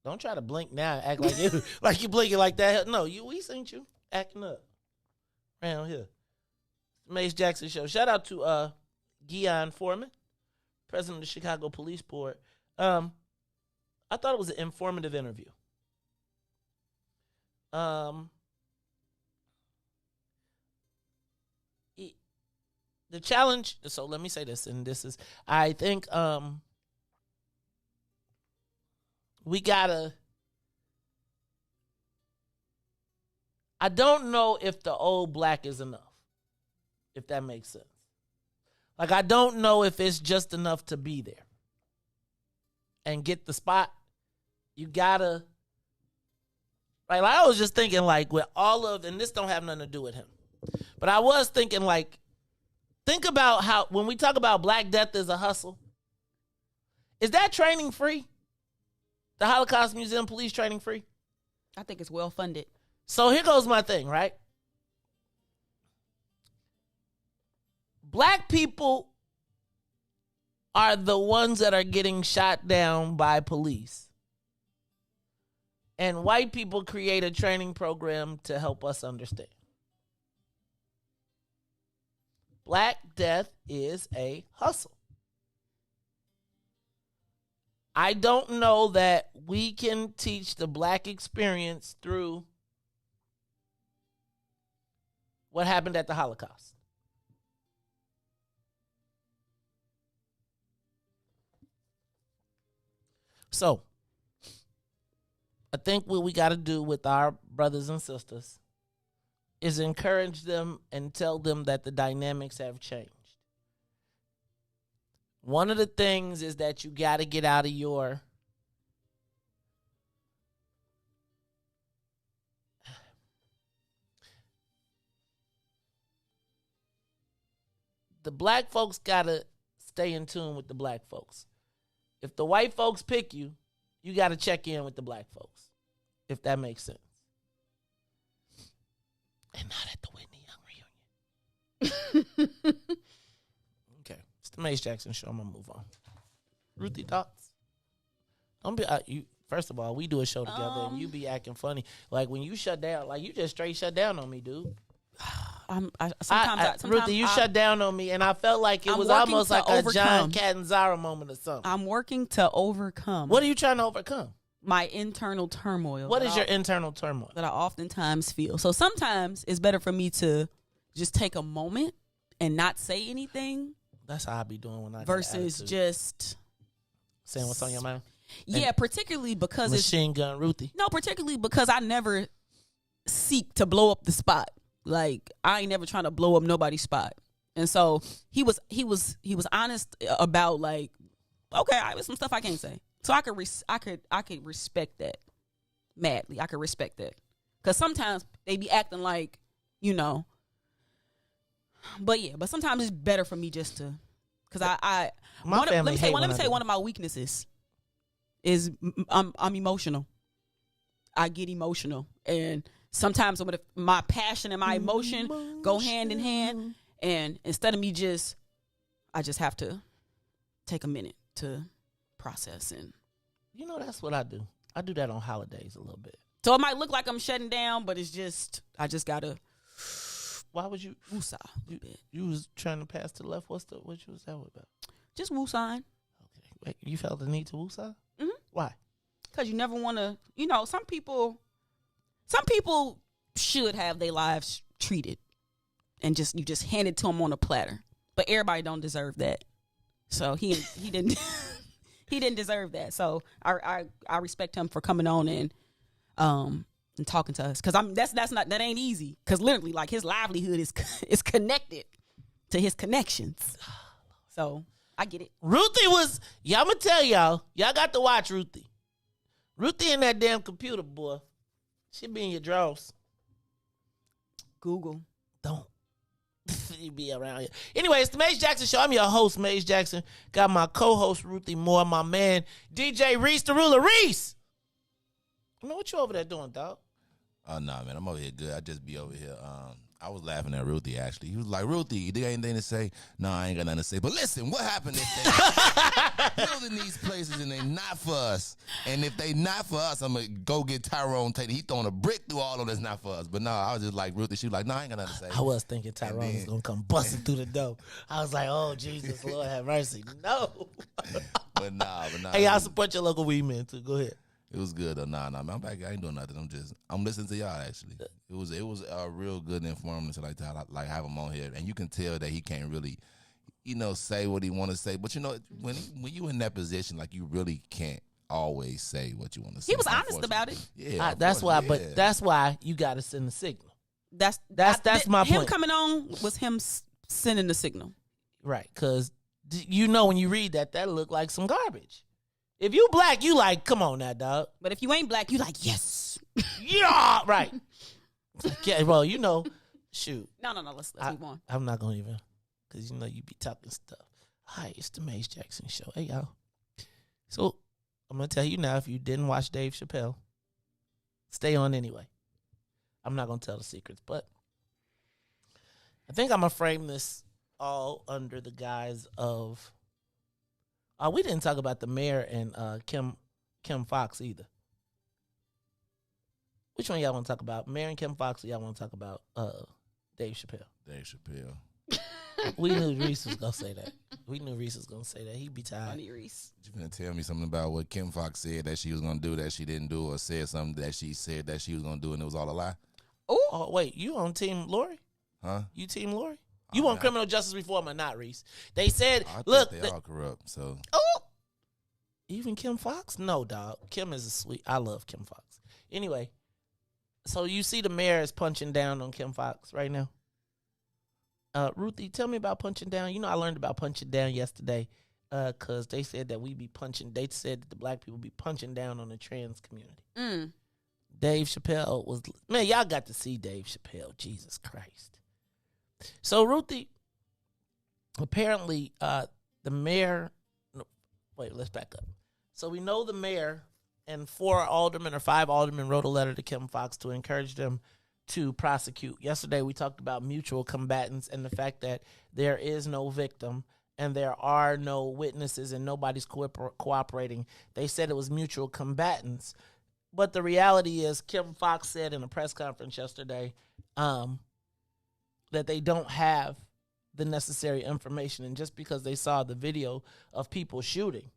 Don't try to blink now. Act like you like you blinking like that. No, we seen you acting up around here. Mace Jackson Show. Shout out to Guion Foreman, president of the Chicago Police Board. I thought it was an informative interview. The challenge, so let me say this, and this is, I think we gotta, I don't know if the old black is enough, if that makes sense. Like, I don't know if it's just enough to be there and get the spot. You gotta, like I was just thinking, like, with all of, and this don't have nothing to do with him, but I was thinking, like, think about how, when we talk about Black Death as a hustle, is that training free? The Holocaust Museum police training free? I think it's well funded. So here goes my thing, right? Black people are the ones that are getting shot down by police. And white people create a training program to help us understand. Black Death is a hustle. I don't know that we can teach the black experience through what happened at the Holocaust. So, I think what we got to do with our brothers and sisters is encourage them and tell them that the dynamics have changed. One of the things is that you got to get out of your the black folks got to stay in tune with the black folks. If the white folks pick you, you got to check in with the black folks, if that makes sense. And not at the Whitney Young reunion. Okay, it's the Mace Jackson Show. I'm gonna move on. Ruthie, thoughts? Don't be you. First of all, we do a show together, and you be acting funny. Like when you shut down, like you just straight shut down on me, dude. Sometimes Ruthie, you shut down on me, and I felt like it was almost like a John Catanzaro moment or something. I'm working to overcome. What are you trying to overcome? My internal turmoil. What is your internal turmoil? That I oftentimes feel. So sometimes it's better for me to just take a moment and not say anything. That's how I be doing when I versus just saying what's on your mind. Yeah, particularly because Machine Gun Ruthie. No, particularly because I never seek to blow up the spot. Like I ain't never trying to blow up nobody's spot. And so he was honest about like, okay, I have some stuff I can't say. So I could respect that madly. I could respect that because sometimes they be acting like, you know. But yeah, but sometimes it's better for me just to, because let me say one of my weaknesses is I'm emotional. I get emotional, and sometimes my passion and my emotion go hand in hand. And instead of me I just have to take a minute to process. And you know, that's what I do. I do that on holidays a little bit. So it might look like I'm shutting down, but it's just I just gotta. Why would you woosah a bit? You was trying to pass to the left. What was that about? Just woosahing. Okay, wait, you felt the need to woosah? Mm-hmm. Why? Because you never want to. You know, some people should have their lives treated, and you just hand it to them on a platter. But everybody don't deserve that. So he didn't he didn't deserve that. So I respect him for coming on and talking to us, because that ain't easy, because literally like his livelihood is connected to his connections. So I get it. Ruthie was, I'm gonna tell y'all got to watch Ruthie in that damn computer, boy. She be in your drawers. Google. Don't. You be around here. Anyway, it's the Mace Jackson Show. I'm your host, Mace Jackson. Got my co-host, Ruthie Moore, my man, DJ Riis, the ruler. Riis! You know what you over there doing, dog? Oh, no, man. I'm over here good. I just be over here I was laughing at Ruthie, actually. He was like, Ruthie, you got anything to say? No, I ain't got nothing to say. But listen, what happened if they building these places and they not for us? And if they not for us, I'm going to go get Tyrone Taylor. He throwing a brick through all of this not for us. But no, I was just like, Ruthie, she was like, no, I ain't got nothing to say. I was thinking Tyrone was going to come busting through the door. I was like, oh, Jesus, Lord have mercy. No. But nah. Hey, y'all support your local weed man, too. Go ahead. It was good though. Nah, man, I'm back. I ain't doing nothing. I'm listening to y'all actually. It was a real good informative to like have him on here, and you can tell that he can't really, say what he want to say. But when you in that position, like you really can't always say what you want to say. He was honest about it. Yeah, that's why. Yeah. But that's why you got to send the signal. That's my point. Him coming on was him sending the signal. Right, because when you read that looked like some garbage. If you black, you like, come on now, dog. But if you ain't black, you like, yes. Yeah, right. Yeah, well, shoot. No, let's move on. I'm not going to even, because you be talking stuff. Hi, it's the Maze Jackson Show. Hey, y'all. So, I'm going to tell you now, if you didn't watch Dave Chappelle, stay on anyway. I'm not going to tell the secrets, but I think I'm going to frame this all under the guise of, we didn't talk about the mayor and Kim Foxx either. Which one y'all want to talk about? Mayor and Kim Foxx, or y'all want to talk about Dave Chappelle? Dave Chappelle. We knew Riis was going to say that. He'd be tired. Funny Riis. You gonna tell me something about what Kim Foxx said that she was going to do that she didn't do, or said something that she said that she was going to do and it was all a lie? Oh, wait. You on Team Lori? Huh? You Team Lori? You want criminal justice reform or not, Riis? They said, look. They all corrupt, so. Oh! Even Kim Foxx? No, dog. Kim is a sweet. I love Kim Foxx. Anyway, so you see the mayor is punching down on Kim Foxx right now? Ruthie, tell me about punching down. I learned about punching down yesterday because they said that they said that the black people be punching down on the trans community. Dave Chappelle man, y'all got to see Dave Chappelle. Jesus Christ. So, Ruthie, apparently the mayor, let's back up. So we know the mayor and 5 aldermen wrote a letter to Kim Foxx to encourage them to prosecute. Yesterday we talked about mutual combatants and the fact that there is no victim and there are no witnesses and nobody's cooperating. They said it was mutual combatants. But the reality is Kim Foxx said in a press conference yesterday that they don't have the necessary information. And just because they saw the video of people shooting,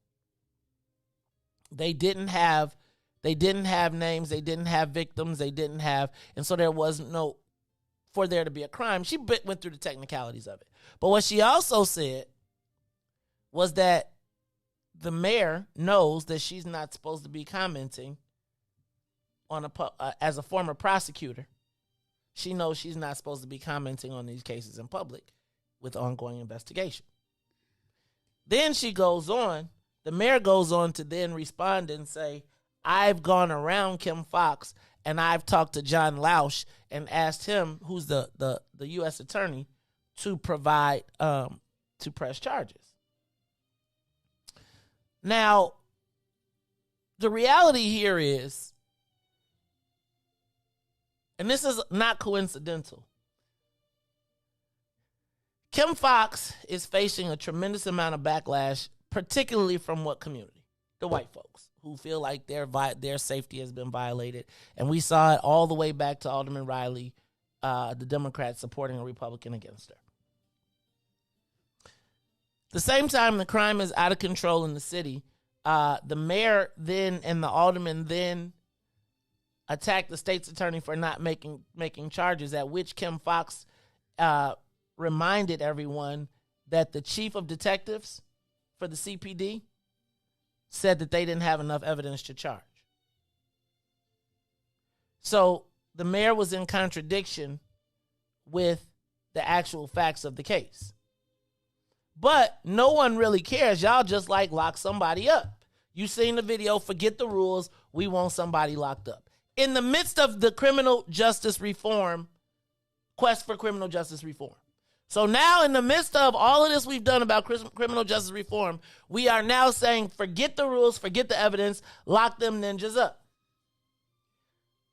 they didn't have names, they didn't have victims, and so there was no, for there to be a crime. She went through the technicalities of it. But what she also said was that the mayor knows that she's not supposed to be commenting on as a former prosecutor. She knows she's not supposed to be commenting on these cases in public with ongoing investigation. Then the mayor goes on to then respond and say, I've gone around Kim Foxx and I've talked to John Lausch and asked him, who's the U.S. attorney, to provide, to press charges. Now, the reality here is, and this is not coincidental, Kim Foxx is facing a tremendous amount of backlash, particularly from what community? The white folks, who feel like their safety has been violated. And we saw it all the way back to Alderman Riley, the Democrats supporting a Republican against her. The same time the crime is out of control in the city, the mayor then and the alderman then attacked the state's attorney for not making charges, at which Kim Foxx reminded everyone that the chief of detectives for the CPD said that they didn't have enough evidence to charge. So the mayor was in contradiction with the actual facts of the case. But no one really cares. Y'all just lock somebody up. You seen the video, forget the rules, we want somebody locked up. In the midst of the criminal justice reform, quest for criminal justice reform. So now in the midst of all of this we've done about criminal justice reform, we are now saying, forget the rules, forget the evidence, lock them ninjas up.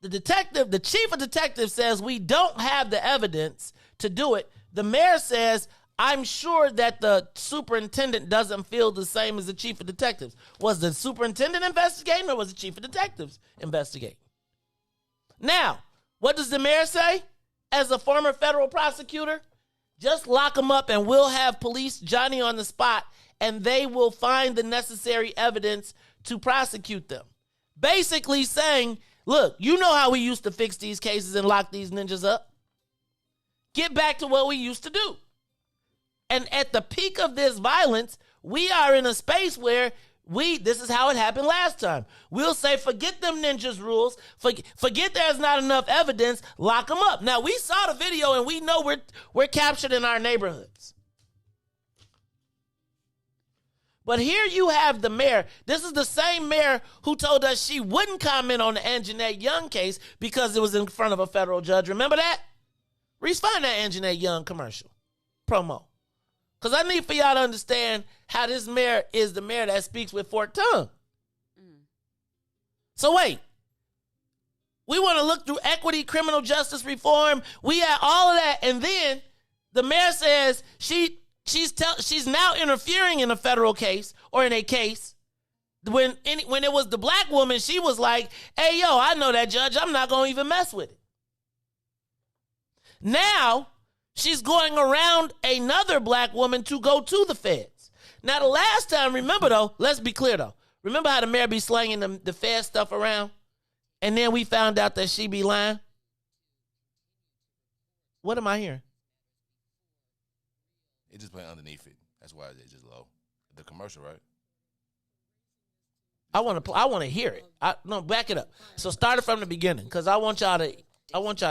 the chief of detectives says we don't have the evidence to do it. The mayor says, I'm sure that the superintendent doesn't feel the same as the chief of detectives. Was the superintendent investigating or was the chief of detectives investigating? Now, what does the mayor say? As a former federal prosecutor, just lock them up and we'll have police Johnny on the spot and they will find the necessary evidence to prosecute them. Basically saying, look, you know how we used to fix these cases and lock these ninjas up. Get back to what we used to do. And at the peak of this violence, we are in a space where this is how it happened last time. We'll say, forget them ninjas rules. Forget there's not enough evidence. Lock them up. Now, we saw the video and we know we're captured in our neighborhoods. But here you have the mayor. This is the same mayor who told us she wouldn't comment on the Anjanette Young case because it was in front of a federal judge. Remember that? Riis, find that Anjanette Young commercial. Promo. Because I need for y'all to understand how this mayor is the mayor that speaks with forked tongue. So wait. We want to look through equity, criminal justice reform. We had all of that. And then the mayor says she's now interfering in a federal case or in a case. When it was the black woman, she was like, hey, yo, I know that judge. I'm not going to even mess with it. Now, she's going around another black woman to go to the feds. Now, the last time, remember, though, let's be clear, though. Remember how the mayor be slanging the fed stuff around? And then we found out that she be lying? What am I hearing? It just went underneath it. That's why it's just low. The commercial, right? I want to hear it. No, back it up. So start it from the beginning, because I want y'all to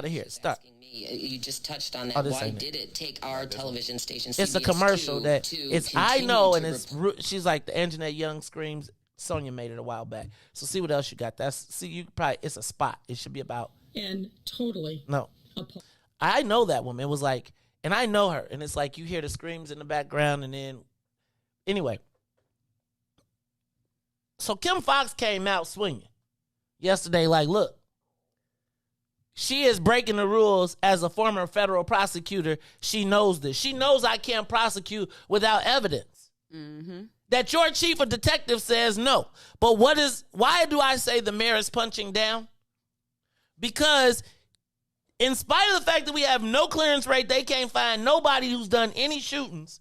hear it. Start. You just touched on that. Why did it take our television station? It's a commercial that it's I know, and it's she's like the Anjanette Young screams. Sonya made it a while back. So see what else you got. It's a spot. It should be about. And totally. No. I know that woman. It was like, and I know her, and it's like you hear the screams in the background, and then anyway. So Kim Foxx came out swinging yesterday. Like, look. She is breaking the rules as a former federal prosecutor. She knows this. She knows I can't prosecute without evidence. Mm-hmm. That your chief of detectives says no. But why do I say the mayor is punching down? Because in spite of the fact that we have no clearance rate, they can't find nobody who's done any shootings.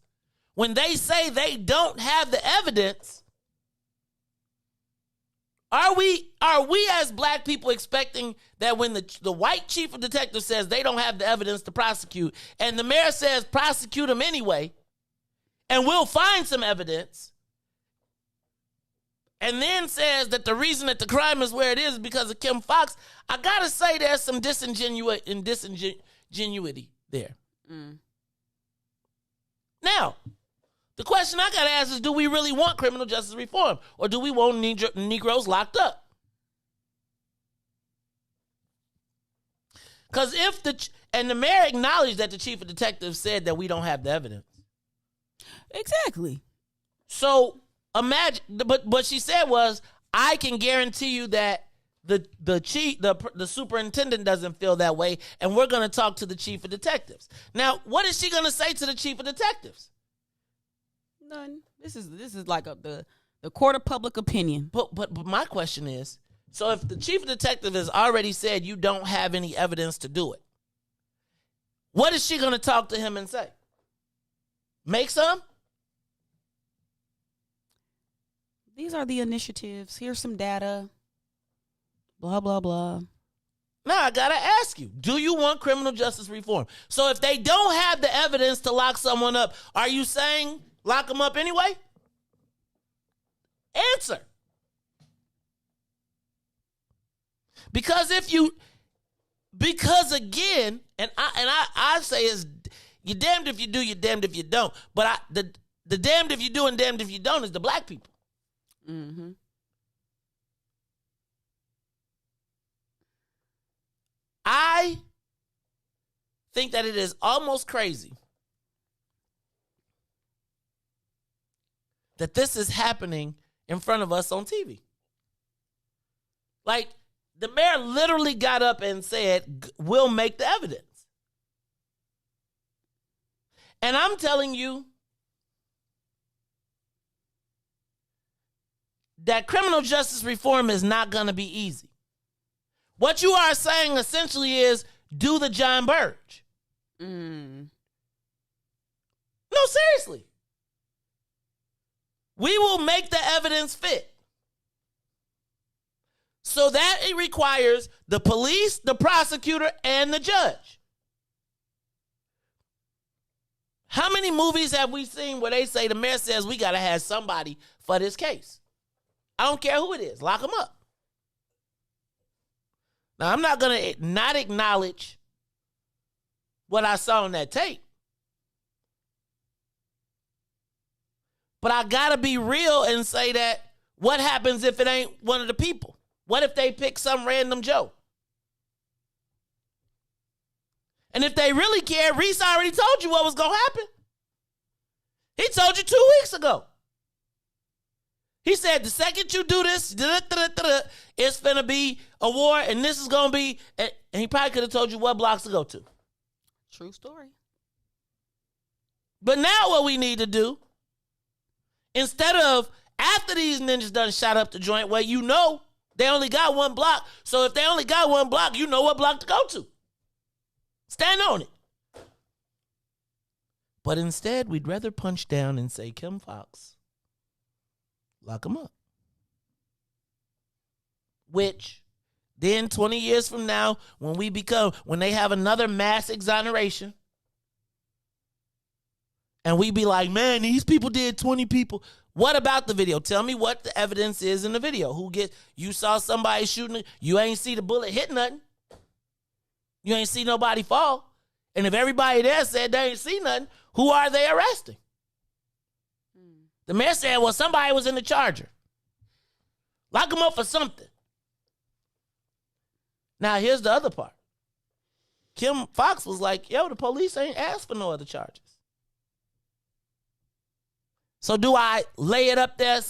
When they say they don't have the evidence, Are we as black people expecting that when the white chief of detectives says they don't have the evidence to prosecute, and the mayor says prosecute them anyway, and we'll find some evidence, and then says that the reason that the crime is where it is because of Kim Foxx, I gotta say there's some disingenuity there. Now, the question I gotta ask is, do we really want criminal justice reform, or do we want Negroes locked up? Because the mayor acknowledged that the chief of detectives said that we don't have the evidence. Exactly. So imagine, but what she said was, I can guarantee you that the superintendent doesn't feel that way, and we're going to talk to the chief of detectives. Now, what is she going to say to the chief of detectives? None. This is like the court of public opinion. But my question is, so if the chief of detective has already said you don't have any evidence to do it, what is she going to talk to him and say? Make some? These are the initiatives. Here's some data. Blah, blah, blah. Now, I got to ask you, do you want criminal justice reform? So if they don't have the evidence to lock someone up, are you saying lock them up anyway? Answer. Because again, and I say is, you're damned if you do, you're damned if you don't. But the damned if you do and damned if you don't is the black people. Mm-hmm. I think that it is almost crazy that this is happening in front of us on TV. Like, The mayor literally got up and said, we'll make the evidence. And I'm telling you that criminal justice reform is not going to be easy. What you are saying essentially is do the John Burge. No, seriously. We will make the evidence fit. So that it requires the police, the prosecutor, and the judge. How many movies have we seen where they say the mayor says we got to have somebody for this case? I don't care who it is. Lock them up. Now, I'm not going to not acknowledge what I saw on that tape. But I got to be real and say that what happens if it ain't one of the people? What if they pick some random Joe? And if they really care, Riis already told you what was going to happen. He told you 2 weeks ago. He said, the second you do this, it's going to be a war, and this is going to be, and he probably could have told you what blocks to go to. True story. But now what we need to do, instead of after these ninjas done shot up the joint, where you know they only got one block, so if they only got one block, you know what block to go to. Stand on it. But instead, we'd rather punch down and say, Kim Foxx, lock him up. Which, then 20 years from now, when they have another mass exoneration, and we be like, man, these people did 20 people. What about the video? Tell me what the evidence is in the video. You saw somebody shooting, you ain't see the bullet hit nothing. You ain't see nobody fall. And if everybody there said they ain't see nothing, who are they arresting? The mayor said, well, somebody was in the Charger. Lock them up for something. Now, here's the other part. Kim Foxx was like, yo, the police ain't asked for no other charges. So do I lay it up there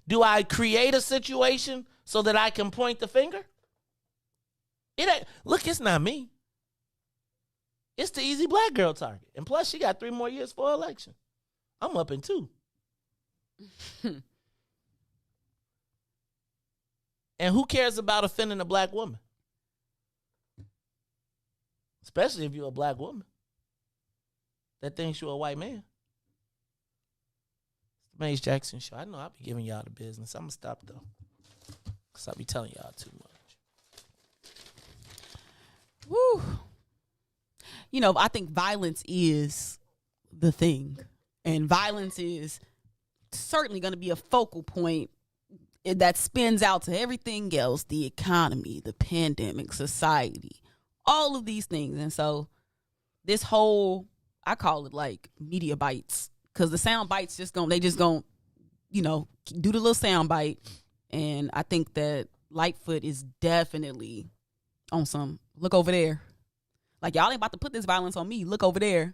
do I create a situation so that I can point the finger? Look, it's not me. It's the easy black girl target. And plus, she got 3 more years for election. I'm up in 2. And who cares about offending a black woman? Especially if you're a black woman that thinks you're a white man. It's the Maze Jackson Show. I know I'll be giving y'all the business. I'm going to stop, though, because I'll be telling y'all too much. Woo. You know, I think violence is the thing. And violence is certainly going to be a focal point that spins out to everything else, the economy, the pandemic, society, all of these things. And so this whole, I call it like media bites, because the sound bites they just gonna, you know, do the little sound bite. And I think that Lightfoot is definitely on some, look over there. Like, y'all ain't about to put this violence on me. Look over there.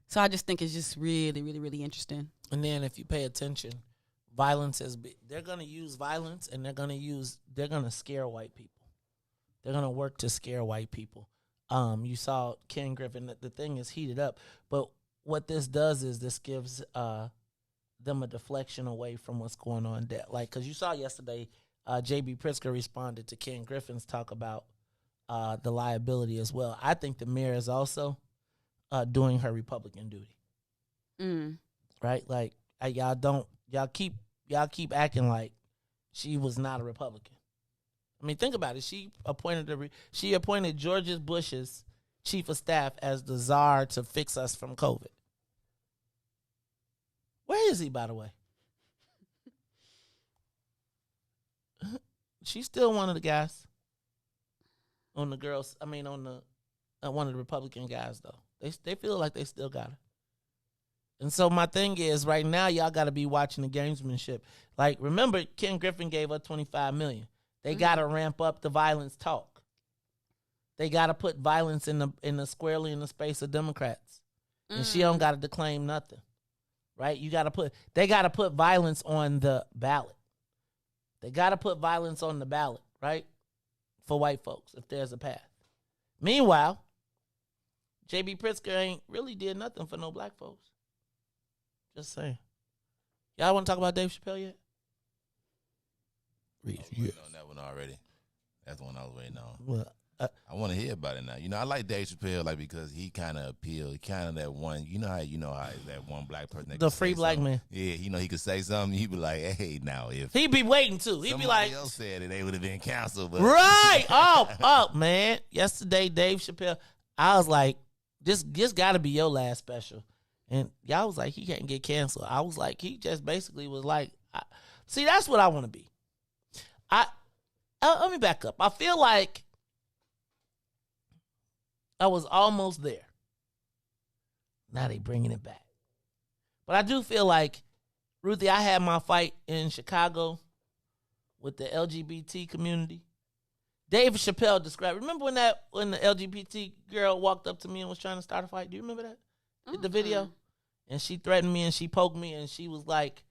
So I just think it's just really, really, really interesting. And then if you pay attention, violence they're going to use violence, and they're going to scare white people. They're going to work to scare white people. You saw Ken Griffin, the thing is heated up. But what this does is this gives them a deflection away from what's going on there. Like, because you saw yesterday, J.B. Pritzker responded to Ken Griffin's talk about the liability as well. I think the mayor is also doing her Republican duty. Right? Like, y'all keep acting like she was not a Republican. I mean, think about it. She appointed George Bush's chief of staff as the czar to fix us from COVID. Where is he, by the way? She's still one of the guys on the girls. I mean, on the one of the Republican guys, though. They feel like they still got her. And so my thing is, right now, y'all got to be watching the gamesmanship. Like, remember, Ken Griffin gave her $25 million. They got to ramp up the violence talk. They got to put violence squarely in the space of Democrats. And she don't got to declaim nothing. Right? They got to put violence on the ballot. They got to put violence on the ballot, right? for white folks if there's a path. Meanwhile, J.B. Pritzker ain't really did nothing for no black folks. Just saying. Y'all want to talk about Dave Chappelle yet? I was waiting on that one already. That's the one I was waiting on. Well, I want to hear about it now. You know, I like Dave Chappelle, like, because he kind of appealed. Kind of that one. You know how that one black person. That the could free say black something. man. Yeah, he could say something. He'd be like, "Hey, now if he'd be waiting too. He'd be like, somebody else said it, they would have been canceled." But right. Oh, man. Yesterday, Dave Chappelle. I was like, this got to be your last special. And y'all was like, he can't get canceled. I was like, he just basically was like, see, that's what I want to be. Let me back up. I feel like I was almost there. Now they bringing it back. But I do feel like, Ruthie, I had my fight in Chicago with the LGBT community. Dave Chappelle described, remember when the LGBT girl walked up to me and was trying to start a fight? Do you remember that? Mm-hmm. The video? And she threatened me and she poked me and she was like,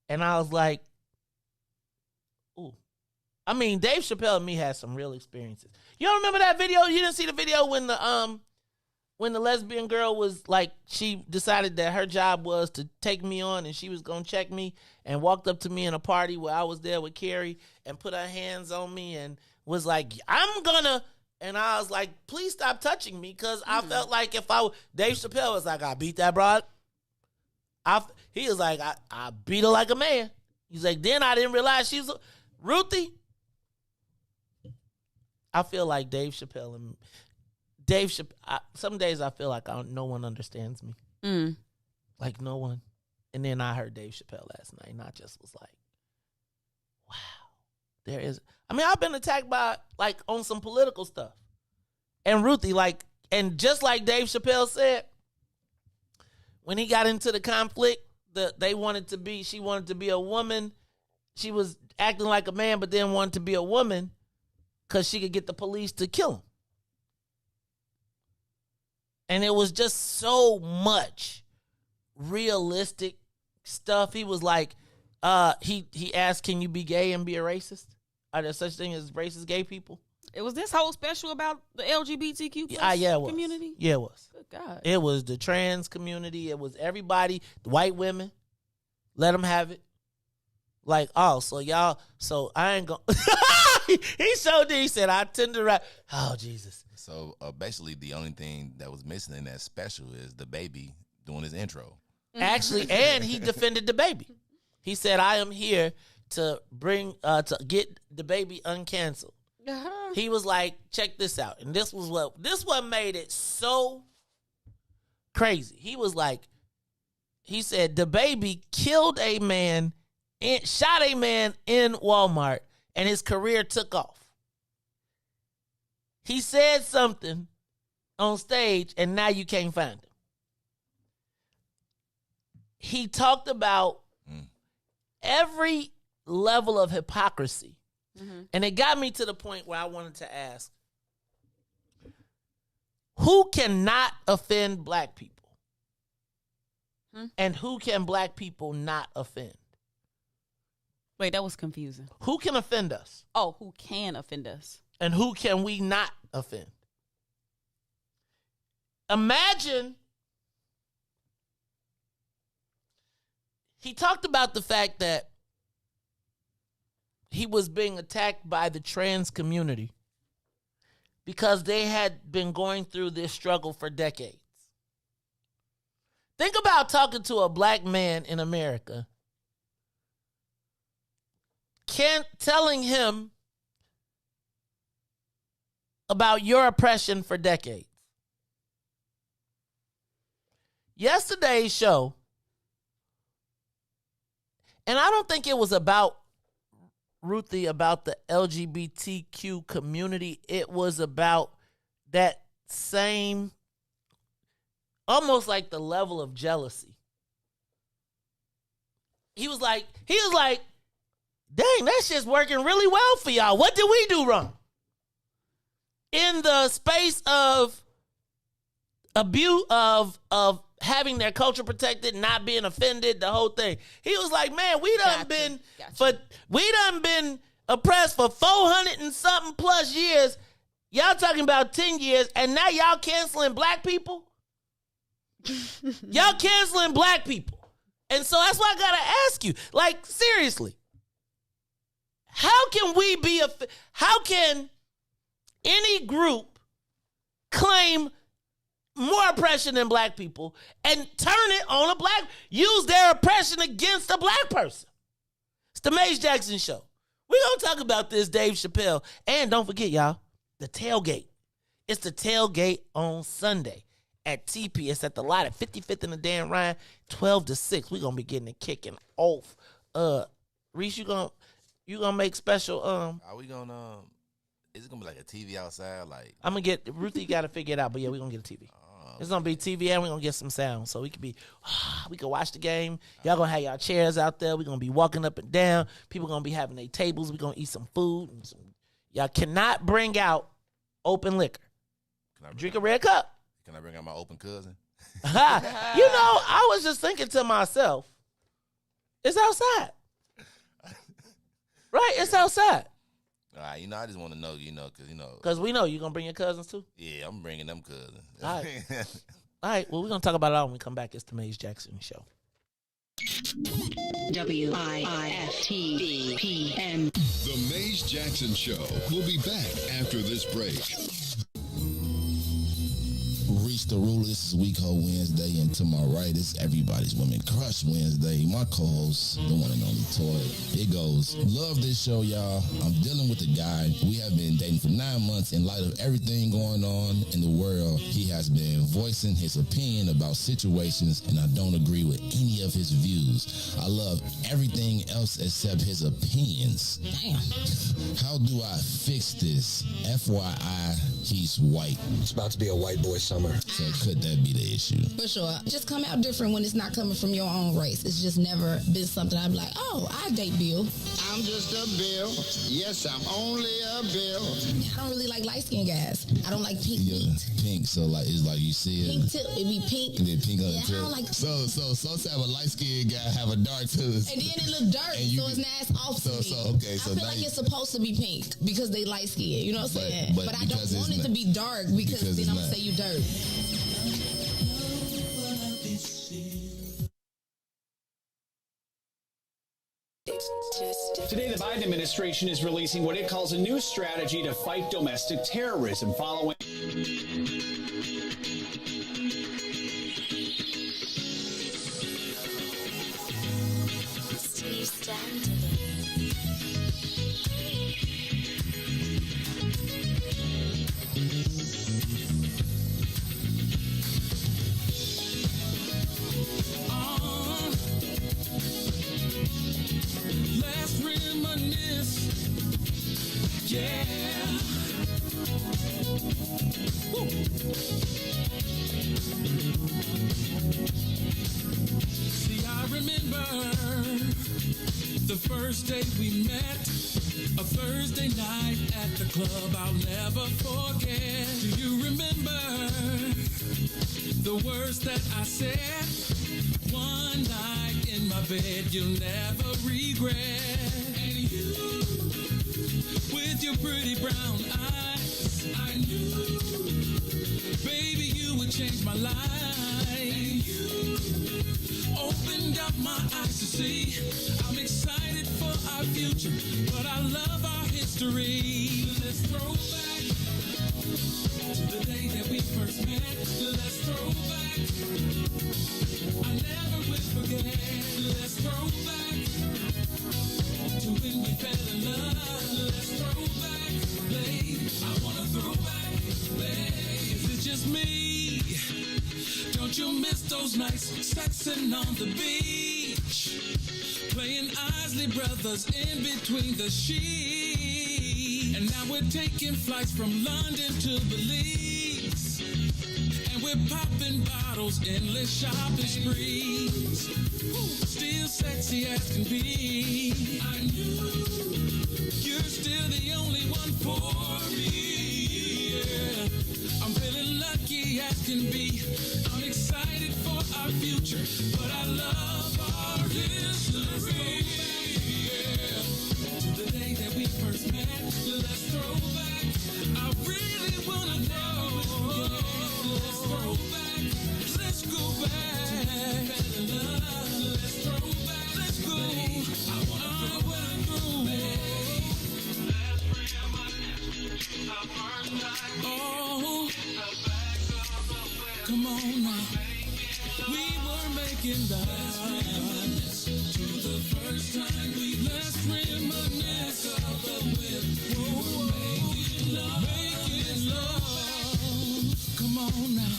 and I was like, ooh. I mean, Dave Chappelle and me had some real experiences. You don't remember that video? You didn't see the video when the lesbian girl was like, she decided that her job was to take me on and she was going to check me, and walked up to me in a party where I was there with Carrie and put her hands on me and was like, I'm gonna, and I was like, please stop touching me, because I felt like if Dave Chappelle was like, I beat that broad. He was like, I beat her like a man. He's like, then I didn't realize she was Ruthie. I feel like Dave Chappelle and some days I feel like no one understands me. Like no one. And then I heard Dave Chappelle last night and I just was like, wow. There is, I mean, I've been attacked by, like, on some political stuff. And Ruthie, like, and just like Dave Chappelle said, when he got into the conflict, she wanted to be a woman. She was acting like a man, but then wanted to be a woman because she could get the police to kill him. And it was just so much realistic stuff. He was like, he asked, can you be gay and be a racist? Are there such thing as racist gay people? It was this whole special about the LGBTQ community? Yeah, it was. Good God. It was the trans community. It was everybody, the white women. Let them have it. Like, oh, so I ain't going to. He showed it. He said, I tend to rap. Oh, Jesus. So basically the only thing that was missing in that special is the baby doing his intro. Actually, and he defended the baby. He said, I am here to to get the baby uncanceled. Uh-huh. He was like, check this out. And this what made it so crazy. He was like, he said, the baby killed a man, shot a man in Walmart, and his career took off. He said something on stage, and now you can't find him. He talked about every level of hypocrisy. Mm-hmm. And it got me to the point where I wanted to ask, who cannot offend black people? And who can black people not offend? Wait, that was confusing. Who can offend us? Oh, who can offend us? And who can we not offend? Imagine, he talked about the fact that he was being attacked by the trans community because they had been going through this struggle for decades. Think about talking to a black man in America, telling him about your oppression for decades. Yesterday's show, and I don't think it was about Ruthie, about the LGBTQ community. It was about that same, almost like the level of jealousy. He was like, dang, that shit's working really well for y'all. What did we do wrong? In the space of abuse, of having their culture protected, not being offended, the whole thing. He was like, man, we done been oppressed for 400 and something plus years. Y'all talking about 10 years, and now y'all canceling black people? Y'all canceling black people. And so that's why I gotta ask you, like, seriously, how can any group claim more oppression than black people and turn it on use their oppression against a black person? It's the Maze Jackson Show. We're gonna talk about this, Dave Chappelle. And don't forget, y'all, the tailgate. It's the tailgate on Sunday at TP. It's at the lot at 55th and the Dan Ryan, 12 to 6. We're gonna be getting it kicking off. Riis, you gonna make special Are we gonna is it gonna be like a TV outside? Like I'm gonna get Ruthie gotta figure it out, but yeah, we're gonna get a TV. It's gonna be TV and we're gonna get some sound. So we can watch the game. Y'all gonna have y'all chairs out there. We're gonna be walking up and down. People gonna be having their tables. We're gonna eat some food. Y'all cannot bring out open liquor. Drink a red cup. Can I bring out my open cousin? I was just thinking to myself, it's outside. Right? It's outside. All right, I just want to know, because, Because we know you're going to bring your cousins, too? Yeah, I'm bringing them cousins. All right. All right, well, we're going to talk about it all when we come back. It's the Maze Jackson Show. WIFTVPM. The Maze Jackson Show will be back after this break. Reach the ruler. This is Week Ho Wednesday, and to my right is Everybody's Women Crush Wednesday. My co-host, the one and only Todd. It goes, love this show, y'all. I'm dealing with a guy. We have been dating for 9 months. In light of everything going on in the world, he has been voicing his opinion about situations, and I don't agree with any of his views. I love everything else except his opinions. Damn. How do I fix this? FYI, he's white. It's about to be a white boy summer. So could that be the issue? For sure. Just come out different when it's not coming from your own race. It's just never been something I'd be like, oh, I date Bill. I'm just a Bill. Yes, I'm only a Bill. I don't really like light-skinned guys. I don't like pink. Yeah, pink. So it's like you see it. Pink tip. It'd be pink. And then pink on the tip. I don't like. So sometimes a light-skinned guy have a dark tooth. And then it look dark, so it's not as off to me. So I feel like it's supposed to be pink because they light-skinned. You know what I'm saying? But I don't want it to be dark because then I'm going to say you dirt. Today, the Biden administration is releasing what it calls a new strategy to fight domestic terrorism following. Let's reminisce. Yeah. Woo. See, I remember the first day we met, a Thursday night at the club I'll never forget. Do you remember the words that I said? One night in my bed you'll never regret. And you, with your pretty brown eyes, I knew, baby, you would change my life. And you opened up my eyes to see I'm excited for our future, but I love our history. Let's throw back to the day that we first met. Let's throw back, I never will forget. Let's throw back to when we fell in love. Let's throw back, babe. I wanna throw back, babe. Is it just me? Don't you miss those nights sexing on the beach, playing Isley Brothers in between the sheets? And now we're taking flights from London to Belize, and we're popping bottles, endless shopping sprees. Still sexy as can be. I knew you're still the only one for me. Yeah. I'm feeling lucky as can be. I'm excited for our future, but I love our history. Yeah. To the day that we first met. Let's throw back. I really wanna know. Let's throw back. Let's go back. Let's throw back. Let's go. I wanna go. Oh, come on now. We were making love to the first time we let's reminisce of the whip. Making love. Come on now.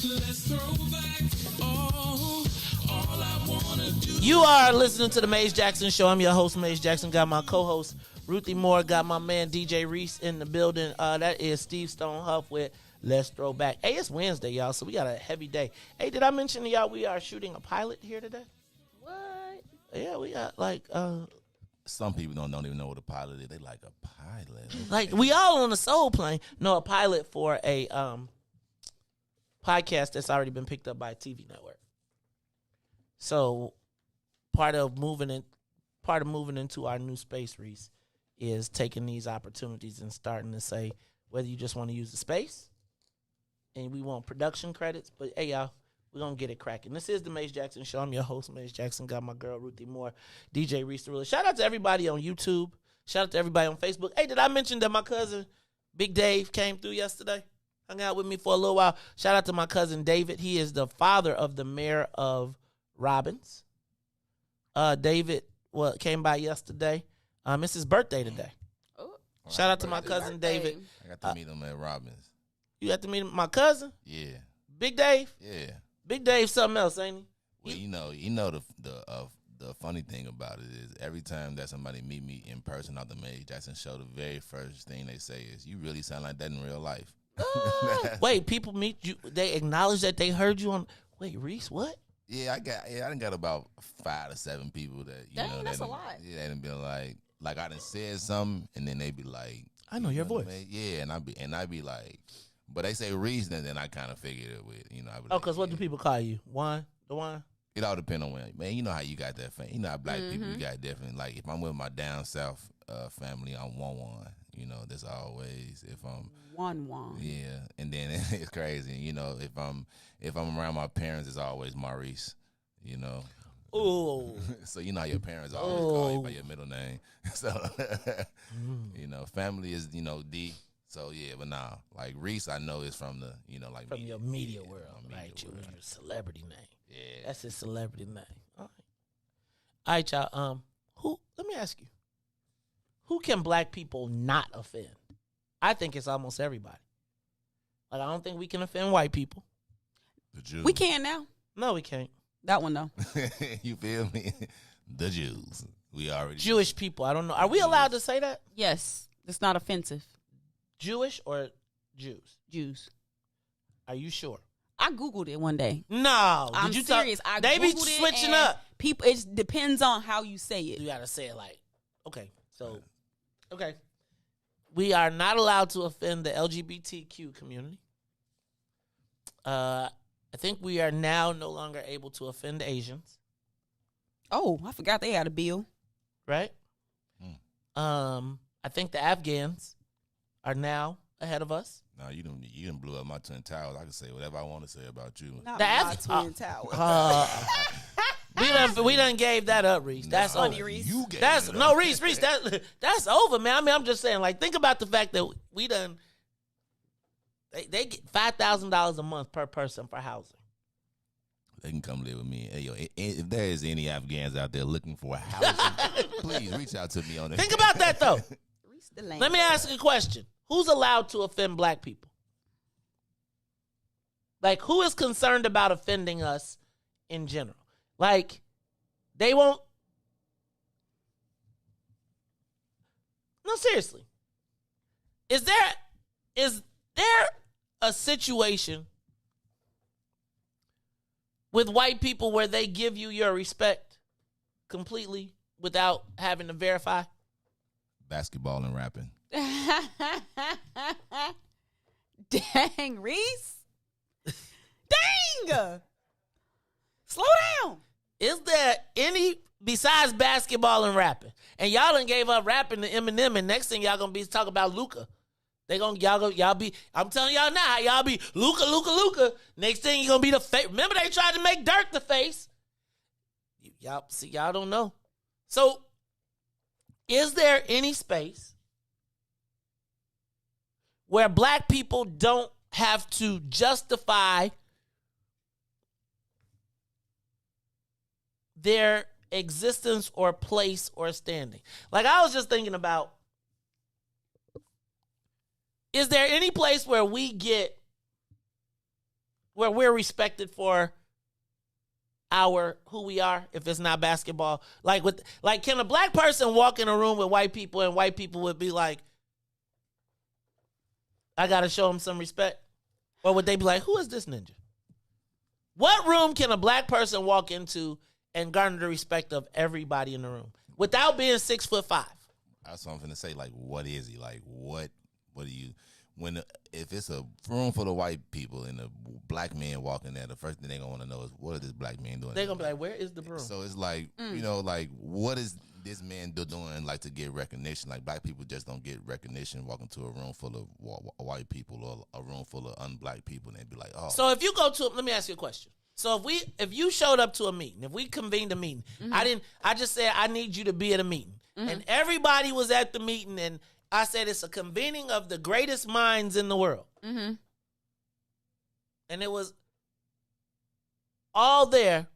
Let's throw back. Oh, all I wanna do. You are listening to the Maze Jackson Show. I'm your host, Maze Jackson. Got my co-host, Ruthie Moore. Got my man, DJ Riis, in the building. That is Steve Stone Huff with Let's Throw Back. Hey, it's Wednesday, y'all, so we got a heavy day. Hey, did I mention to y'all we are shooting a pilot here today? What? Yeah, we got, like... Some people don't even know what a pilot is. They like a pilot. Like, we all on the soul plane. No, a pilot for a podcast that's already been picked up by a TV network. So part of moving into our new space, Riis, is taking these opportunities and starting to say whether you just want to use the space and we want production credits. But hey, y'all, we're gonna get it cracking. This is the Maze Jackson Show. I'm your host, Maze Jackson. Got my girl Ruthie Moore, DJ Riis the Ruler. Shout out to everybody on YouTube. Shout out to everybody on Facebook. Hey, did I mention that my cousin Big Dave came through yesterday? Hung out with me for a little while. Shout out to my cousin David. He is the father of the mayor of Robbins. David came by yesterday. It's his birthday today. Oh. Shout out to my cousin David. I got to meet him at Robbins. You got to meet my cousin? Yeah. Big Dave? Yeah. Big Dave something else, ain't he? Well, the funny thing about it is every time that somebody meet me in person on the Maze Jackson Show, the very first thing they say is, "You really sound like that in real life." Wait, people meet you. They acknowledge that they heard you on. Wait, Riis, what? Yeah, I done got about 5 to 7 people that That's a lot. Yeah, they done been like I done said something, and then they be like, "I know your voice." Yeah, and I be like, but they say Riis, and then I kind of figured it with I be like, because what do people call you? Juan? The Juan? It all depends on when, man. You know how you got that fan. You know how black people you got different. Like if I'm with my down south family, I'm Juan. There's always if I'm Juan. Yeah, and then it's crazy. If I'm around my parents, it's always Maurice. Oh, so how your parents always call you by your middle name. So family is D. So yeah, but nah, like Riis, I know is from the from your media world, right? Your celebrity name. Yeah, that's his celebrity name. All right, y'all. Let me ask you, who can black people not offend? I think it's almost everybody. Like I don't think we can offend white people. The Jews. We can now. No, we can't. That one though. You feel me? The Jews. We already Jewish people. I don't know. Are we allowed to say that? Yes, it's not offensive. Jewish or Jews? Jews. Are you sure? I Googled it one day. No. I'm serious. I they Googled be switching it up. People, it depends on how you say it. You got to say it like, okay. We are not allowed to offend the LGBTQ community. I think we are now no longer able to offend Asians. Oh, I forgot they had a bill. Right? I think the Afghans are now ahead of us. No, you didn't blew up my Twin Towers. I can say whatever I want to say about you. Not my Twin Towers. We done gave that up, Riis. That's funny, over. Riis. You gave That's it no up. Riis. That's over, man. I mean, I'm just saying. Like, think about the fact that we done. They get $5,000 a month per person for housing. They can come live with me. Hey, yo, if there is any Afghans out there looking for housing, please reach out to me on it. Think about that though. Let me ask you a question. Who's allowed to offend black people? Like, who is concerned about offending us in general? Like, they won't. No, seriously. Is there a situation with white people where they give you your respect completely without having to verify? Basketball and rapping. Dang, Riis. Dang. Slow down. Is there any besides basketball and rapping. And y'all done gave up rapping to Eminem, and next thing y'all gonna be talking about Luka. Y'all be, I'm telling y'all now, y'all be Luka. Next thing you gonna be the face. Remember they tried to make Dirk the face. Y'all don't know. So, is there any space where black people don't have to justify their existence or place or standing? Like, I was just thinking about, is there any place where we're respected for who we are if it's not basketball? Like, can a black person walk in a room with white people and white people would be like, I got to show him some respect? Or would they be like, who is this ninja? What room can a black person walk into and garner the respect of everybody in the room without being 6'5"? That's what I'm finna say. Like, what is he? Like, what do you, if it's a room full of white people and a black man walking there, the first thing they're gonna want to know is, what is this black man doing? They're gonna be like, where is the broom? So it's like, like, what is this man doing, like, to get recognition? Like, black people just don't get recognition walking to a room full of white people or a room full of unblack people, and they'd be like, oh. So if you go to, let me ask you a question. So if you showed up to a meeting, if we convened a meeting, I just said, I need you to be at a meeting, and everybody was at the meeting, and I said it's a convening of the greatest minds in the world. And it was all there.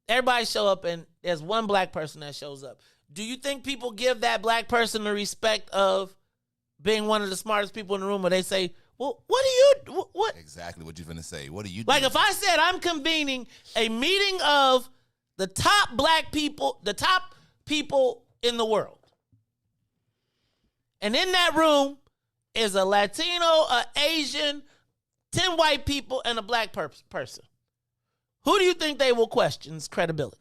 Everybody show up, and there's one black person that shows up. Do you think people give that black person the respect of being one of the smartest people in the room, or they say, well, what? Exactly what you're finna say. What are you doing? Like, if I said I'm convening a meeting of the top black people, the top people in the world, and in that room is a Latino, a Asian, 10 white people, and a black person, who do you think they will question's credibility?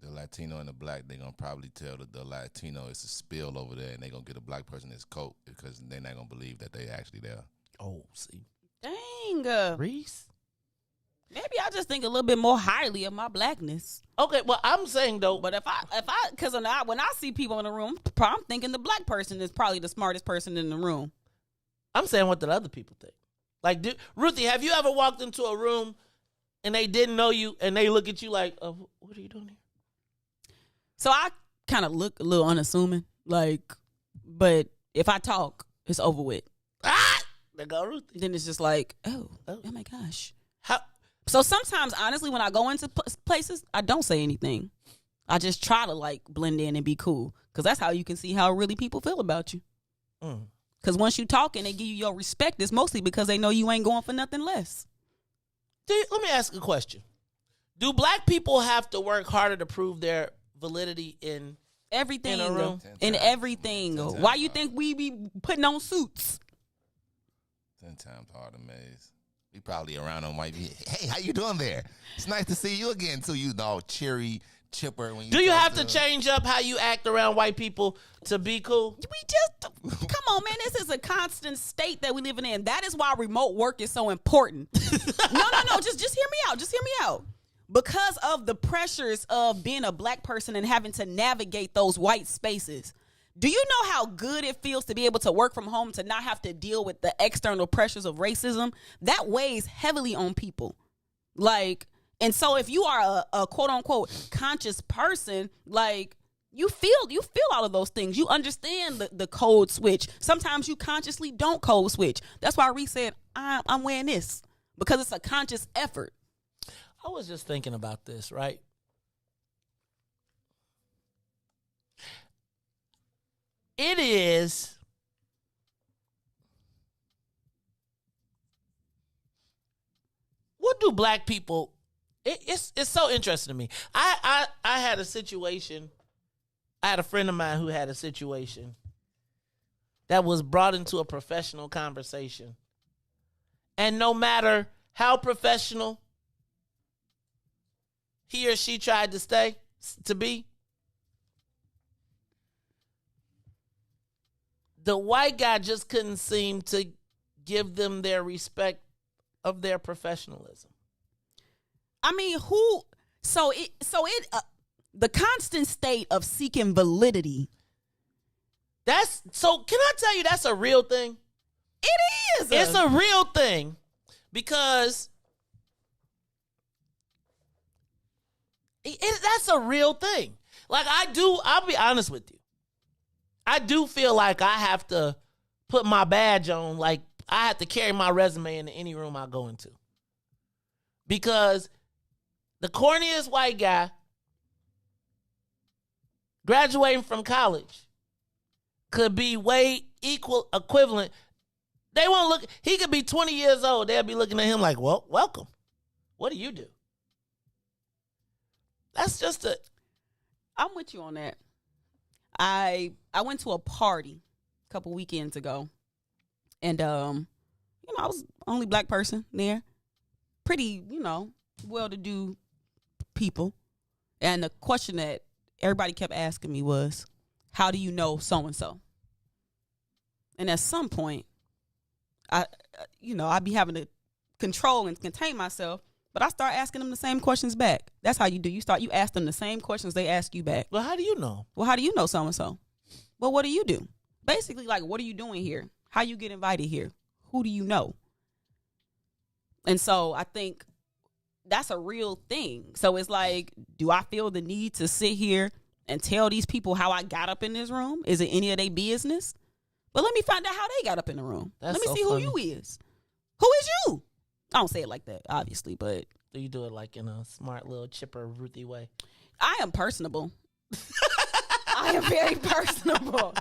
The Latino and the black, they're going to probably tell the Latino it's a spill over there, and they're going to get a black person his coat because they're not going to believe that they actually there. Oh, see. Dang. Riis? Maybe I just think a little bit more highly of my blackness. Okay, well, I'm saying, though. But because when I see people in the room, I'm thinking the black person is probably the smartest person in the room. I'm saying what the other people think. Like, Ruthie, have you ever walked into a room and they didn't know you and they look at you like, what are you doing here? So I kind of look a little unassuming, but if I talk, it's over with. There go Ruthie. Then it's just like, oh my gosh. So sometimes, honestly, when I go into places, I don't say anything. I just try to blend in and be cool, because that's how you can see how really people feel about you. Because once you talk and they give you your respect, it's mostly because they know you ain't going for nothing less. Let me ask a question. Do black people have to work harder to prove their validity in everything? In a room? In everything. Why you think we be putting on suits? 10 times harder, Maze. We probably around on white people. Hey, how you doing there? It's nice to see you again, too. You know, cheery, chipper. When you do you have to change up how you act around white people to be cool? Come on, man. This is a constant state that we living in. That is why remote work is so important. No. Just hear me out. Just hear me out. Because of the pressures of being a black person and having to navigate those white spaces. Do you know how good it feels to be able to work from home, to not have to deal with the external pressures of racism? That weighs heavily on people. And so if you are a quote unquote conscious person, you feel all of those things. You understand the code switch. Sometimes you consciously don't code switch. That's why Riis said, I'm wearing this, because it's a conscious effort. I was just thinking about this, right? It is what do black people? It's so interesting to me. I had a situation. I had a friend of mine who had a situation that was brought into a professional conversation, and no matter how professional he or she tried to be, the white guy just couldn't seem to give them their respect of their professionalism. I mean, the constant state of seeking validity. That's so. Can I tell you that's a real thing? It is. It's a real thing because that's a real thing. Like I'll be honest with you. I do feel like I have to put my badge on. Like I have to carry my resume into any room I go into. Because the corniest white guy graduating from college could be way equivalent. They won't look, he could be 20 years old. They'll be looking at him like, well, welcome. What do you do? That's just I'm with you on that. I went to a party a couple weekends ago. And, I was the only black person there. Pretty, well-to-do people. And the question that everybody kept asking me was, how do you know so-and-so? And at some point, I'd be having to control and contain myself, but I start asking them the same questions back. That's how you do. You ask them the same questions they ask you back. Well, how do you know? Well, how do you know so-and-so? Well, what do you do? Basically, like, what are you doing here? How you get invited here? Who do you know? And so I think that's a real thing. So it's like, do I feel the need to sit here and tell these people how I got up in this room? Is it any of their business? But let me find out how they got up in the room. That's let me so see funny. who you is. Who is you? I don't say it like that, obviously, but Do you do it like in a smart little chipper Ruthie way? I am personable. I am very personable.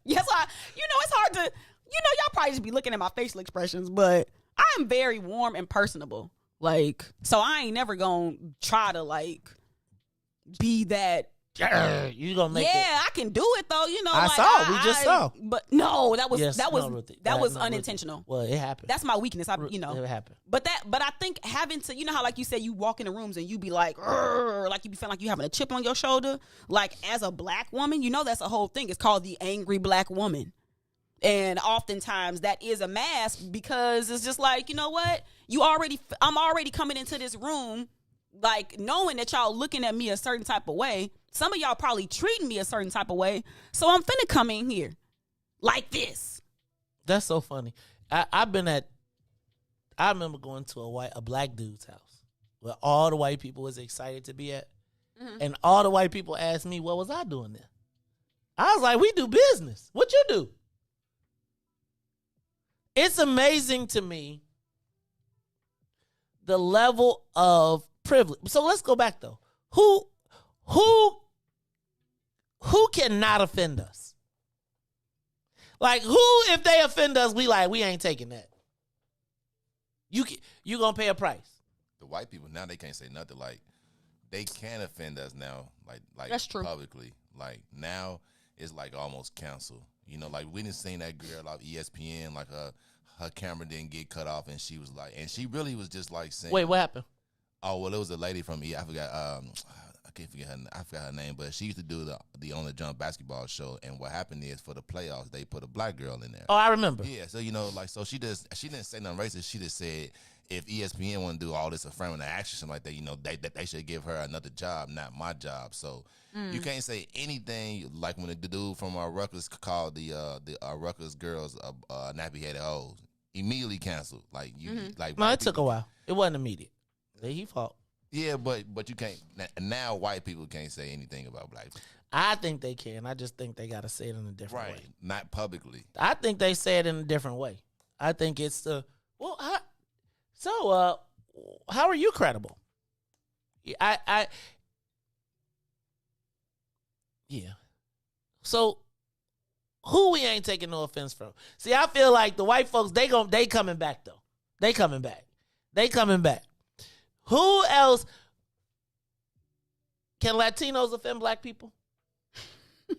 Yes, it's hard to, y'all probably just be looking at my facial expressions, but I am very warm and personable. Like, so I ain't never gonna try to like be that. You gonna make it? Yeah, I can do it though. We just saw. But no, that was Ruthie. that was No, unintentional. Ruthie. Well, it happened. That's my weakness. It happened. But I think having to, how like you said, you walk in the rooms and you be like, like you be feeling like you having a chip on your shoulder. Like as a black woman, that's a whole thing. It's called the angry black woman. And oftentimes that is a mask because it's just like, you know what? I'm already coming into this room like knowing that y'all looking at me a certain type of way. Some of y'all probably treating me a certain type of way. So I'm finna come in here like this. That's so funny. I remember going to a black dude's house where all the white people was excited to be at. Mm-hmm. And all the white people asked me, what was I doing there? I was like, we do business. What you do? It's amazing to me the level of privilege. So let's go back though. Who cannot offend us? Like who, if they offend us, we ain't taking that. You gonna pay a price. The white people now, they can't say nothing. Like they can offend us now. Like that's true. Publicly. Like now it's like almost canceled. Like we didn't see that girl off ESPN. Like her camera didn't get cut off, and she was like, and she really was just like saying. Wait, what happened? Oh well, it was a lady from I forgot. I forgot her name, but she used to do the On the Jump basketball show. And what happened is for the playoffs, they put a black girl in there. Oh, I remember. Yeah, so so she didn't say nothing racist. She just said if ESPN want to do all this affirmative action, something like that, they should give her another job, not my job. So you can't say anything like when the dude from our Rutgers called the Rutgers girls nappy headed hoes. Immediately canceled. Like you, No, it took a while. It wasn't immediate. He fought. Yeah, but you can't now. White people can't say anything about black people. I think they can. I just think they got to say it in a different way. Not publicly. I think they say it in a different way. I think it's how are you credible? Yeah. So who we ain't taking no offense from? See, I feel like the white folks, they coming back though. They coming back. Who else? Can Latinos offend black people? I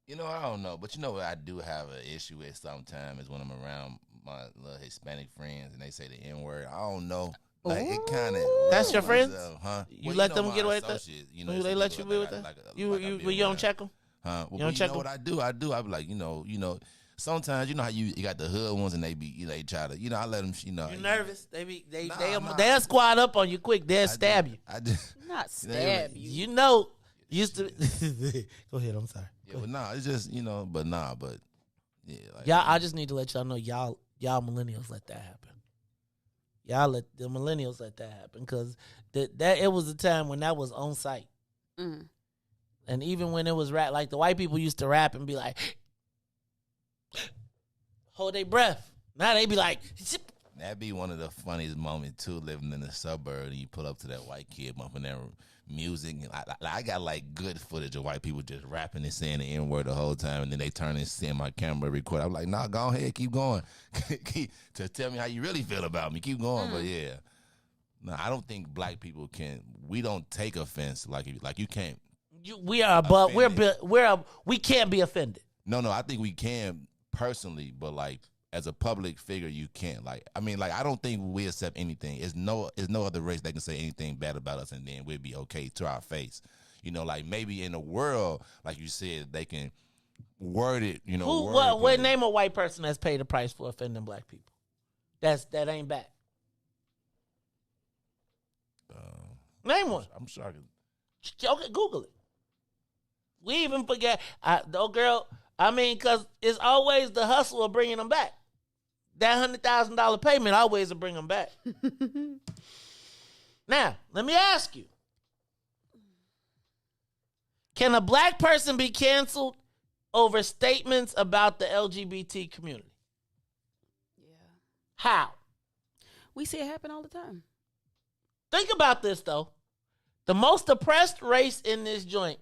don't know. But what I do have an issue with sometimes is when I'm around my little Hispanic friends and they say the N-word. I don't know. Like, it kind of... That's your friends? Huh? You let them get away with that? They let you be with that? You don't check them? Huh? Well, you know what I do? I be like, sometimes you know how you got the hood ones and they try to I let them You nervous? They'll squad up on you quick. They'll stab you. Not stab you. You know, used to. Go ahead. I'm sorry. Yeah, but it's just but yeah. Like, y'all, I just need to let y'all know y'all millennials let that happen. Y'all let the millennials let that happen because that it was a time when that was on site. Mm. And even when it was rap, like the white people used to rap and be like, hold their breath. Now they be like, zip. That'd be one of the funniest moments too, living in the suburb and you pull up to that white kid bumping their music. And I got like good footage of white people just rapping and saying the N-word the whole time, and then they turn and see my camera record. I'm like, nah, go ahead, keep going. To tell me how you really feel about me. Keep going. But yeah. No, I don't think black people we don't take offense like you can't. We can't be offended. No, I think we can personally, but like as a public figure, you can't. Like, I mean, like I don't think we accept anything. There's no other race that can say anything bad about us, and then we'll be okay to our face. Like maybe in the world, like you said, they can word it. What name a white person that's paid the price for offending black people? That ain't bad. Name one. I'm sure I can. Okay, Google it. We even forget. Because it's always the hustle of bringing them back. That $100,000 payment always will bring them back. Now, let me ask you. Can a black person be canceled over statements about the LGBT community? Yeah. How? We see it happen all the time. Think about this, though. The most oppressed race in this joint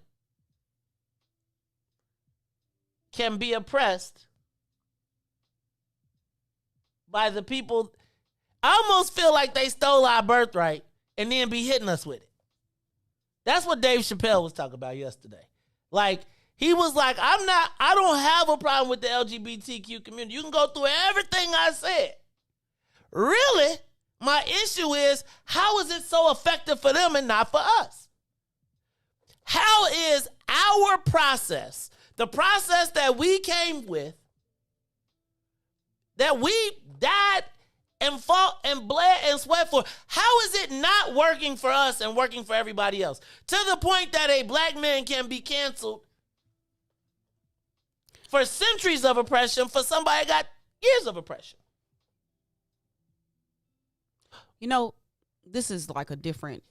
can be oppressed by the people. I almost feel like they stole our birthright and then be hitting us with it. That's what Dave Chappel was talking about yesterday. Like, he was like, I don't have a problem with the LGBTQ community. You can go through everything I said. Really? My issue is, how is it so effective for them and not for us? How is our process, the process that we came with, that we died and fought and bled and sweat for, how is it not working for us and working for everybody else? To the point that a black man can be canceled for centuries of oppression for somebody that got years of oppression. This is like a different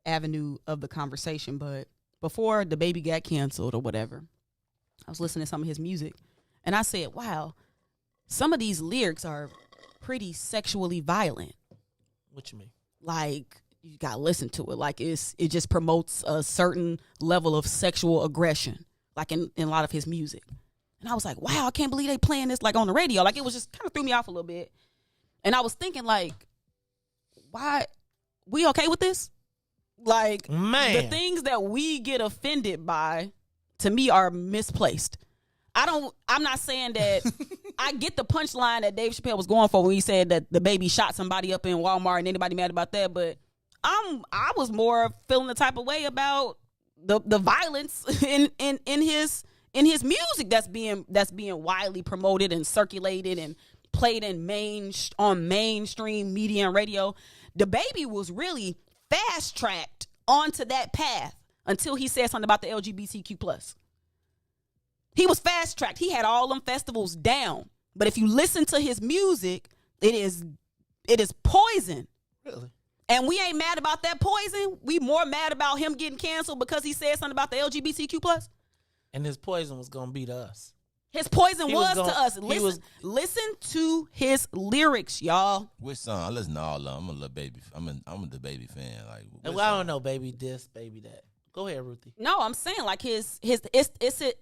avenue of the conversation, but before the baby got canceled or whatever, I was listening to some of his music, and I said, wow, some of these lyrics are pretty sexually violent. What you mean? Like, you got to listen to it. Like, it just promotes a certain level of sexual aggression, like in a lot of his music. And I was like, wow, I can't believe they playing this like on the radio. Like, it was just kind of threw me off a little bit. And I was thinking, like, why we okay with this? Like, man, the things that we get offended by, to me, are misplaced. I'm not saying that I get the punchline that Dave Chappelle was going for when he said that the baby shot somebody up in Walmart and anybody mad about that, but I was more feeling the type of way about the violence in his music that's being widely promoted and circulated and played on mainstream media and radio. The baby was really fast-tracked onto that path until he said something about the LGBTQ+. He was fast-tracked. He had all them festivals down. But if you listen to his music, it is poison. Really? And we ain't mad about that poison. We more mad about him getting canceled because he said something about the LGBTQ+. And his poison was going to be to us. His poison was to us. Listen to his lyrics, y'all. Which song? I listen to all of them. I'm a little baby. I'm a the baby fan. Like, I don't know, baby this, baby that. Go ahead, Ruthie. No, I'm saying like it's the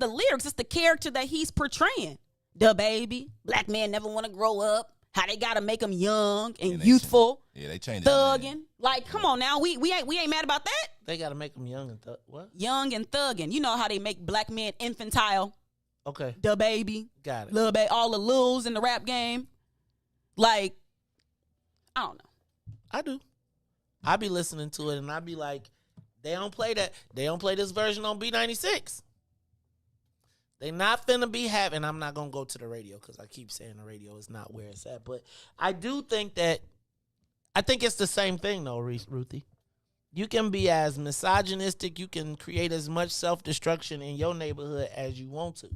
lyrics. It's the character that he's portraying. The baby, black man never want to grow up. How they gotta make him young and youthful. They changed thugging. Like, come on now, we ain't mad about that. They gotta make him young and what? Young and thugging. You know how they make black men infantile. Okay. The baby. Got it. Lil Baby, all the Lils in the rap game. Like, I don't know. I do. I be listening to it and I be like, they don't play that. They don't play this version on B96. They not finna be having. I'm not gonna go to the radio because I keep saying the radio is not where it's at. But I do think that. I think it's the same thing though, Ruthie. You can be as misogynistic. You can create as much self-destruction in your neighborhood as you want to.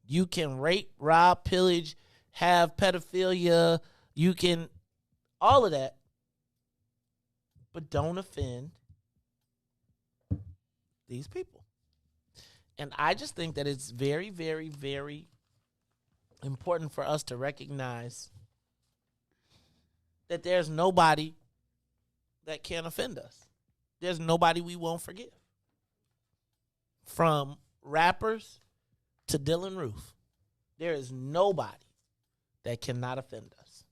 You can rape, rob, pillage, have pedophilia. You can all of that, but don't offend these people. And I just think that it's very, very, very important for us to recognize that there's nobody that can offend us. There's nobody we won't forgive. From rappers to Dylan Roof, there is nobody that cannot offend us.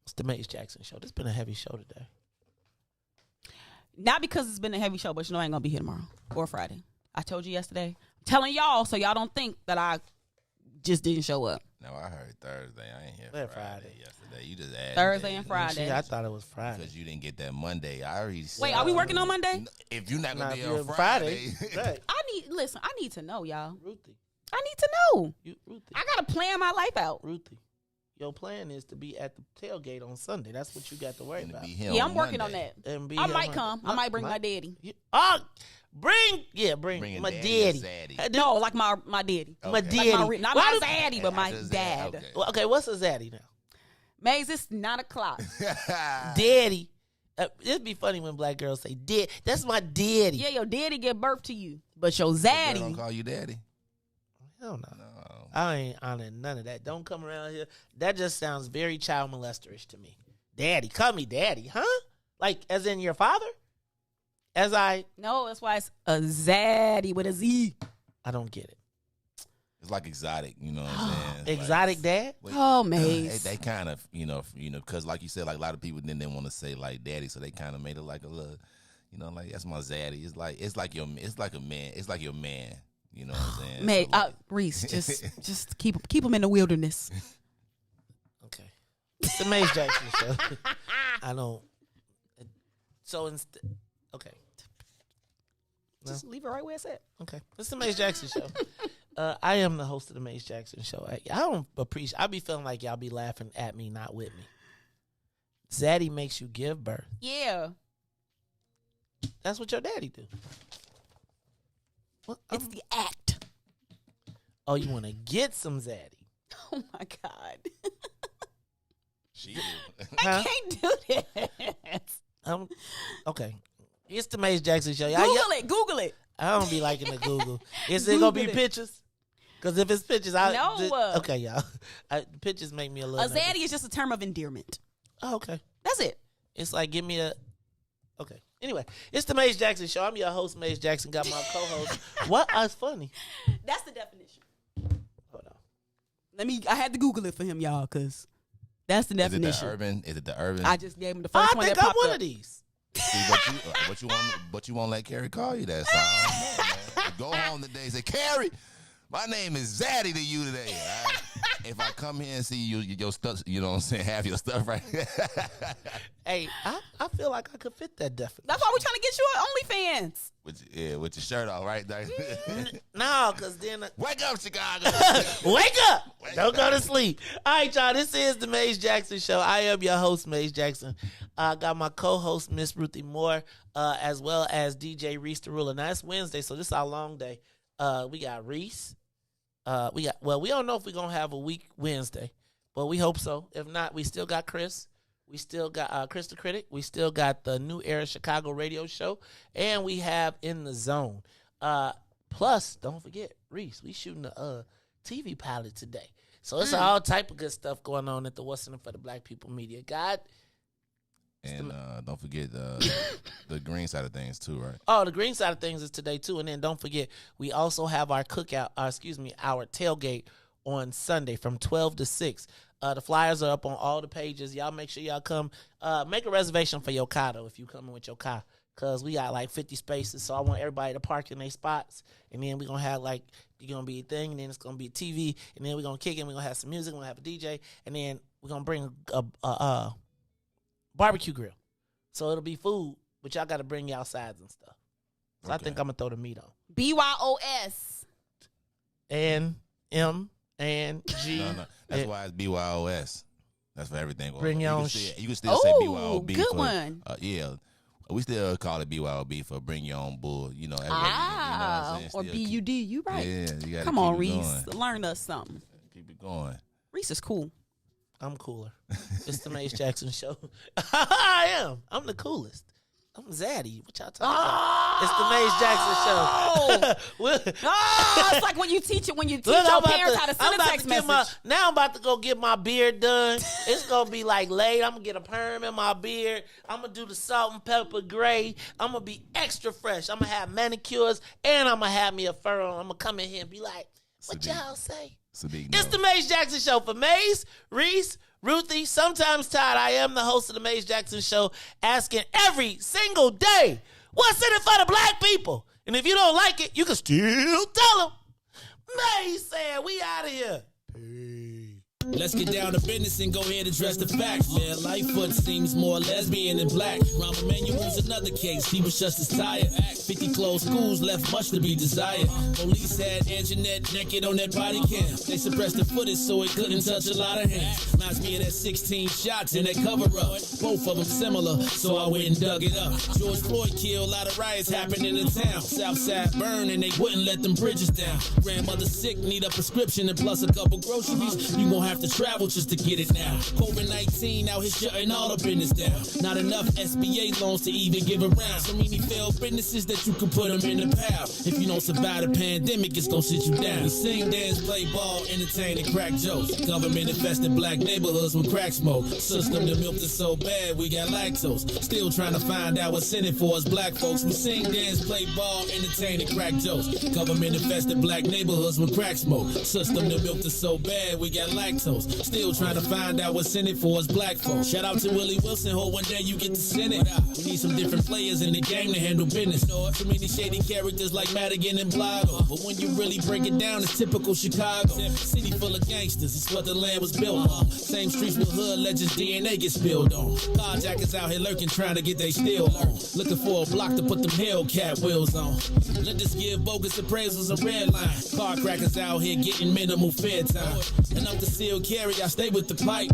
It's the Maze Jackson Show. This has been a heavy show today. Not because it's been a heavy show, but you know I ain't gonna be here tomorrow or Friday. I told you yesterday. I'm telling y'all so y'all don't think that I just didn't show up. No, I heard Thursday. I ain't here Friday yesterday. You just added Thursday and Friday. I thought it was Friday because you didn't get that Monday. I already. Wait, are we working on Monday? If you're not gonna be on Friday, right. I need to know, y'all. Ruthie, I need to know. Ruthie, I gotta plan my life out. Ruthie, your plan is to be at the tailgate on Sunday. That's what you got to worry about. Yeah, I'm working on that. I might come. I might bring my daddy. Bring my daddy. No, like my daddy. Okay. My daddy. Like not my zaddy, but my dad. Okay, what's a zaddy now? Maze, it's 9:00. Daddy. It'd be funny when black girls say, "Dad, that's my daddy." Yeah, your daddy give birth to you, but your zaddy don't call you daddy. Hell no. I ain't honoring none of that. Don't come around here. That just sounds very child molesterish to me. Daddy, call me daddy, huh? Like as in your father? No, that's why it's a zaddy with a Z. I don't get it. It's like exotic, you know what I'm saying? Exotic dad? Oh, Maze. They kind of, because like you said, like a lot of people then they want to say like daddy, so they kind of made it like a little, like that's my zaddy. It's like your man. You know what I'm saying? May Riis, just keep him in the wilderness. Okay, it's the Maze Jackson Show. I don't. So instead, okay. Just leave it right where it's at. Okay, it's the Maze Jackson Show. I am the host of the Maze Jackson Show. I don't appreciate. I be feeling like y'all be laughing at me, not with me. Zaddy makes you give birth. Yeah, that's what your daddy do. Well, it's the act. Oh, you want to get some zaddy? Oh my God. She do. I can't do that. Okay. It's the Maze Jackson Show. Google it. I don't be liking to Google. Is it going to be pictures? Because if it's pictures, okay, y'all. Pictures make me a little. A zaddy is just a term of endearment. Oh, okay. That's it. It's like, give me a. Okay. Anyway, it's the Maze Jackson Show. I'm your host, Maze Jackson. Got my co-host. What? That's funny. That's the definition. Hold on. I had to Google it for him, y'all, because that's the definition. Is it the urban? I just gave him the first one that popped up. I think I'm one of these. See, but you won't let Carrie call you that. So I don't know, man. Go home today and say, Carrie, my name is Zaddy to you today. Right? If I come here and see your stuff, you know what I'm saying, have your stuff right. Hey, I feel like I could fit that definition. That's why we're trying to get you on OnlyFans. With your shirt off, right? No, because then... Wake up, Chicago. Wake up. Don't go to sleep. All right, y'all, this is the Maze Jackson Show. I am your host, Maze Jackson. I got my co-host, Miss Ruthie Moore, as well as DJ Riis the Ruler. Now, it's Wednesday, so this is our long day. We got Riis. We don't know if we're going to have a week Wednesday, but we hope so. If not, we still got Chris. We still got Chris the Critic. We still got the New Era Chicago radio show. And we have In the Zone. Plus, don't forget, Riis, we shooting a TV pilot today. So it's all type of good stuff going on at the What's in It for the Black People Media. God. And don't forget the green side of things too, right? Oh, the green side of things is today too. And then don't forget, we also have our our tailgate on Sunday from 12 to 6. The flyers are up on all the pages. Y'all make sure y'all come. Make a reservation for your car, though, if you coming with your car. Because we got like 50 spaces. So I want everybody to park in their spots. And then we're going to have it's going to be a thing. And then it's going to be a TV. And then we're going to kick it. We're going to have some music. We're going to have a DJ. And then we're going to bring a barbecue grill. So it'll be food but y'all got to bring y'all sides and stuff. So I think I'm gonna throw the meat on. BYOS. And M and G. No. That's why it's BYOS. That's for everything. Bring your own shit. You can still say BYOB. Good for, one. Yeah. We still call it BYOB for bring your own bull. You know, or BUD. You right. Yeah, you gotta Come on, keep it Reese. going. Learn us something. Keep it going. Reese is cool. I'm cooler. It's the Mace Jackson Show. I am. I'm the coolest. I'm Zaddy. What y'all talking about? It's the Mace Jackson Show. It's like when you teach your parents how to send a text message. Now I'm about to go get my beard done. It's going to be like late. I'm going to get a perm in my beard. I'm going to do the salt and pepper gray. I'm going to be extra fresh. I'm going to have manicures, and I'm going to have me a fur on. I'm going to come in here and be like, what y'all say? It's the Mace Jackson Show for Mace, Reese, Ruthie, sometimes Todd. I am the host of the Mace Jackson Show, asking every single day, what's in it for the black people? And if you don't like it, you can still tell them. Mace said, we out of here. Let's get down to business and go ahead and address the facts, man. Lightfoot seems more lesbian than black. Rahm Emanuel's another case. He was just as tired. 50 closed schools left much to be desired. Police had Anjanette naked on that body cam. They suppressed the footage so it couldn't touch a lot of hands. Reminds me of that 16 shots in that cover-up. Both of them similar, so I went and dug it up. George Floyd killed, a lot of riots happening in the town. Southside burned and they wouldn't let them bridges down. Grandmother sick, need a prescription and plus a couple groceries. You gon' have to travel just to get it now. COVID-19 out here shutting all the business down. Not enough SBA loans to even give around. So many failed businesses that you can put them in the pile. If you don't survive the pandemic, it's gonna sit you down. We sing, dance, play ball, entertain, and crack jokes. Government infested black neighborhoods with crack smoke. System that milked us so bad, we got lactose. Still trying to find out what's in it for us black folks. We sing, dance, play ball, entertain, and crack jokes. Government infested black neighborhoods with crack smoke. System that milked us so bad, we got lactose. Still trying to find out what's in it for us black folks. Shout out to Willie Wilson, hope one day you get to send it. We need some different players in the game to handle business. Too many shady characters like Madigan and Blago. But when you really break it down, it's typical Chicago. City full of gangsters, it's what the land was built on. Same streets with hood legends, DNA gets spilled on. Carjackers out here lurking, trying to get they steal on. Looking for a block to put them Hellcat wheels on. Let us give bogus appraisals a red line. Car crackers out here getting minimal fair time. And I'm the seal carry, I stay with the pipe.